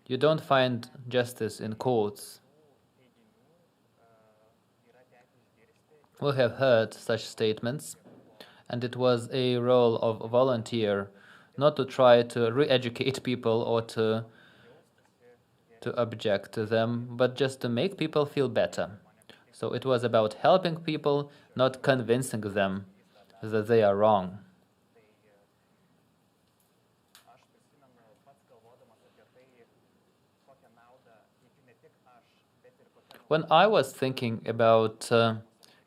You don't find justice in courts." We have heard such statements, and it was a role of a volunteer not to try to re-educate people or to object to them, but just to make people feel better. So it was about helping people, not convincing them that they are wrong. When I was thinking about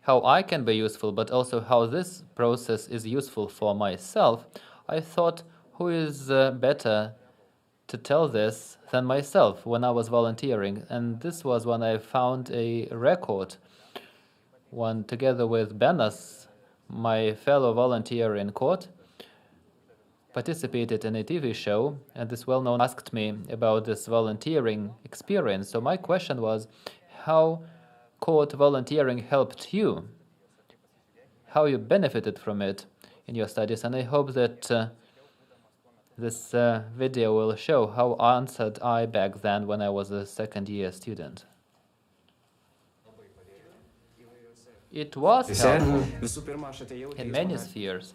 how I can be useful, but also how this process is useful for myself, I thought, who is better to tell this than myself when I was volunteering? And this was when I found a record, one together with Bjørn, my fellow volunteer in court, participated in a TV show, and this well-known asked me about this volunteering experience. So my question was, how court volunteering helped you, how you benefited from it in your studies. And I hope that this video will show how answered I back then when I was a second-year student. It was helpful in many spheres.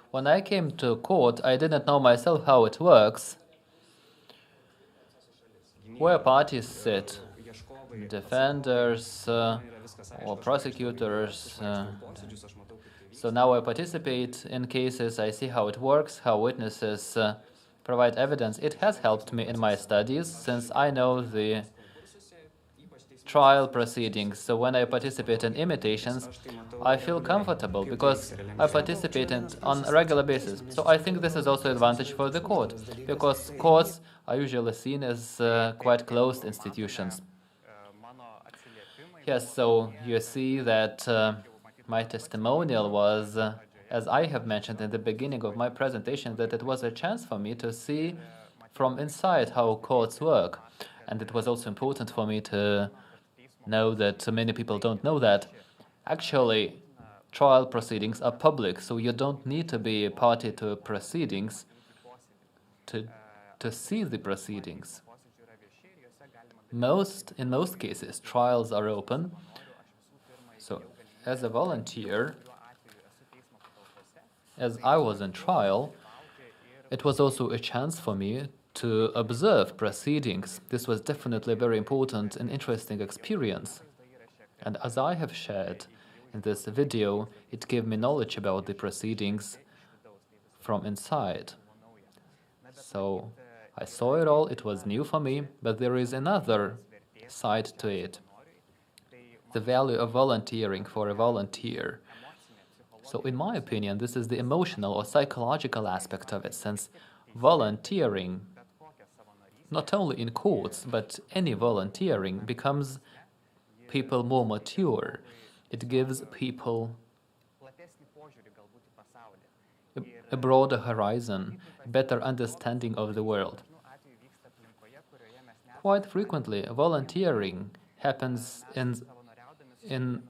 When I came to court, I didn't know myself how it works, where parties sit, defenders or prosecutors. So now I participate in cases, I see how it works, how witnesses provide evidence. It has helped me in my studies, since I know the trial proceedings. So when I participate in imitations, I feel comfortable because I participate on a regular basis. So I think this is also an advantage for the court, because courts are usually seen as quite closed institutions. Yes, so you see that my testimonial was as I have mentioned in the beginning of my presentation, that it was a chance for me to see from inside how courts work. And it was also important for me to know that many people don't know that. Actually, trial proceedings are public, so you don't need to be a party to proceedings to see the proceedings. In most cases, trials are open. So, as a volunteer, as I was in trial, it was also a chance for me to observe proceedings. This was definitely a very important and interesting experience. And as I have shared in this video, it gave me knowledge about the proceedings from inside. So I saw it all, it was new for me, but there is another side to it. The value of volunteering for a volunteer. So in my opinion, this is the emotional or psychological aspect of it, since volunteering, not only in courts, but any volunteering becomes people more mature. It gives people a broader horizon, better understanding of the world. Quite frequently, volunteering happens in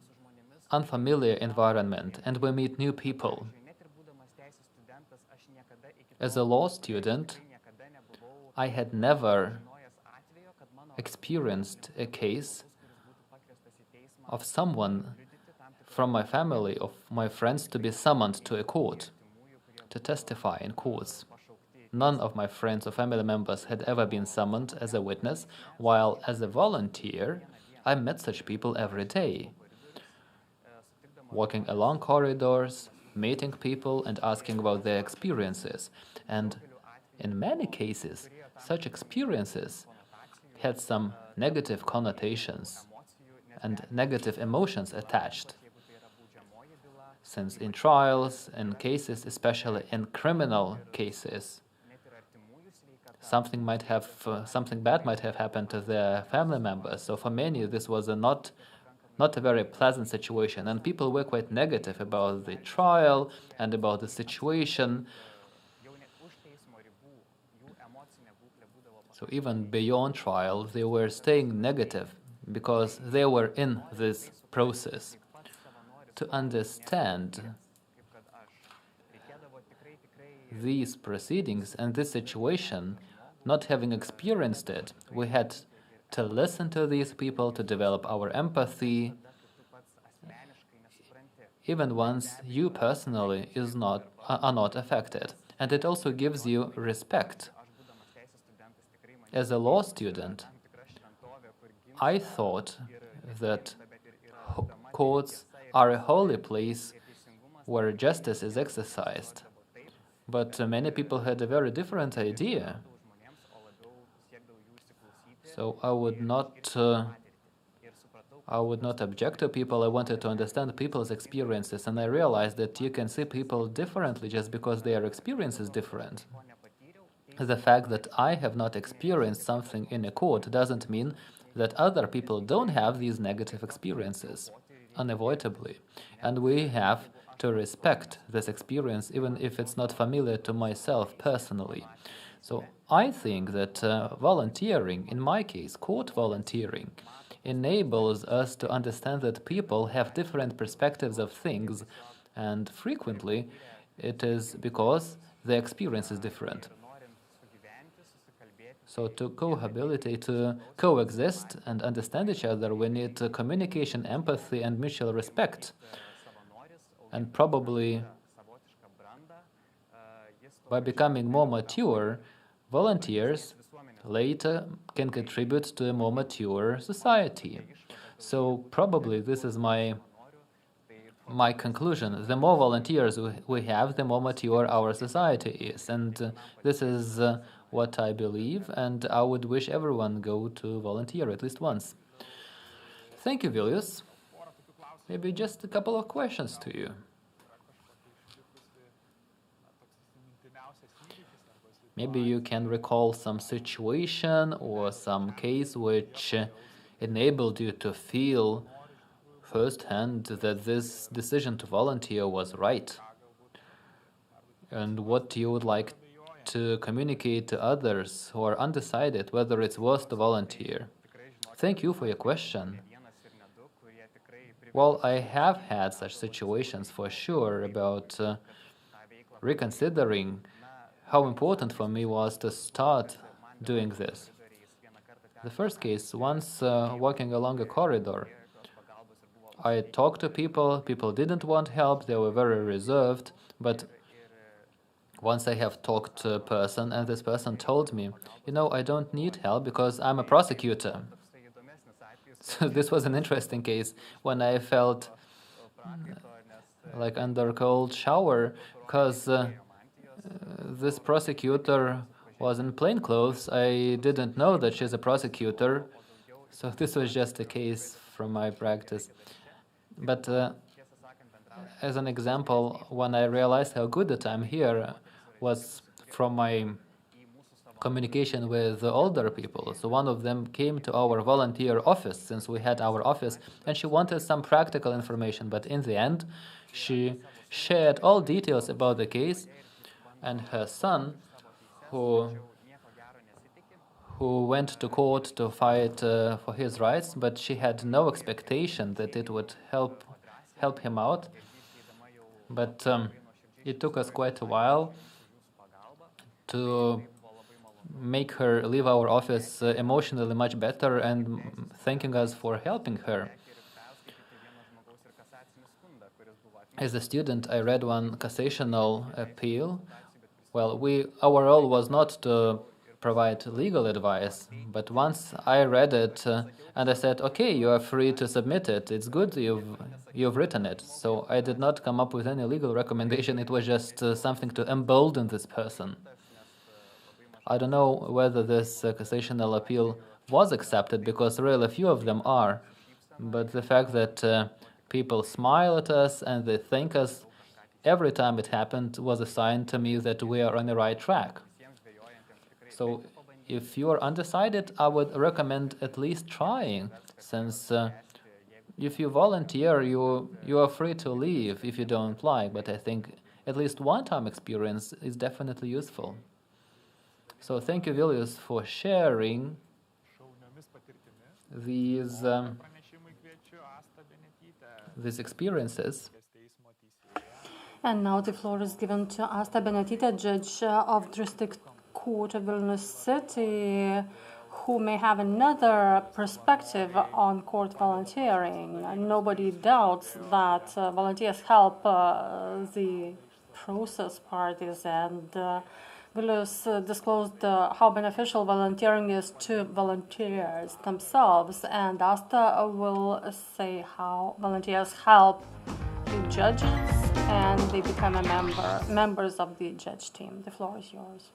unfamiliar environment, and we meet new people. As a law student, I had never experienced a case of someone from my family, of my friends, to be summoned to a court, to testify in courts. None of my friends or family members had ever been summoned as a witness, while as a volunteer, I met such people every day, walking along corridors, meeting people and asking about their experiences. And in many cases, such experiences had some negative connotations and negative emotions attached. Since in trials, in cases, especially in criminal cases, something bad might have happened to their family members. So for many, this was not a very pleasant situation, and people were quite negative about the trial and about the situation. So even beyond trial, they were staying negative because they were in this process. To understand these proceedings and this situation, not having experienced it, we had to listen to these people, to develop our empathy, even once you personally are not affected. And it also gives you respect. As a law student, I thought that courts are a holy place where justice is exercised. But many people had a very different idea. So I would not object to people. I wanted to understand people's experiences, and I realized that you can see people differently just because their experience is different. The fact that I have not experienced something in a court doesn't mean that other people don't have these negative experiences, unavoidably. And we have to respect this experience, even if it's not familiar to myself personally. So I think that volunteering, in my case, court volunteering, enables us to understand that people have different perspectives of things, and frequently it is because the experience is different. So to cohabitate, to coexist and understand each other, we need communication, empathy, and mutual respect. And probably by becoming more mature, volunteers later can contribute to a more mature society. So probably this is my conclusion. The more volunteers we have, the more mature our society is. And this is what I believe, and I would wish everyone go to volunteer at least once. Thank you, Vilius. Maybe just a couple of questions to you. Maybe you can recall some situation or some case which enabled you to feel firsthand that this decision to volunteer was right. and what you would like to communicate to others who are undecided whether it's worth to volunteer. Thank you for your question. Well, I have had such situations for sure about reconsidering how important for me was to start doing this. The first case, once walking along a corridor, I talked to people didn't want help, they were very reserved, but once I have talked to a person and this person told me, you know, I don't need help because I'm a prosecutor. So this was an interesting case when I felt like under a cold shower because this prosecutor was in plain clothes. I didn't know that she's a prosecutor, so this was just a case from my practice. But as an example, when I realized how good that I'm here was from my communication with older people. So one of them came to our volunteer office, since we had our office, and she wanted some practical information, but in the end, she shared all details about the case, and her son, who went to court to fight for his rights, but she had no expectation that it would help him out. But it took us quite a while to make her leave our office emotionally much better and thanking us for helping her. As a student, I read one cassational appeal. Well, our role was not to provide legal advice, but once I read it and I said, okay, you are free to submit it. It's good you've written it. So I did not come up with any legal recommendation. It was just something to embolden this person. I don't know whether this cassational appeal was accepted, because really a few of them are. But the fact that people smile at us and they thank us every time it happened was a sign to me that we are on the right track. So if you are undecided, I would recommend at least trying, since if you volunteer, you are free to leave if you don't like, but I think at least one-time experience is definitely useful. So thank you, Vilius, for sharing these experiences. And now the floor is given to Asta Benetita, Judge of District Court of Vilnius City, who may have another perspective on court volunteering. Nobody doubts that volunteers help the process parties, and Vilius disclosed how beneficial volunteering is to volunteers themselves, and Asta will say how volunteers help the judges and they become members of the judge team. The floor is yours.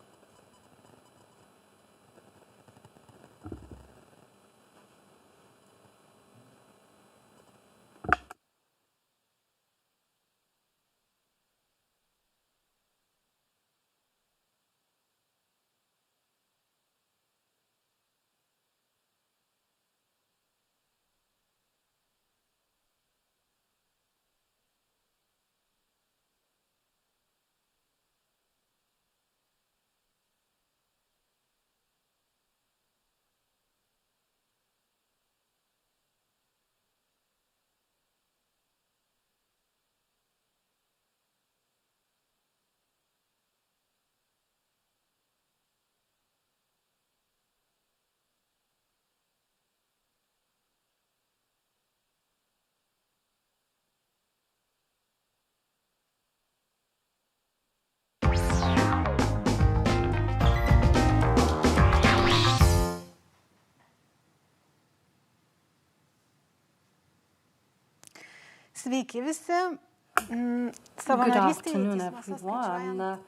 Good afternoon, everyone.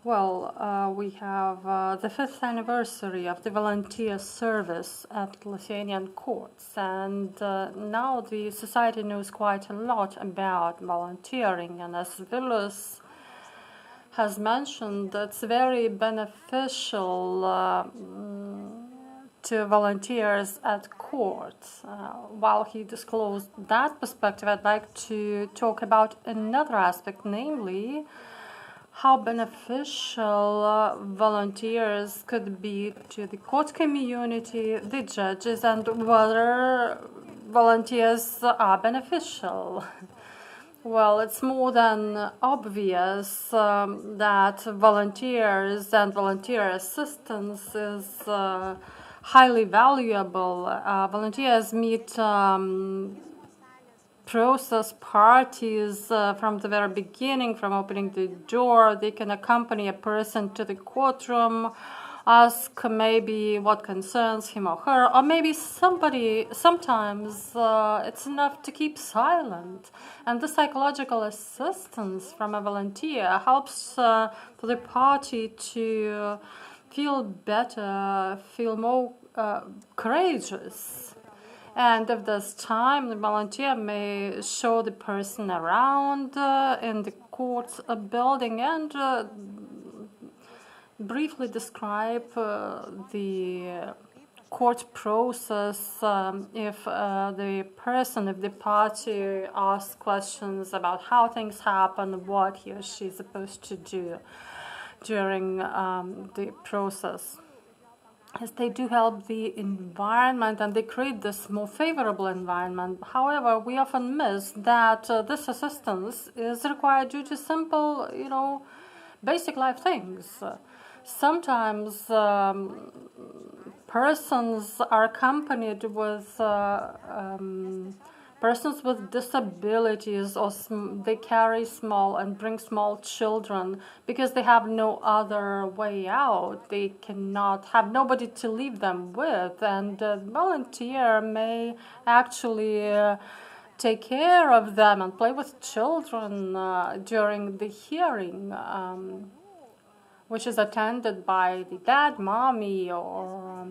Well, we have the 5th anniversary of the volunteer service at Lithuanian courts, and now the society knows quite a lot about volunteering, and as Vilius has mentioned, it's very beneficial to volunteers at court. While he disclosed that perspective, I'd like to talk about another aspect, namely how beneficial volunteers could be to the court community, the judges, and whether volunteers are beneficial. Well, it's more than obvious that volunteers and volunteer assistance is highly valuable. Volunteers meet process parties from the very beginning, from opening the door. They can accompany a person to the courtroom, ask maybe what concerns him or her, or maybe sometimes it's enough to keep silent. And the psychological assistance from a volunteer helps for the party to feel better, feel more courageous. And if there's time, the volunteer may show the person around in the court building and briefly describe the court process if the party asks questions about how things happen, what he or she is supposed to do during the process. Yes, they do help the environment and they create this more favorable environment. However, we often miss that this assistance is required due to simple, basic life things. Sometimes persons are accompanied with persons with disabilities, or they carry small and bring small children because they have no other way out. They cannot have nobody to leave them with, and the volunteer may actually take care of them and play with children during the hearing, which is attended by the dad, mommy, or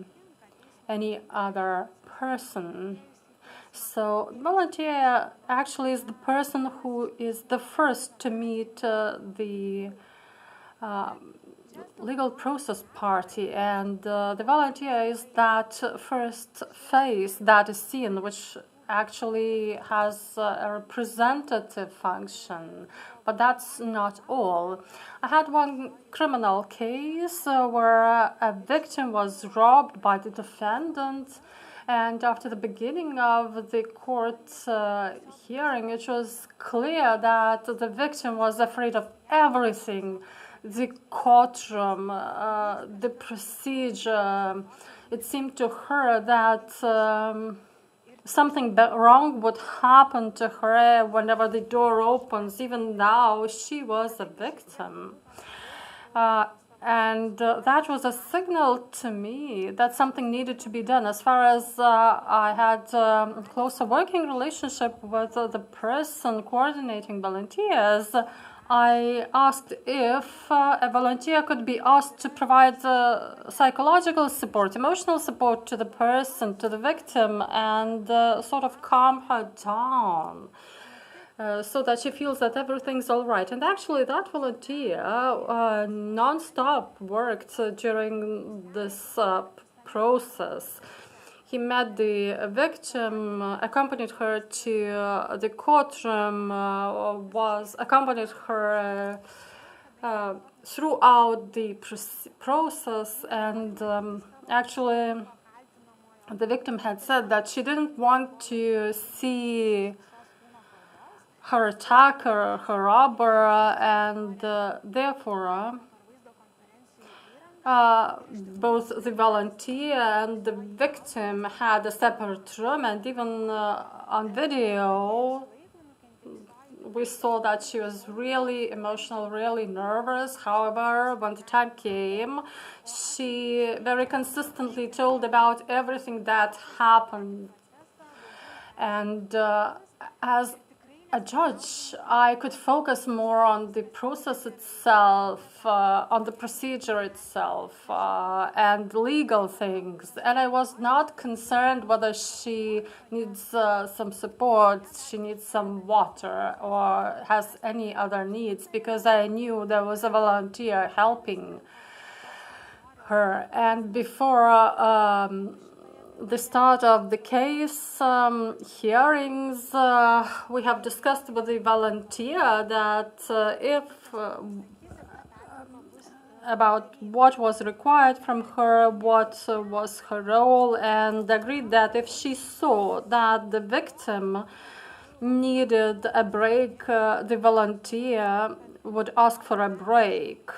any other person. So volunteer actually is the person who is the first to meet the legal process party, and the volunteer is that first face that is seen, which actually has a representative function. But that's not all. I had one criminal case where a victim was robbed by the defendant. And after the beginning of the court hearing, it was clear that the victim was afraid of everything. The courtroom, the procedure. It seemed to her that something wrong would happen to her whenever the door opens. Even now, she was a victim. And that was a signal to me that something needed to be done. As far as I had a closer working relationship with the person coordinating volunteers, I asked if a volunteer could be asked to provide psychological support, emotional support to the person, to the victim, and sort of calm her down. So that she feels that everything's all right. And actually that volunteer non-stop worked during this process. He met the victim, accompanied her to the courtroom, accompanied her throughout the process, and actually the victim had said that she didn't want to see her attacker, her robber, and therefore both the volunteer and the victim had a separate room, and even on video we saw that she was really emotional, really nervous. However, when the time came, she very consistently told about everything that happened. And as a judge, I could focus more on the process itself, on the procedure itself, and legal things. And I was not concerned whether she needs some support, she needs some water, or has any other needs, because I knew there was a volunteer helping her. And before the start of the case hearings, we have discussed with the volunteer that if about what was required from her, what was her role, and agreed that if she saw that the victim needed a break, the volunteer would ask for a break.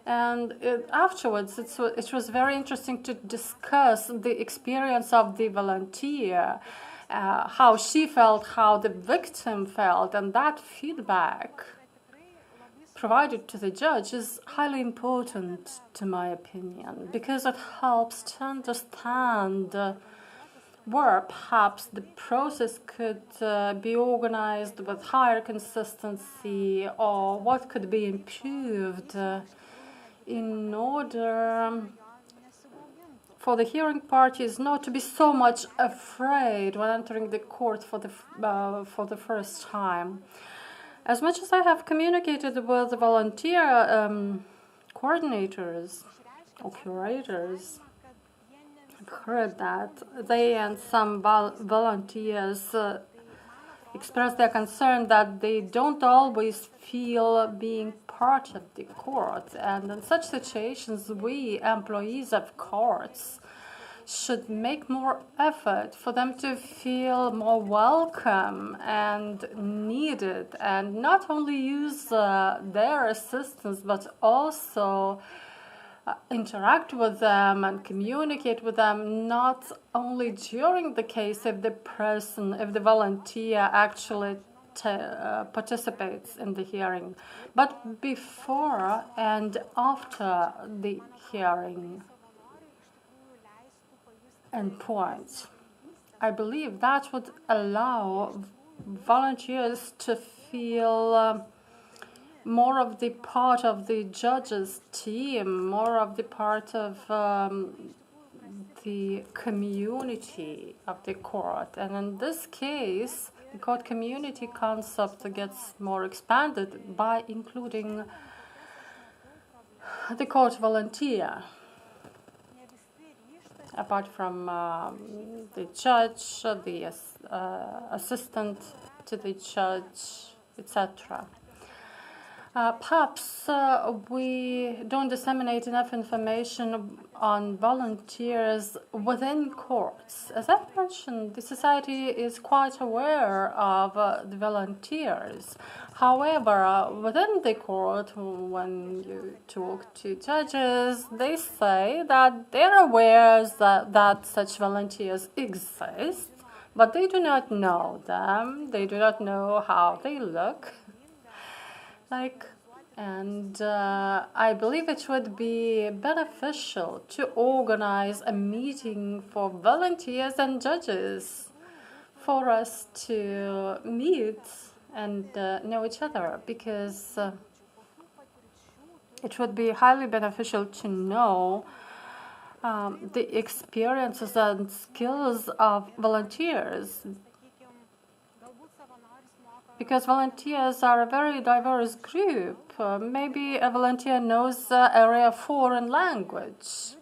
And afterwards, it was very interesting to discuss the experience of the volunteer, how she felt, how the victim felt, and that feedback provided to the judge is highly important, to my opinion, because it helps to understand where perhaps the process could be organized with higher consistency, or what could be improved in order for the hearing parties not to be so much afraid when entering the court for the first time. As much as I have communicated with the volunteer coordinators or curators, I've heard that they and some volunteers express their concern that they don't always feel being part of the court. And in such situations, we, employees of courts, should make more effort for them to feel more welcome and needed, and not only use their assistance, but also interact with them and communicate with them, not only during the case if the volunteer actually participates in the hearing, but before and after the hearing endpoint. I believe that would allow volunteers to feel more of the part of the judge's team, more of the part of the community of the court. And in this case, the court community concept gets more expanded by including the court volunteer. Apart from the judge, the assistant to the judge, etc. Perhaps we don't disseminate enough information on volunteers within courts. As I mentioned, the society is quite aware of the volunteers. However, within the court, when you talk to judges, they say that they're aware that such volunteers exist, but they do not know them. They do not know how they look. And I believe it would be beneficial to organize a meeting for volunteers and judges for us to meet and know each other, because it would be highly beneficial to know the experiences and skills of volunteers. Because volunteers are a very diverse group. Maybe a volunteer knows area of foreign language,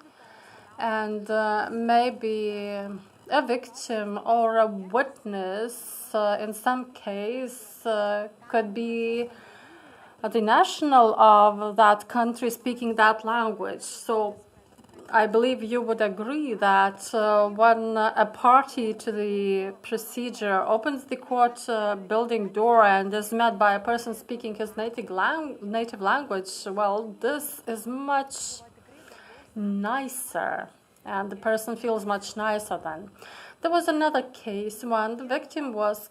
and maybe a victim or a witness in some case could be the national of that country speaking that language. So I believe you would agree that when a party to the procedure opens the court building door and is met by a person speaking his native language, well, this is much nicer, and the person feels much nicer then. There was another case when the victim was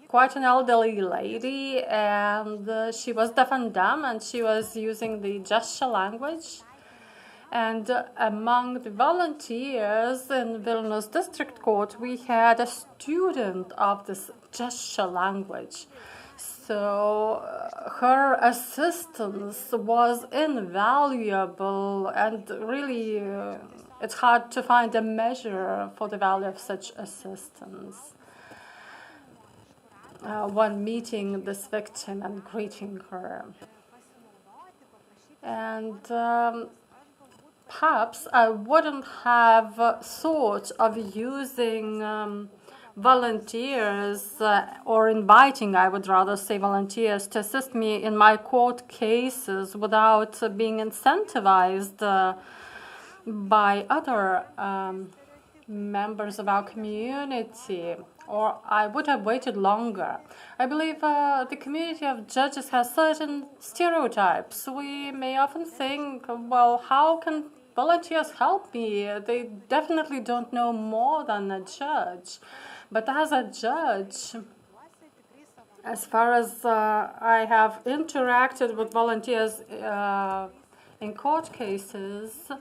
quite an elderly lady, and she was deaf and dumb, and she was using the gesture language. And among the volunteers in Vilnius District Court, we had a student of this gesture language. So her assistance was invaluable, and really it's hard to find a measure for the value of such assistance. When meeting this victim and greeting her. And perhaps I wouldn't have thought of using volunteers, or inviting, I would rather say, volunteers to assist me in my court cases without being incentivized by other members of our community, or I would have waited longer. I believe the community of judges has certain stereotypes. We may often think, well, how can volunteers help me? They definitely don't know more than a judge. But as a judge, as far as I have interacted with volunteers in court cases,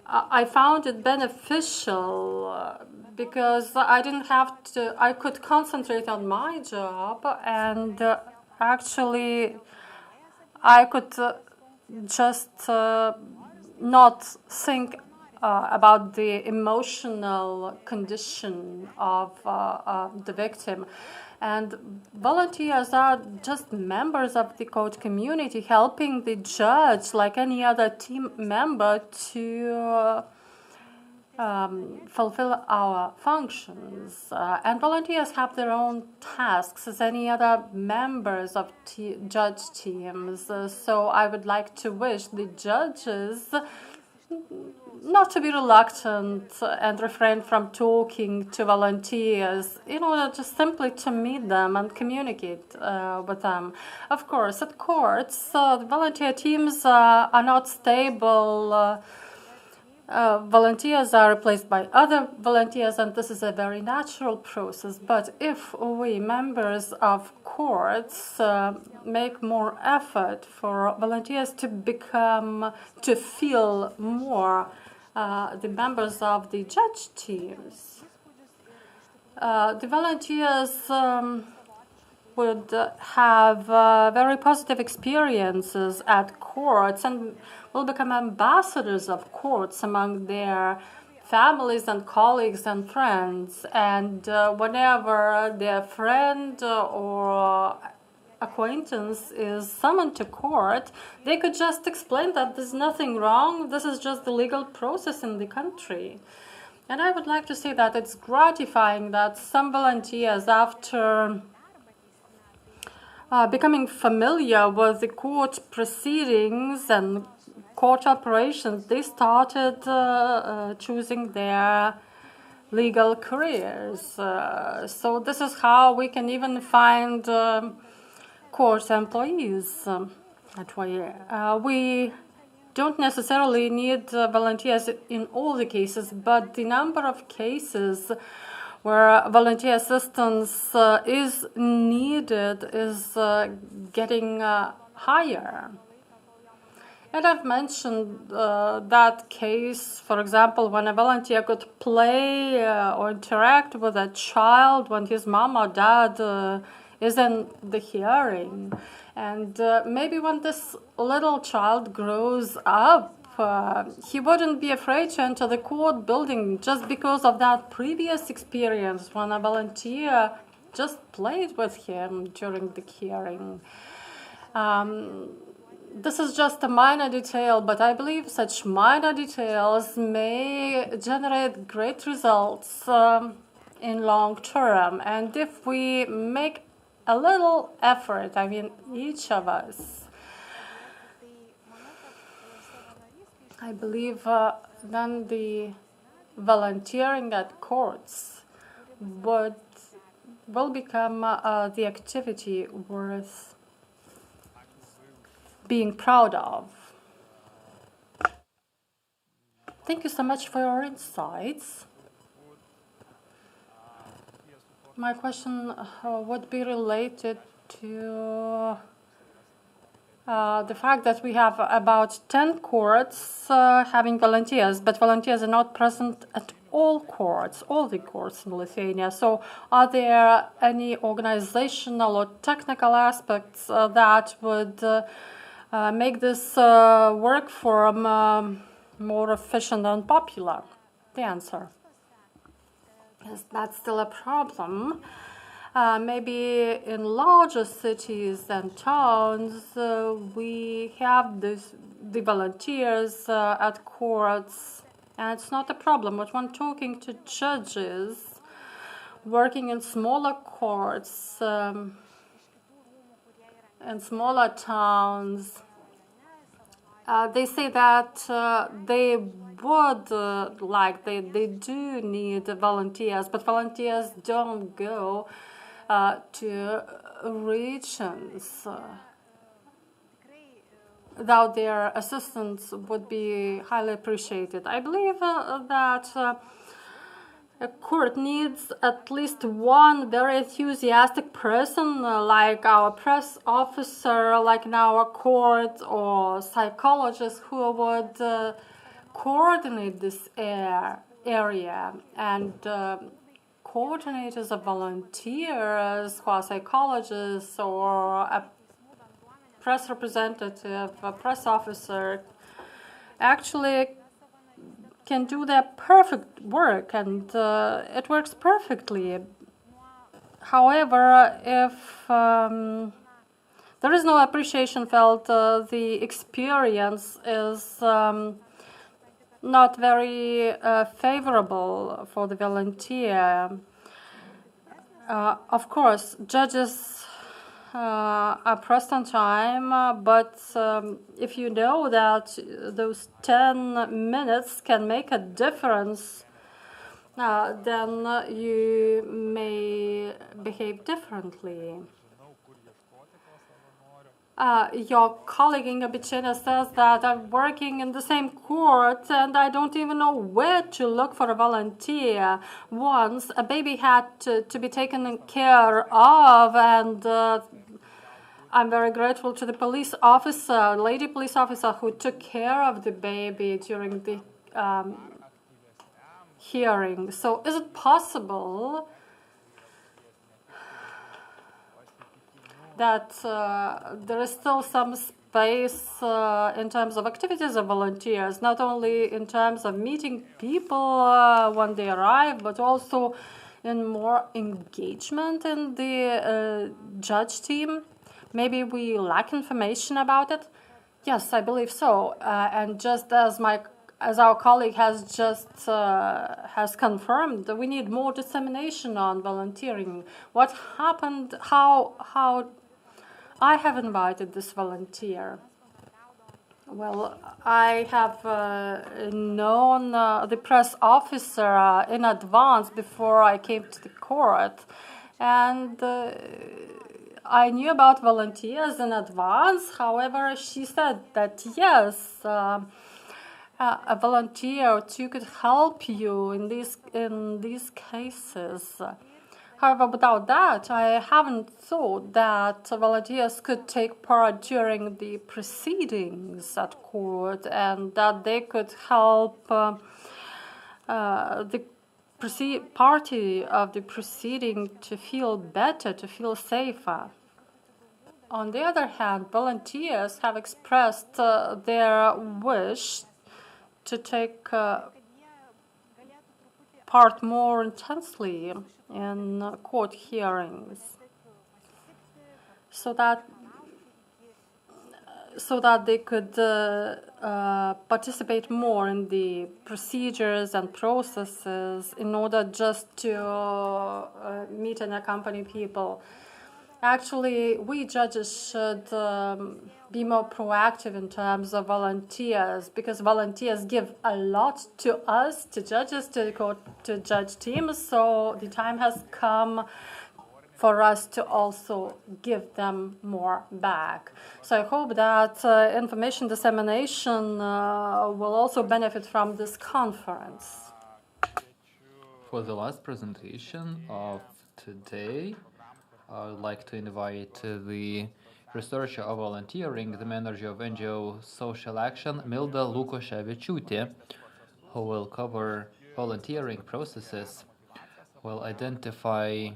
I found it beneficial because I could concentrate on my job, and actually I could just not think about the emotional condition of the victim. And volunteers are just members of the court community, helping the judge, like any other team member, to fulfill our functions. And volunteers have their own tasks as any other members of judge teams. So I would like to wish the judges not to be reluctant and refrain from talking to volunteers in order just simply to meet them and communicate with them. Of course, at courts, the volunteer teams are not stable. Volunteers are replaced by other volunteers, and this is a very natural process. But if we, members of courts, make more effort for volunteers to feel more the members of the judge teams, the volunteers would have very positive experiences at courts and will become ambassadors of courts among their families and colleagues and friends. And whenever their friend or acquaintance is summoned to court, they could just explain that there's nothing wrong, this is just the legal process in the country. And I would like to say that it's gratifying that some volunteers, after becoming familiar with the court proceedings and court operations, they started choosing their legal careers. So this is how we can even find court employees that way. We don't necessarily need volunteers in all the cases, but the number of cases where volunteer assistance is needed is getting higher. And I've mentioned that case, for example, when a volunteer could play or interact with a child when his mom or dad is in the hearing. And maybe when this little child grows up, he wouldn't be afraid to enter the court building just because of that previous experience when a volunteer just played with him during the hearing. This is just a minor detail, but I believe such minor details may generate great results in long term. And if we make a little effort, I mean each of us, I believe then the volunteering at courts will become the activity worth being proud of. Thank you so much for your insights. My question would be related to the fact that we have about 10 courts having volunteers, but volunteers are not present at all courts, all the courts in Lithuania. So are there any organizational or technical aspects that would make this work forum more efficient and popular? The answer is that's still a problem. Maybe in larger cities and towns, we have the volunteers at courts, and it's not a problem. But when talking to judges, working in smaller courts, in smaller towns, they say that they would they do need volunteers, but volunteers don't go to regions. Without their assistance would be highly appreciated. I believe that a court needs at least one very enthusiastic person, like our press officer, like in our court, or psychologist who would coordinate this area, and coordinators of volunteers who are psychologists or a press representative, a press officer, actually can do their perfect work, and it works perfectly. However, if there is no appreciation felt, the experience is not very favorable for the volunteer. Of course, judges are pressed on time, but if you know that those 10 minutes can make a difference, then you may behave differently. Your colleague Inga Bichena says that I'm working in the same court and I don't even know where to look for a volunteer. Once a baby had to be taken care of, and I'm very grateful to the police officer, lady police officer, who took care of the baby during the hearing. So is it possible that there is still some space in terms of activities of volunteers, not only in terms of meeting people when they arrive, but also in more engagement in the judge team? Maybe we lack information about it. Yes, I believe so. And just as our colleague has just has confirmed, we need more dissemination on volunteering. What happened? How I have invited this volunteer. Well, I have known the press officer in advance before I came to the court, and I knew about volunteers in advance. However, she said that yes, a volunteer or two could help you in these cases. However, without that, I haven't thought that volunteers could take part during the proceedings at court, and that they could help the party of the proceeding to feel better, to feel safer. On the other hand, volunteers have expressed their wish to take part more intensely in court hearings, so that they could participate more in the procedures and processes in order just to meet and accompany people. Actually, we judges should be more proactive in terms of volunteers, because volunteers give a lot to us, to judges, to judge teams. So the time has come for us to also give them more back. So I hope that information dissemination will also benefit from this conference. For the last presentation of today, I would like to invite the researcher of volunteering, the manager of NGO Social Action, Milda Lukoševičiūtė, who will cover volunteering processes, will identify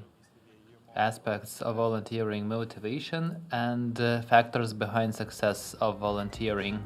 aspects of volunteering motivation and factors behind success of volunteering.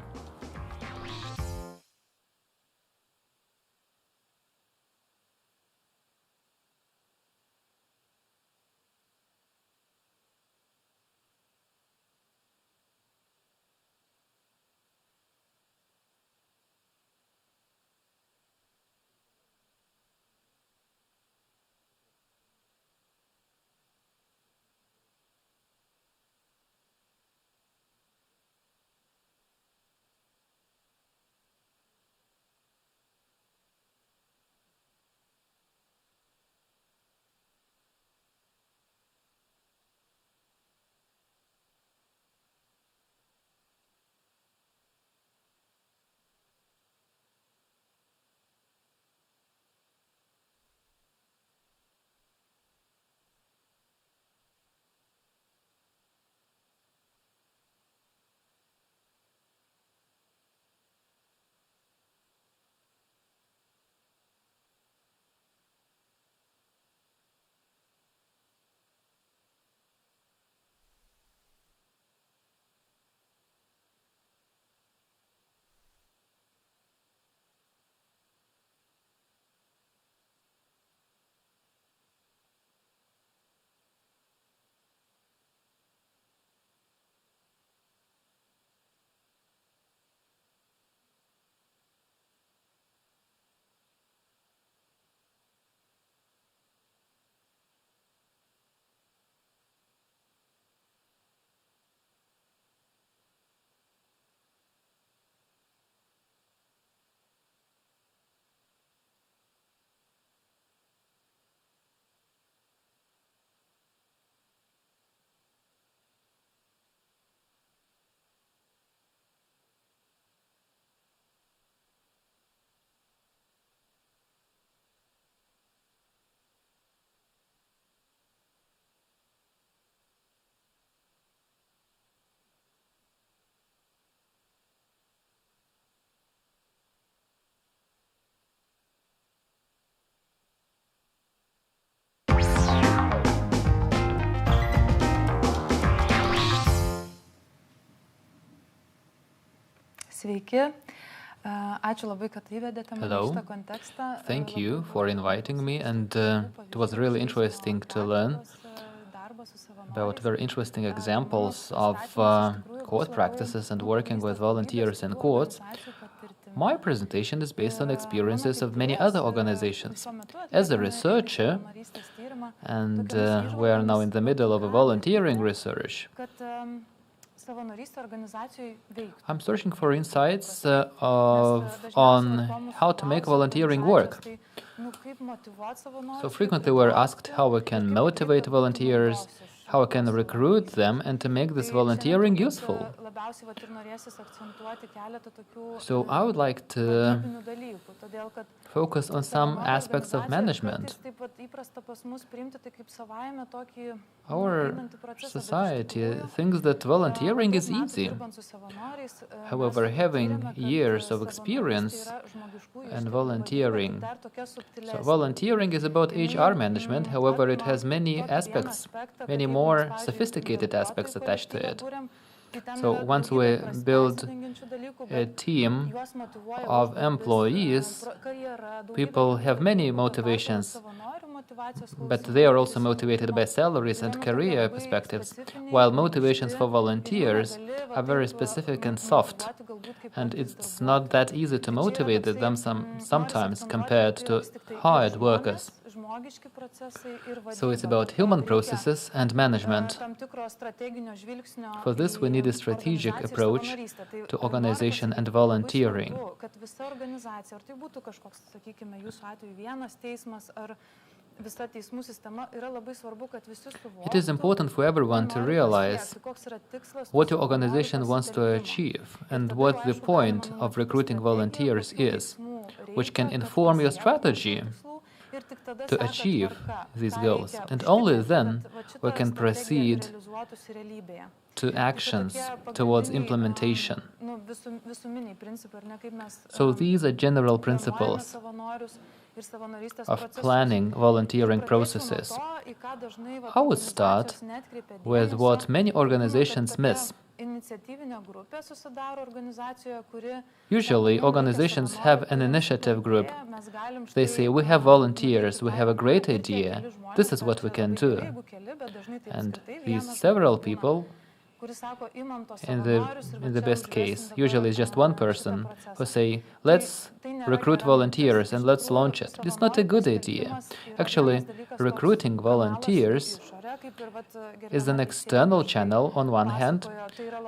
Sveiki. Ačiū labai, kad įvedėte mane į šitą kontekstą. Thank you for inviting me, and it was really interesting to learn about very interesting examples of court practices and working with volunteers in courts. My presentation is based on experiences of many other organizations. As a researcher, and we are now in the middle of a volunteering research, I'm searching for insights on how to make volunteering work. So frequently we're asked how we can motivate volunteers, how we can recruit them, and to make this volunteering useful. So I would like to focus on some aspects of management. Our society thinks that volunteering is easy. However, having years of experience in volunteering, so volunteering is about HR management, however, it has many aspects, many more sophisticated aspects attached to it. So once we build a team of employees, people have many motivations, but they are also motivated by salaries and career perspectives, while motivations for volunteers are very specific and soft, and it's not that easy to motivate them sometimes compared to hired workers. So it's about human processes and management. For this, we need a strategic approach to organization and volunteering. It is important for everyone to realize what your organization wants to achieve and what the point of recruiting volunteers is, which can inform your strategy to achieve these goals, and only then we can proceed to actions towards implementation. So these are general principles of planning volunteering processes. I would start with what many organizations miss. Usually, organizations have an initiative group. They say, we have volunteers, we have a great idea, this is what we can do. And these several people, in the best case, usually it's just one person, who say, let's recruit volunteers and let's launch it. It's not a good idea. Actually, recruiting volunteers is an external channel on one hand.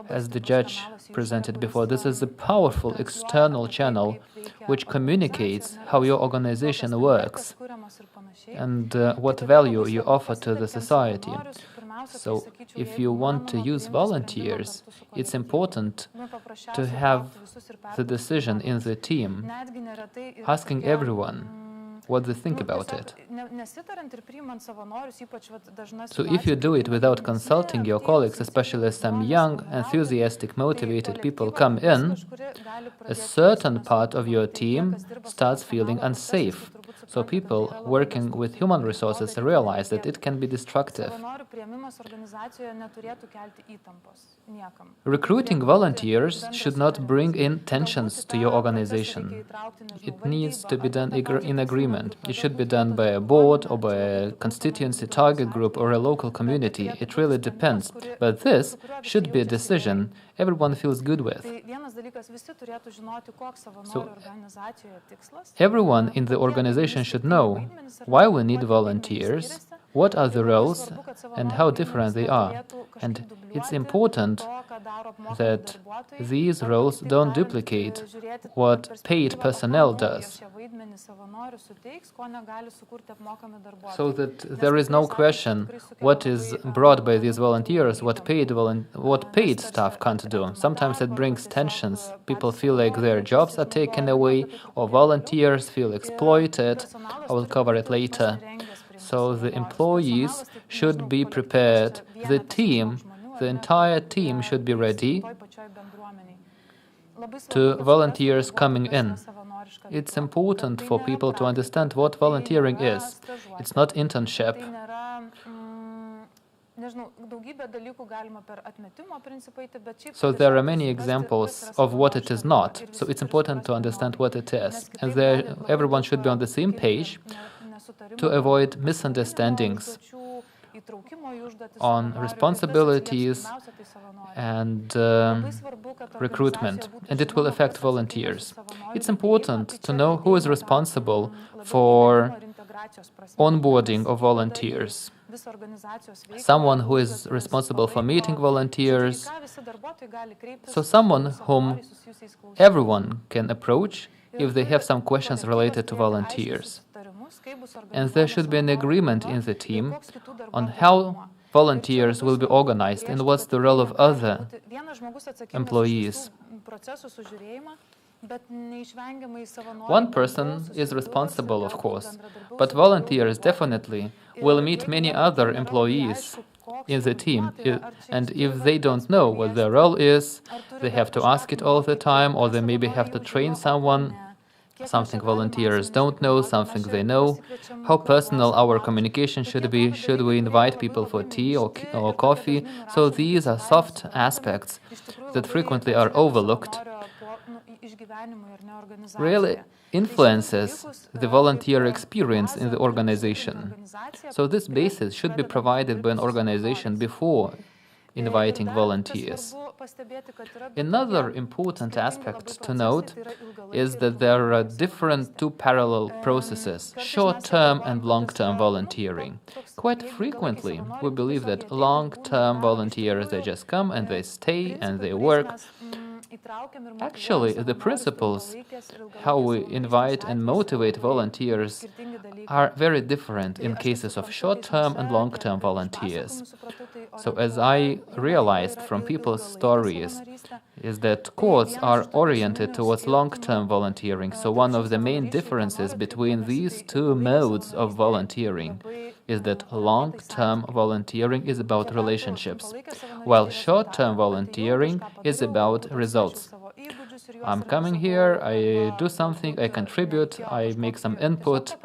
As the judge presented before, this is a powerful external channel which communicates how your organization works and what value you offer to the society. So, if you want to use volunteers, it's important to have the decision in the team, asking everyone what they think about it. So if you do it without consulting your colleagues, especially some young, enthusiastic, motivated people come in, a certain part of your team starts feeling unsafe. So people working with human resources realize that it can be destructive. Recruiting volunteers should not bring in tensions to your organization. It needs to be done in agreement. It should be done by a board or by a constituency target group or a local community. It really depends. But this should be a decision everyone feels good with. So everyone in the organization should know why we need volunteers, what are the roles, and how different they are. And it's important that these roles don't duplicate what paid personnel does, so that there is no question what is brought by these volunteers, what paid staff can't do. Sometimes it brings tensions. People feel like their jobs are taken away, or volunteers feel exploited. I will cover it later. So the employees should be prepared. The team, the entire team should be ready to volunteers coming in. It's important for people to understand what volunteering is. It's not internship. So there are many examples of what it is not. So it's important to understand what it is. And there, everyone should be on the same page to avoid misunderstandings on responsibilities and recruitment, and it will affect volunteers. It's important to know who is responsible for onboarding of volunteers. Someone who is responsible for meeting volunteers, so someone whom everyone can approach if they have some questions related to volunteers. And there should be an agreement in the team on how volunteers will be organized and what's the role of other employees. One person is responsible, of course, but volunteers definitely will meet many other employees in the team, and if they don't know what their role is, they have to ask it all the time, or they maybe have to train someone. Something volunteers don't know, something they know. How personal our communication should be. Should we invite people for tea or coffee? So these are soft aspects that frequently are overlooked. Really influences the volunteer experience in the organization. So this basis should be provided by an organization before inviting volunteers. Another important aspect to note is that there are two parallel processes, short-term and long-term volunteering. Quite frequently, we believe that long-term volunteers, they just come and they stay and they work. Actually, the principles, how we invite and motivate volunteers, are very different in cases of short-term and long-term volunteers. So as I realized from people's stories, is that courts are oriented towards long-term volunteering. So one of the main differences between these two modes of volunteering is that long-term volunteering is about relationships, while short-term volunteering is about results. I'm coming here, I do something, I contribute, I make some input,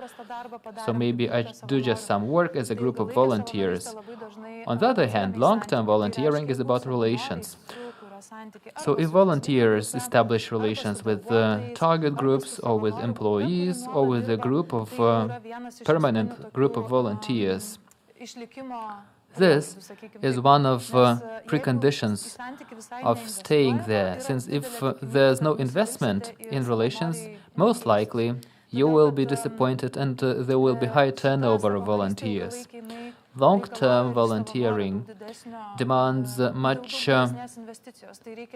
so maybe I do just some work as a group of volunteers. On the other hand, long-term volunteering is about relations. So if volunteers establish relations with target groups or with employees or with a group of permanent group of volunteers, this is one of preconditions of staying there, since if there's no investment in relations, most likely you will be disappointed and there will be high turnover of volunteers. Long-term volunteering demands much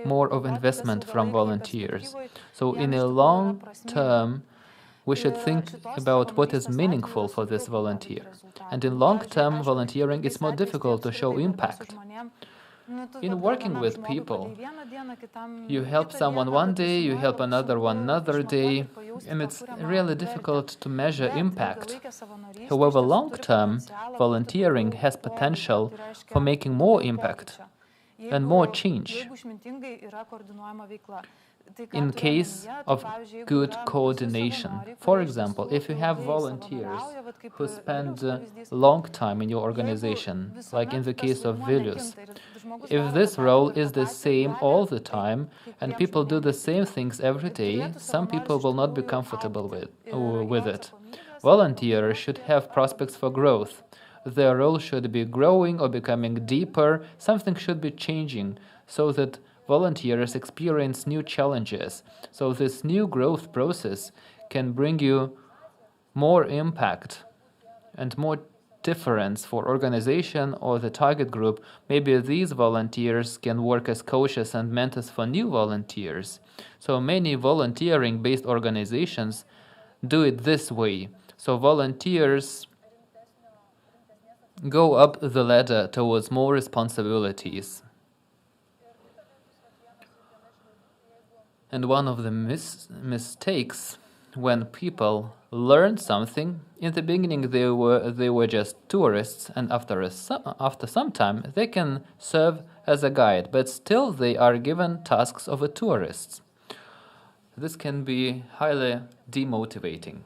more of investment from volunteers. So in a long term, we should think about what is meaningful for this volunteer. And in long-term volunteering, it's more difficult to show impact. In working with people, you help someone one day, you help another one another day, and it's really difficult to measure impact. However, long-term volunteering has potential for making more impact and more change in case of good coordination. For example, if you have volunteers who spend a long time in your organization, like in the case of Vilnius, if this role is the same all the time and people do the same things every day, some people will not be comfortable with it. Volunteers should have prospects for growth. Their role should be growing or becoming deeper. Something should be changing so that volunteers experience new challenges. So this new growth process can bring you more impact and more difference for organization or the target group. Maybe these volunteers can work as coaches and mentors for new volunteers. So many volunteering-based organizations do it this way. So volunteers go up the ladder towards more responsibilities. And one of the mistakes when people learn something, in the beginning they were just tourists, and after some time they can serve as a guide, but still they are given tasks of a tourist. This can be highly demotivating.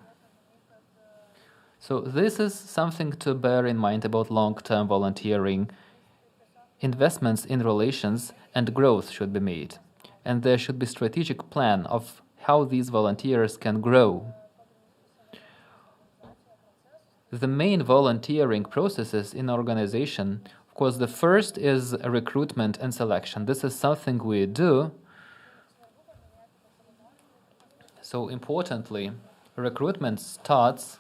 So this is something to bear in mind about long-term volunteering investments in relations and growth should be made, and there should be strategic plan of how these volunteers can grow. The main volunteering processes in organization, of course, the first is recruitment and selection. This is something we do. So importantly, recruitment starts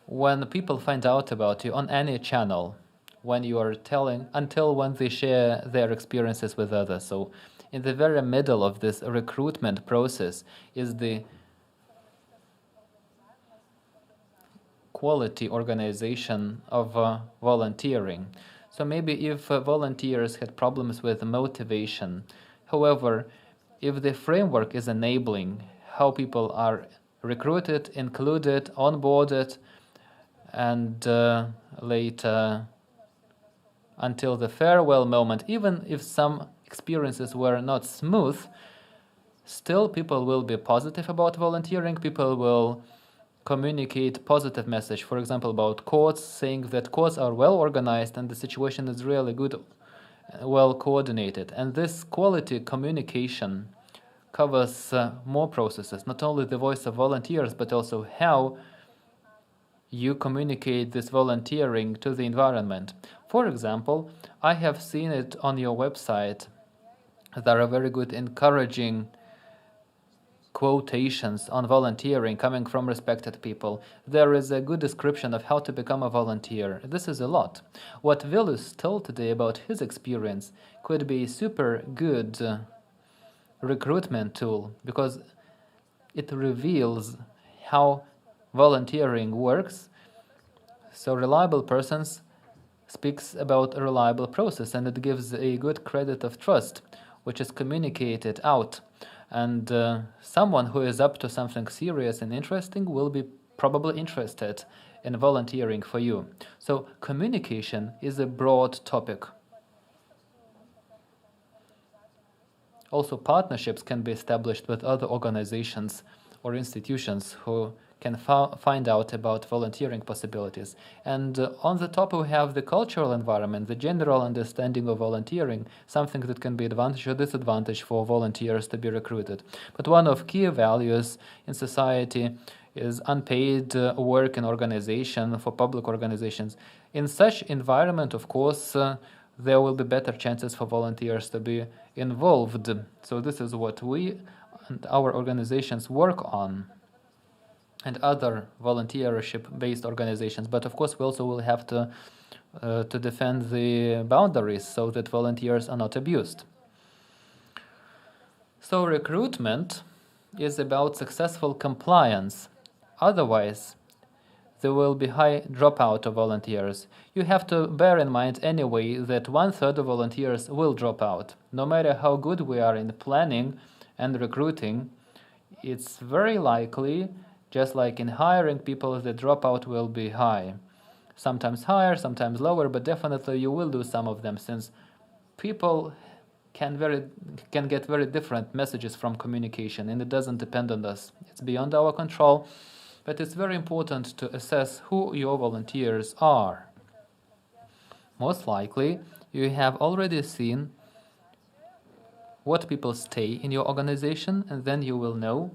when people find out about you on any channel, when you are telling, until when they share their experiences with others. So in the very middle of this recruitment process is the quality organization of volunteering. So maybe if volunteers had problems with motivation, however, if the framework is enabling how people are recruited, included, onboarded, and later until the farewell moment, even if some experiences were not smooth, still people will be positive about volunteering, people will communicate positive message, for example, about courts, saying that courts are well organized and the situation is really good, well coordinated. And this quality communication covers more processes, not only the voice of volunteers, but also how you communicate this volunteering to the environment. For example, I have seen it on your website. There are very good encouraging quotations on volunteering coming from respected people. There is a good description of how to become a volunteer. This is a lot. What Vilius told today about his experience could be a super good recruitment tool, because it reveals how volunteering works. So reliable persons speaks about a reliable process, and it gives a good credit of trust, which is communicated out. And someone who is up to something serious and interesting will be probably interested in volunteering for you. So communication is a broad topic. Also, partnerships can be established with other organizations or institutions who can find out about volunteering possibilities. And on the top we have the cultural environment, the general understanding of volunteering, something that can be advantage or disadvantage for volunteers to be recruited. But one of key values in society is unpaid work in organization for public organizations. In such environment, of course, there will be better chances for volunteers to be involved. So this is what we and our organizations work on, and other volunteership-based organizations. But of course, we also will have to defend the boundaries so that volunteers are not abused. So recruitment is about successful compliance. Otherwise, there will be high dropout of volunteers. You have to bear in mind anyway that 1/3 of volunteers will drop out. No matter how good we are in planning and recruiting, it's very likely, just like in hiring people, the dropout will be high. Sometimes higher, sometimes lower, but definitely you will lose some of them, since people can get very different messages from communication, and it doesn't depend on us. It's beyond our control, but it's very important to assess who your volunteers are. Most likely, you have already seen what people stay in your organization, and then you will know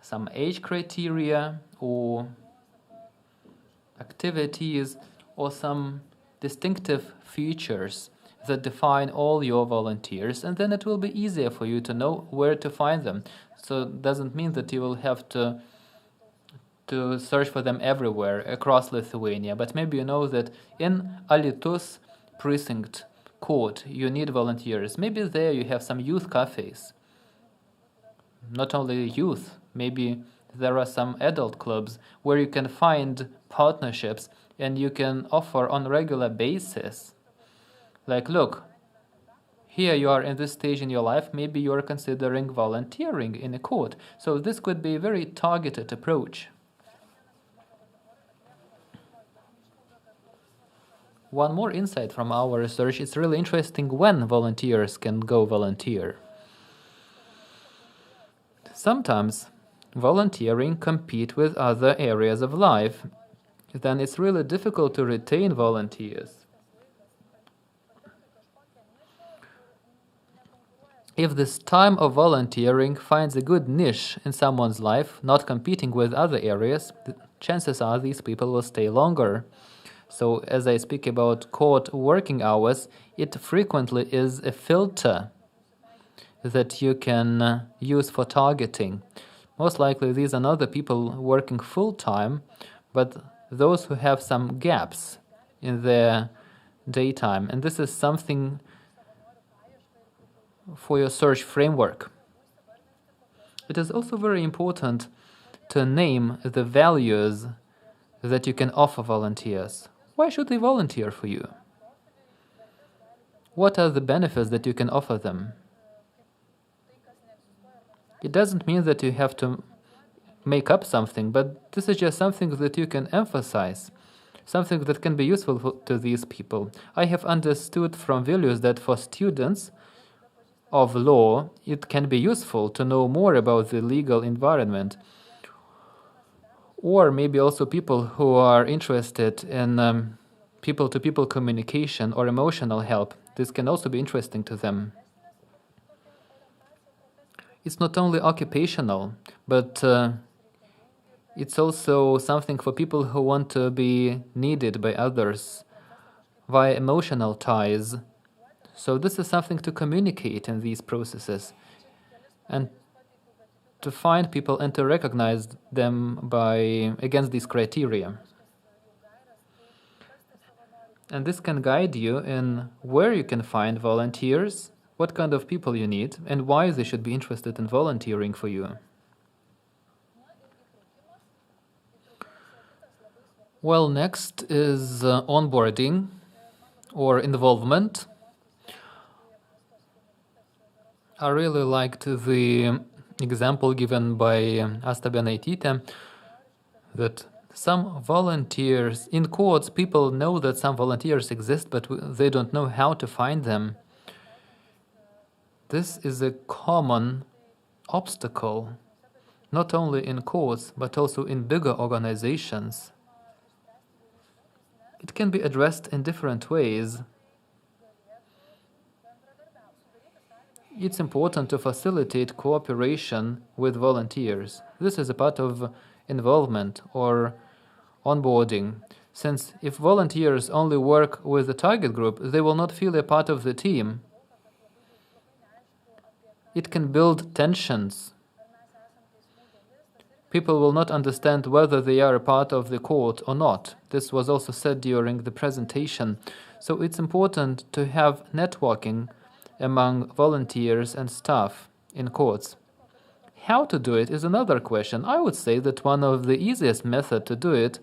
some age criteria or activities or some distinctive features that define all your volunteers, and then it will be easier for you to know where to find them. So it doesn't mean that you will have to search for them everywhere across Lithuania, but maybe you know that in Alytus precinct court you need volunteers. Maybe there you have some youth cafes. Not only youth, maybe there are some adult clubs where you can find partnerships and you can offer on a regular basis. Like, look, here you are in this stage in your life, maybe you are considering volunteering in a court. So this could be a very targeted approach. One more insight from our research, it's really interesting when volunteers can go volunteer. Sometimes volunteering compete with other areas of life. Then it's really difficult to retain volunteers. If this time of volunteering finds a good niche in someone's life, not competing with other areas, the chances are these people will stay longer. So as I speak about court working hours, it frequently is a filter that you can use for targeting. Most likely these are not the people working full-time, but those who have some gaps in their daytime. And this is something for your search framework. It is also very important to name the values that you can offer volunteers. Why should they volunteer for you? What are the benefits that you can offer them? It doesn't mean that you have to make up something, but this is just something that you can emphasize, something that can be useful to these people. I have understood from values that for students of law, it can be useful to know more about the legal environment, or maybe also people who are interested in people-to-people communication or emotional help. This can also be interesting to them. It's not only occupational, but it's also something for people who want to be needed by others via emotional ties. So this is something to communicate in these processes and to find people and to recognize them against these criteria. And this can guide you in where you can find volunteers, what kind of people you need, and why they should be interested in volunteering for you. Well, next is onboarding or involvement. I really liked the example given by Asta Bjørn that some volunteers, in courts, people know that some volunteers exist, but they don't know how to find them. This is a common obstacle, not only in courts, but also in bigger organizations. It can be addressed in different ways. It's important to facilitate cooperation with volunteers. This is a part of involvement or onboarding, since if volunteers only work with the target group, they will not feel a part of the team. It can build tensions. People will not understand whether they are a part of the court or not. This was also said during the presentation. So it's important to have networking among volunteers and staff in courts. How to do it is another question. I would say that one of the easiest methods to do it,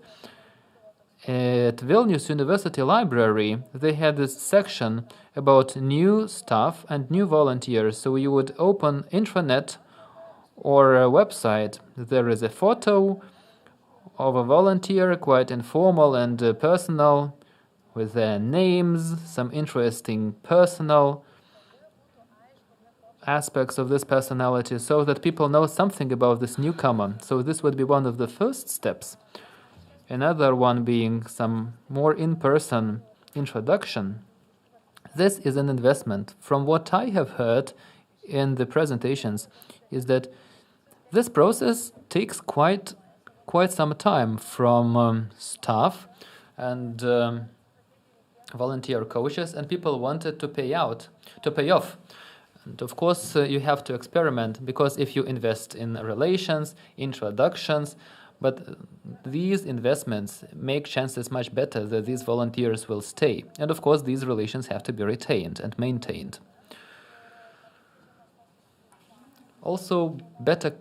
at Vilnius University Library, they had this section about new staff and new volunteers. So you would open intranet or a website. There is a photo of a volunteer, quite informal and personal, with their names, some interesting personal aspects of this personality, so that people know something about this newcomer. So this would be one of the first steps. Another one being some more in-person introduction. This is an investment. From what I have heard in the presentations is that this process takes quite some time from staff and volunteer coaches, and people wanted to pay off. And of course, you have to experiment, because if you invest in relations, introductions, but these investments make chances much better that these volunteers will stay. And of course, these relations have to be retained and maintained. Also, better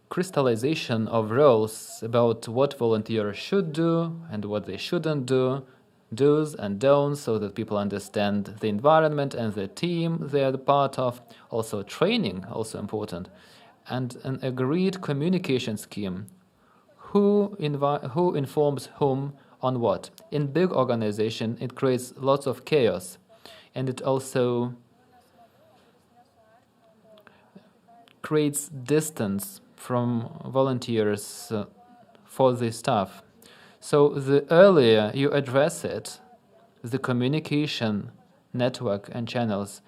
crystallization of roles about what volunteers should do and what they shouldn't do, do's and don'ts, so that people understand the environment and the team they are the part of. Also training, also important. And an agreed communication scheme. Who informs whom on what? In big organization, it creates lots of chaos, and it also creates distance from volunteers for the staff. So the earlier you address it, the communication network and channels,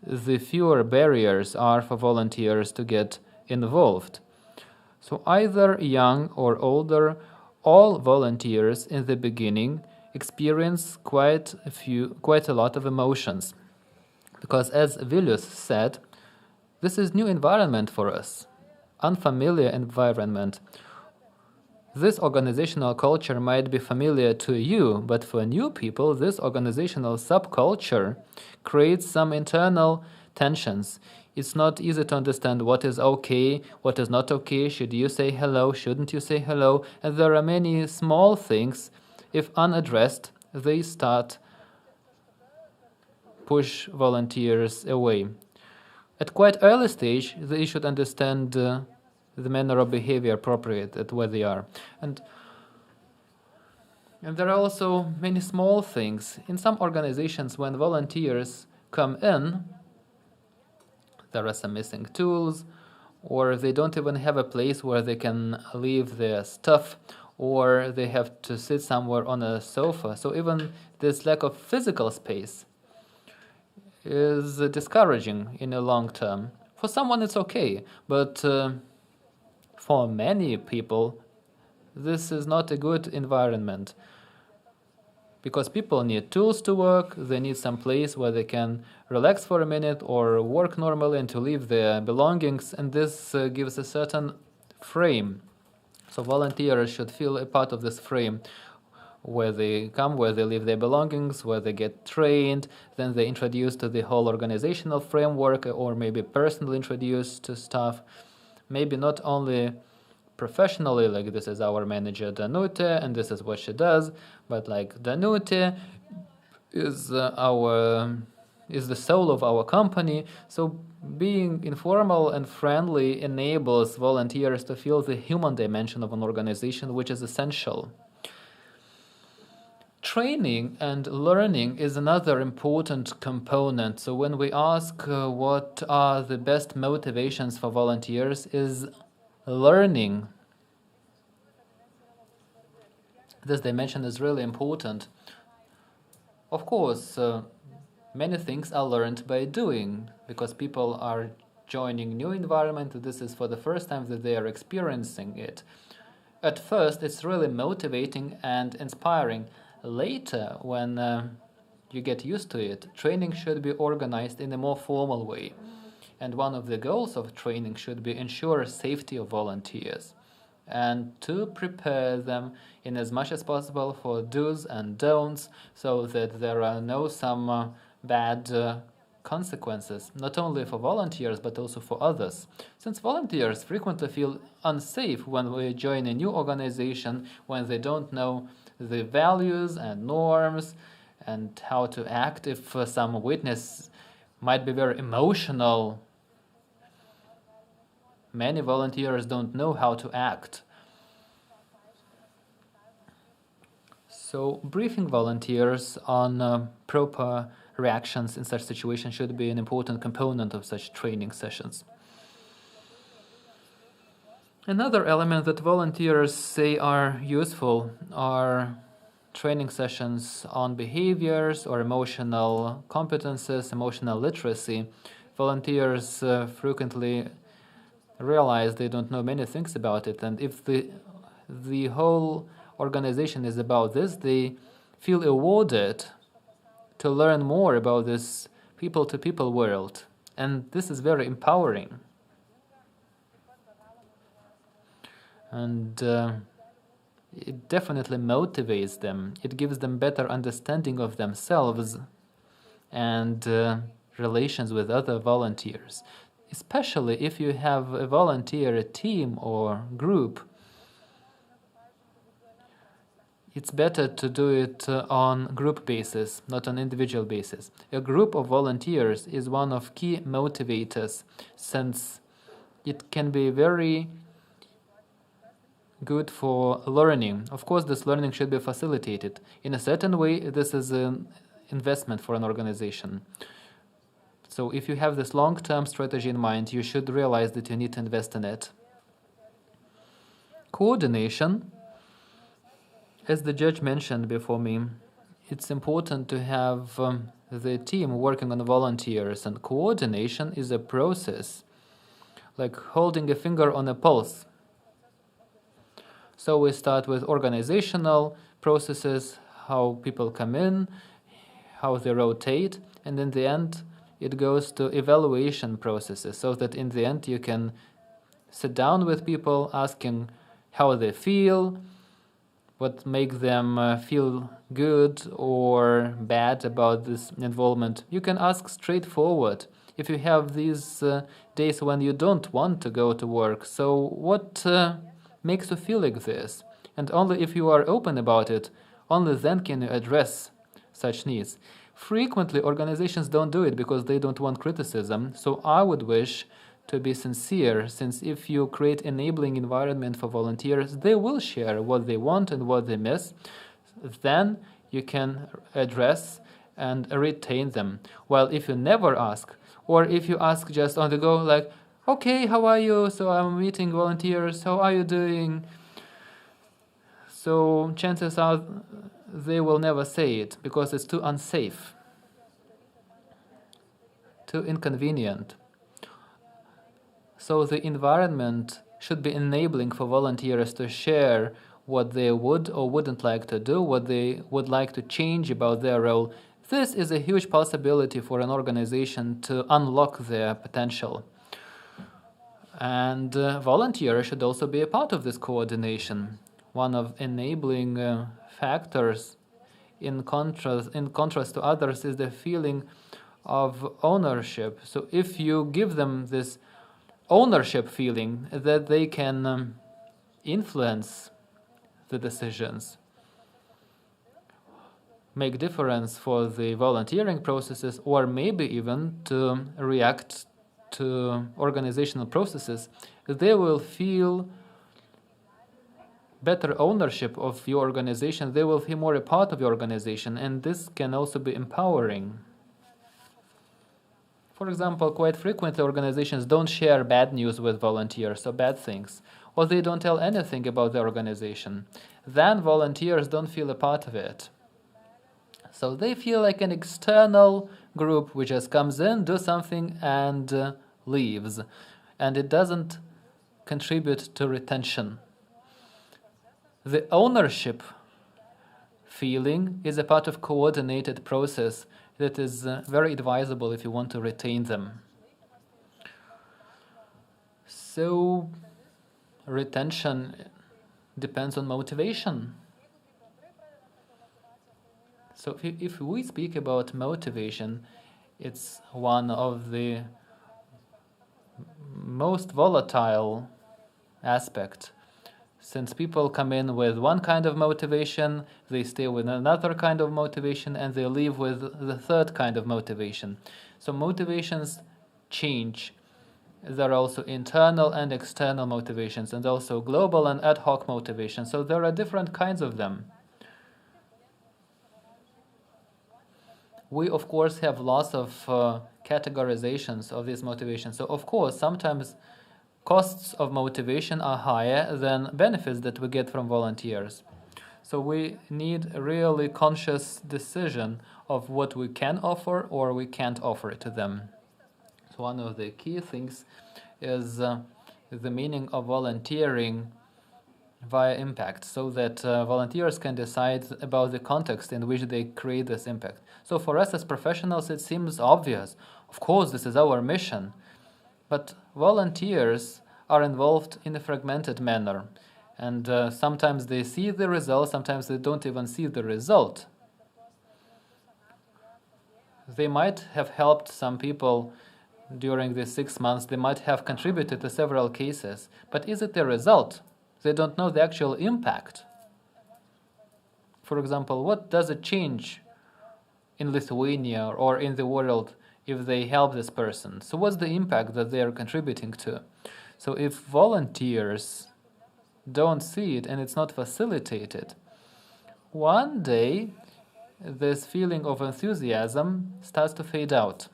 the fewer barriers are for volunteers to get involved. So either young or older, all volunteers in the beginning experience quite a lot of emotions. Because as Vilius said, this is new environment for us, unfamiliar environment. This organizational culture might be familiar to you, but for new people, this organizational subculture creates some internal tensions. It's not easy to understand what is okay, what is not okay, should you say hello, shouldn't you say hello, and there are many small things, if unaddressed, they start push volunteers away. At quite early stage, they should understand the manner of behavior appropriate at where they are. And there are also many small things. In some organizations, when volunteers come in, there are some missing tools, or they don't even have a place where they can leave their stuff, or they have to sit somewhere on a sofa. So even this lack of physical space is discouraging in the long term. For someone it's okay, but for many people this is not a good environment, because people need tools to work, they need some place where they can relax for a minute or work normally and to leave their belongings, and this gives a certain frame. So volunteers should feel a part of this frame, where they come, where they leave their belongings, where they get trained, then they're introduced to the whole organizational framework, or maybe personally introduced to staff. Maybe not only professionally, like this is our manager Danute and this is what she does, but like Danute is the soul of our company. So being informal and friendly enables volunteers to feel the human dimension of an organization, which is essential. Training and learning is another important component. So when we ask what are the best motivations for volunteers, is learning. This dimension is really important. Of course, many things are learned by doing, because people are joining new environment. This is for the first time that they are experiencing it. At first, it's really motivating and inspiring. Later, when you get used to it, training should be organized in a more formal way. And one of the goals of training should be ensure safety of volunteers and to prepare them in as much as possible for do's and don'ts, so that there are no some bad consequences, not only for volunteers but also for others. Since volunteers frequently feel unsafe when we join a new organization, when they don't know the values and norms and how to act, if some witness might be very emotional. Many volunteers don't know how to act. So briefing volunteers on proper reactions in such situations should be an important component of such training sessions. Another element that volunteers say are useful are training sessions on behaviors or emotional competences, emotional literacy. Volunteers frequently realize they don't know many things about it, and if the whole organization is about this, they feel awarded to learn more about this people-to-people world, and this is very empowering. And it definitely motivates them. It gives them better understanding of themselves and relations with other volunteers. Especially if you have a volunteer team or group, it's better to do it on group basis, not on individual basis. A group of volunteers is one of key motivators, since it can be very good for learning. Of course, this learning should be facilitated. In a certain way, this is an investment for an organization. So if you have this long-term strategy in mind, you should realize that you need to invest in it. Coordination, as the judge mentioned before me, it's important to have the team working on volunteers, and coordination is a process, like holding a finger on a pulse. So we start with organizational processes, how people come in, how they rotate, and in the end it goes to evaluation processes, so that in the end you can sit down with people asking how they feel, what makes them feel good or bad about this involvement. You can ask straightforward. If you have these days when you don't want to go to work, so what makes you feel like this? And only if you are open about it, only then can you address such needs. Frequently, organizations don't do it because they don't want criticism, so I would wish to be sincere, since if you create enabling environment for volunteers, they will share what they want and what they miss. Then you can address and retain them. While if you never ask, or if you ask just on the go, like, okay, how are you? So I'm meeting volunteers, how are you doing? So chances are they will never say it because it's too unsafe, too inconvenient. So the environment should be enabling for volunteers to share what they would or wouldn't like to do, what they would like to change about their role. This is a huge possibility for an organization to unlock their potential. And volunteers should also be a part of this coordination. One of enabling factors, in contrast to others, is the feeling of ownership. So if you give them this ownership feeling that they can influence the decisions, make difference for the volunteering processes, or maybe even to react to organizational processes, they will feel better ownership of your organization, they will feel more a part of your organization, and this can also be empowering. For example, quite frequently organizations don't share bad news with volunteers or bad things, or they don't tell anything about the organization. Then volunteers don't feel a part of it. So they feel like an external group which just comes in, does something, and leaves. And it doesn't contribute to retention. The ownership feeling is a part of coordinated process that is very advisable if you want to retain them. So retention depends on motivation. So if we speak about motivation, it's one of the most volatile aspects. Since people come in with one kind of motivation, they stay with another kind of motivation, and they leave with the third kind of motivation. So motivations change. There are also internal and external motivations, and also global and ad hoc motivations. So there are different kinds of them. We, of course, have lots of categorizations of these motivations. So, of course, sometimes costs of motivation are higher than benefits that we get from volunteers. So we need a really conscious decision of what we can offer or we can't offer to them. So one of the key things is the meaning of volunteering via impact, so that volunteers can decide about the context in which they create this impact. So for us as professionals, it seems obvious. Of course, this is our mission. But volunteers are involved in a fragmented manner, and sometimes they see the result, sometimes they don't even see the result. They might have helped some people during the 6 months, they might have contributed to several cases, but is it the result? They don't know the actual impact. For example, what does it change in Lithuania or in the world if they help this person? So what's the impact that they are contributing to? So if volunteers don't see it and it's not facilitated, one day this feeling of enthusiasm starts to fade out.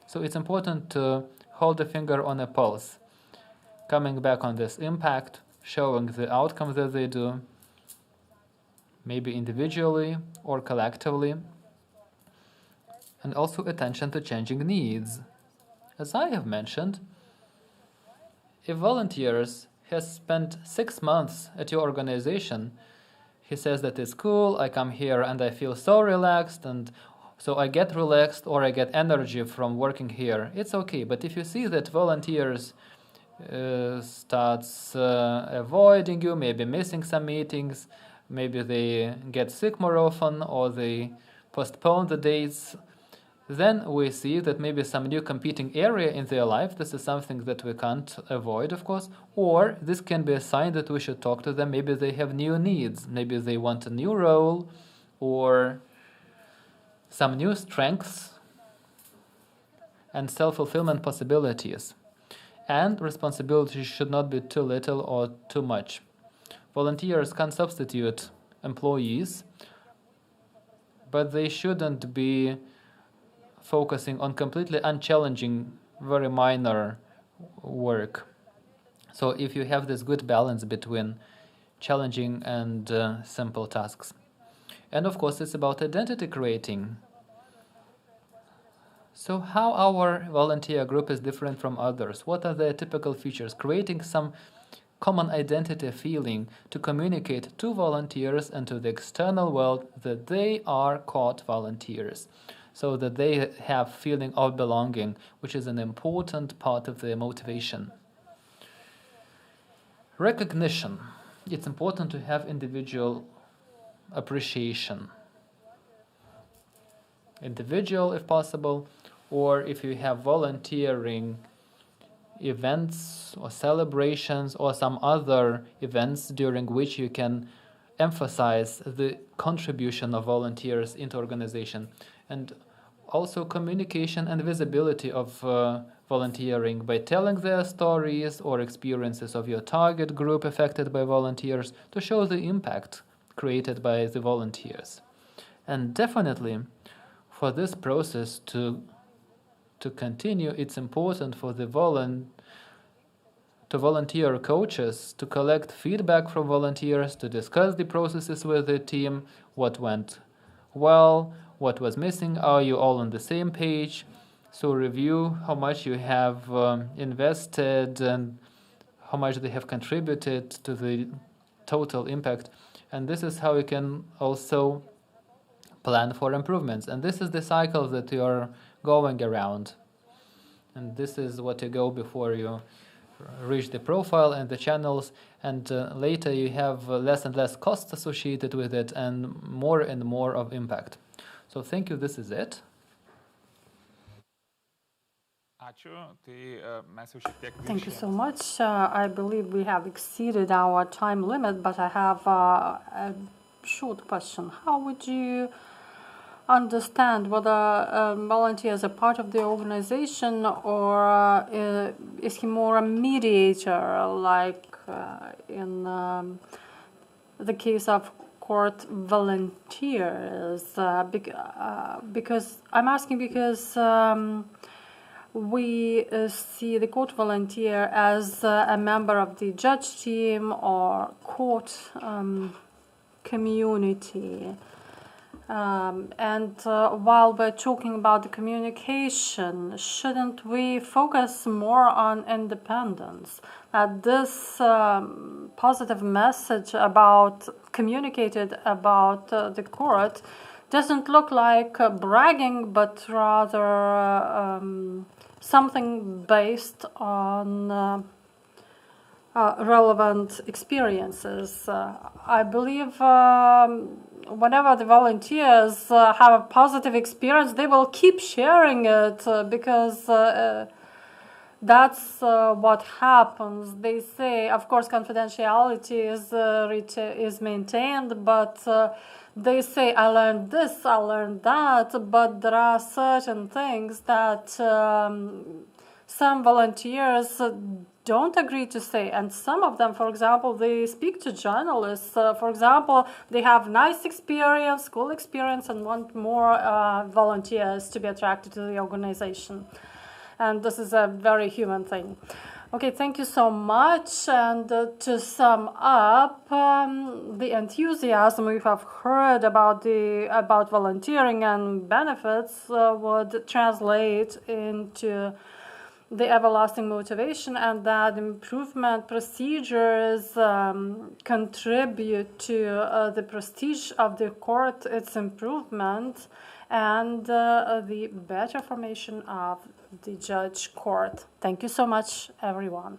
So it's important to hold a finger on a pulse, coming back on this impact, showing the outcome that they do, maybe individually or collectively, and also attention to changing needs. As I have mentioned, if volunteers has spent 6 months at your organization, he says that it's cool, I come here and I feel so relaxed, and so I get relaxed or I get energy from working here. It's okay, but if you see that volunteers starts avoiding you, maybe missing some meetings, maybe they get sick more often or they postpone the dates, then we see that maybe some new competing area in their life, this is something that we can't avoid, of course, or this can be a sign that we should talk to them. Maybe they have new needs, maybe they want a new role or some new strengths and self-fulfillment possibilities. And responsibility should not be too little or too much. Volunteers can substitute employees, but they shouldn't be focusing on completely unchallenging, very minor work. So if you have this good balance between challenging and simple tasks. And of course, it's about identity creating. So how our volunteer group is different from others? What are their typical features? Creating some common identity feeling to communicate to volunteers and to the external world that they are called volunteers, so that they have feeling of belonging, which is an important part of their motivation. Recognition. It's important to have individual appreciation. Individual, if possible, or if you have volunteering events or celebrations or some other events during which you can emphasize the contribution of volunteers into organization. And also communication and visibility of volunteering by telling their stories or experiences of your target group affected by volunteers to show the impact created by the volunteers. And definitely, for this process to continue, it's important for the volunteer coaches to collect feedback from volunteers, to discuss the processes with the team, what went well, what was missing, are you all on the same page? So review how much you have invested and how much they have contributed to the total impact. And this is how you can also plan for improvements. And this is the cycle that you are going around. And this is what you go before you reach the profile and the channels, and later you have less and less costs associated with it and more of impact. So thank you, this is it. Thank you so much. I believe we have exceeded our time limit, but I have a short question. How would you understand whether volunteer is a part of the organization or is he more a mediator, like in the case of court volunteers? Because I'm asking because we see the court volunteer as a member of the judge team or court community. And while we're talking about the communication, shouldn't we focus more on independence? That this positive message communicated about the court doesn't look like bragging, but rather something based on relevant experiences. I believe whenever the volunteers have a positive experience, they will keep sharing it because that's what happens. They say, of course, confidentiality is maintained, but they say, I learned this, I learned that, but there are certain things that some volunteers don't agree to say, and some of them, for example, they speak to journalists. For example, they have nice experience, school experience, and want more volunteers to be attracted to the organization. And this is a very human thing. Okay, thank you so much. And to sum up, the enthusiasm we have heard about volunteering and benefits would translate into the everlasting motivation, and that improvement procedures contribute to the prestige of the court, its improvement, and the better formation of the judge court. Thank you so much, everyone.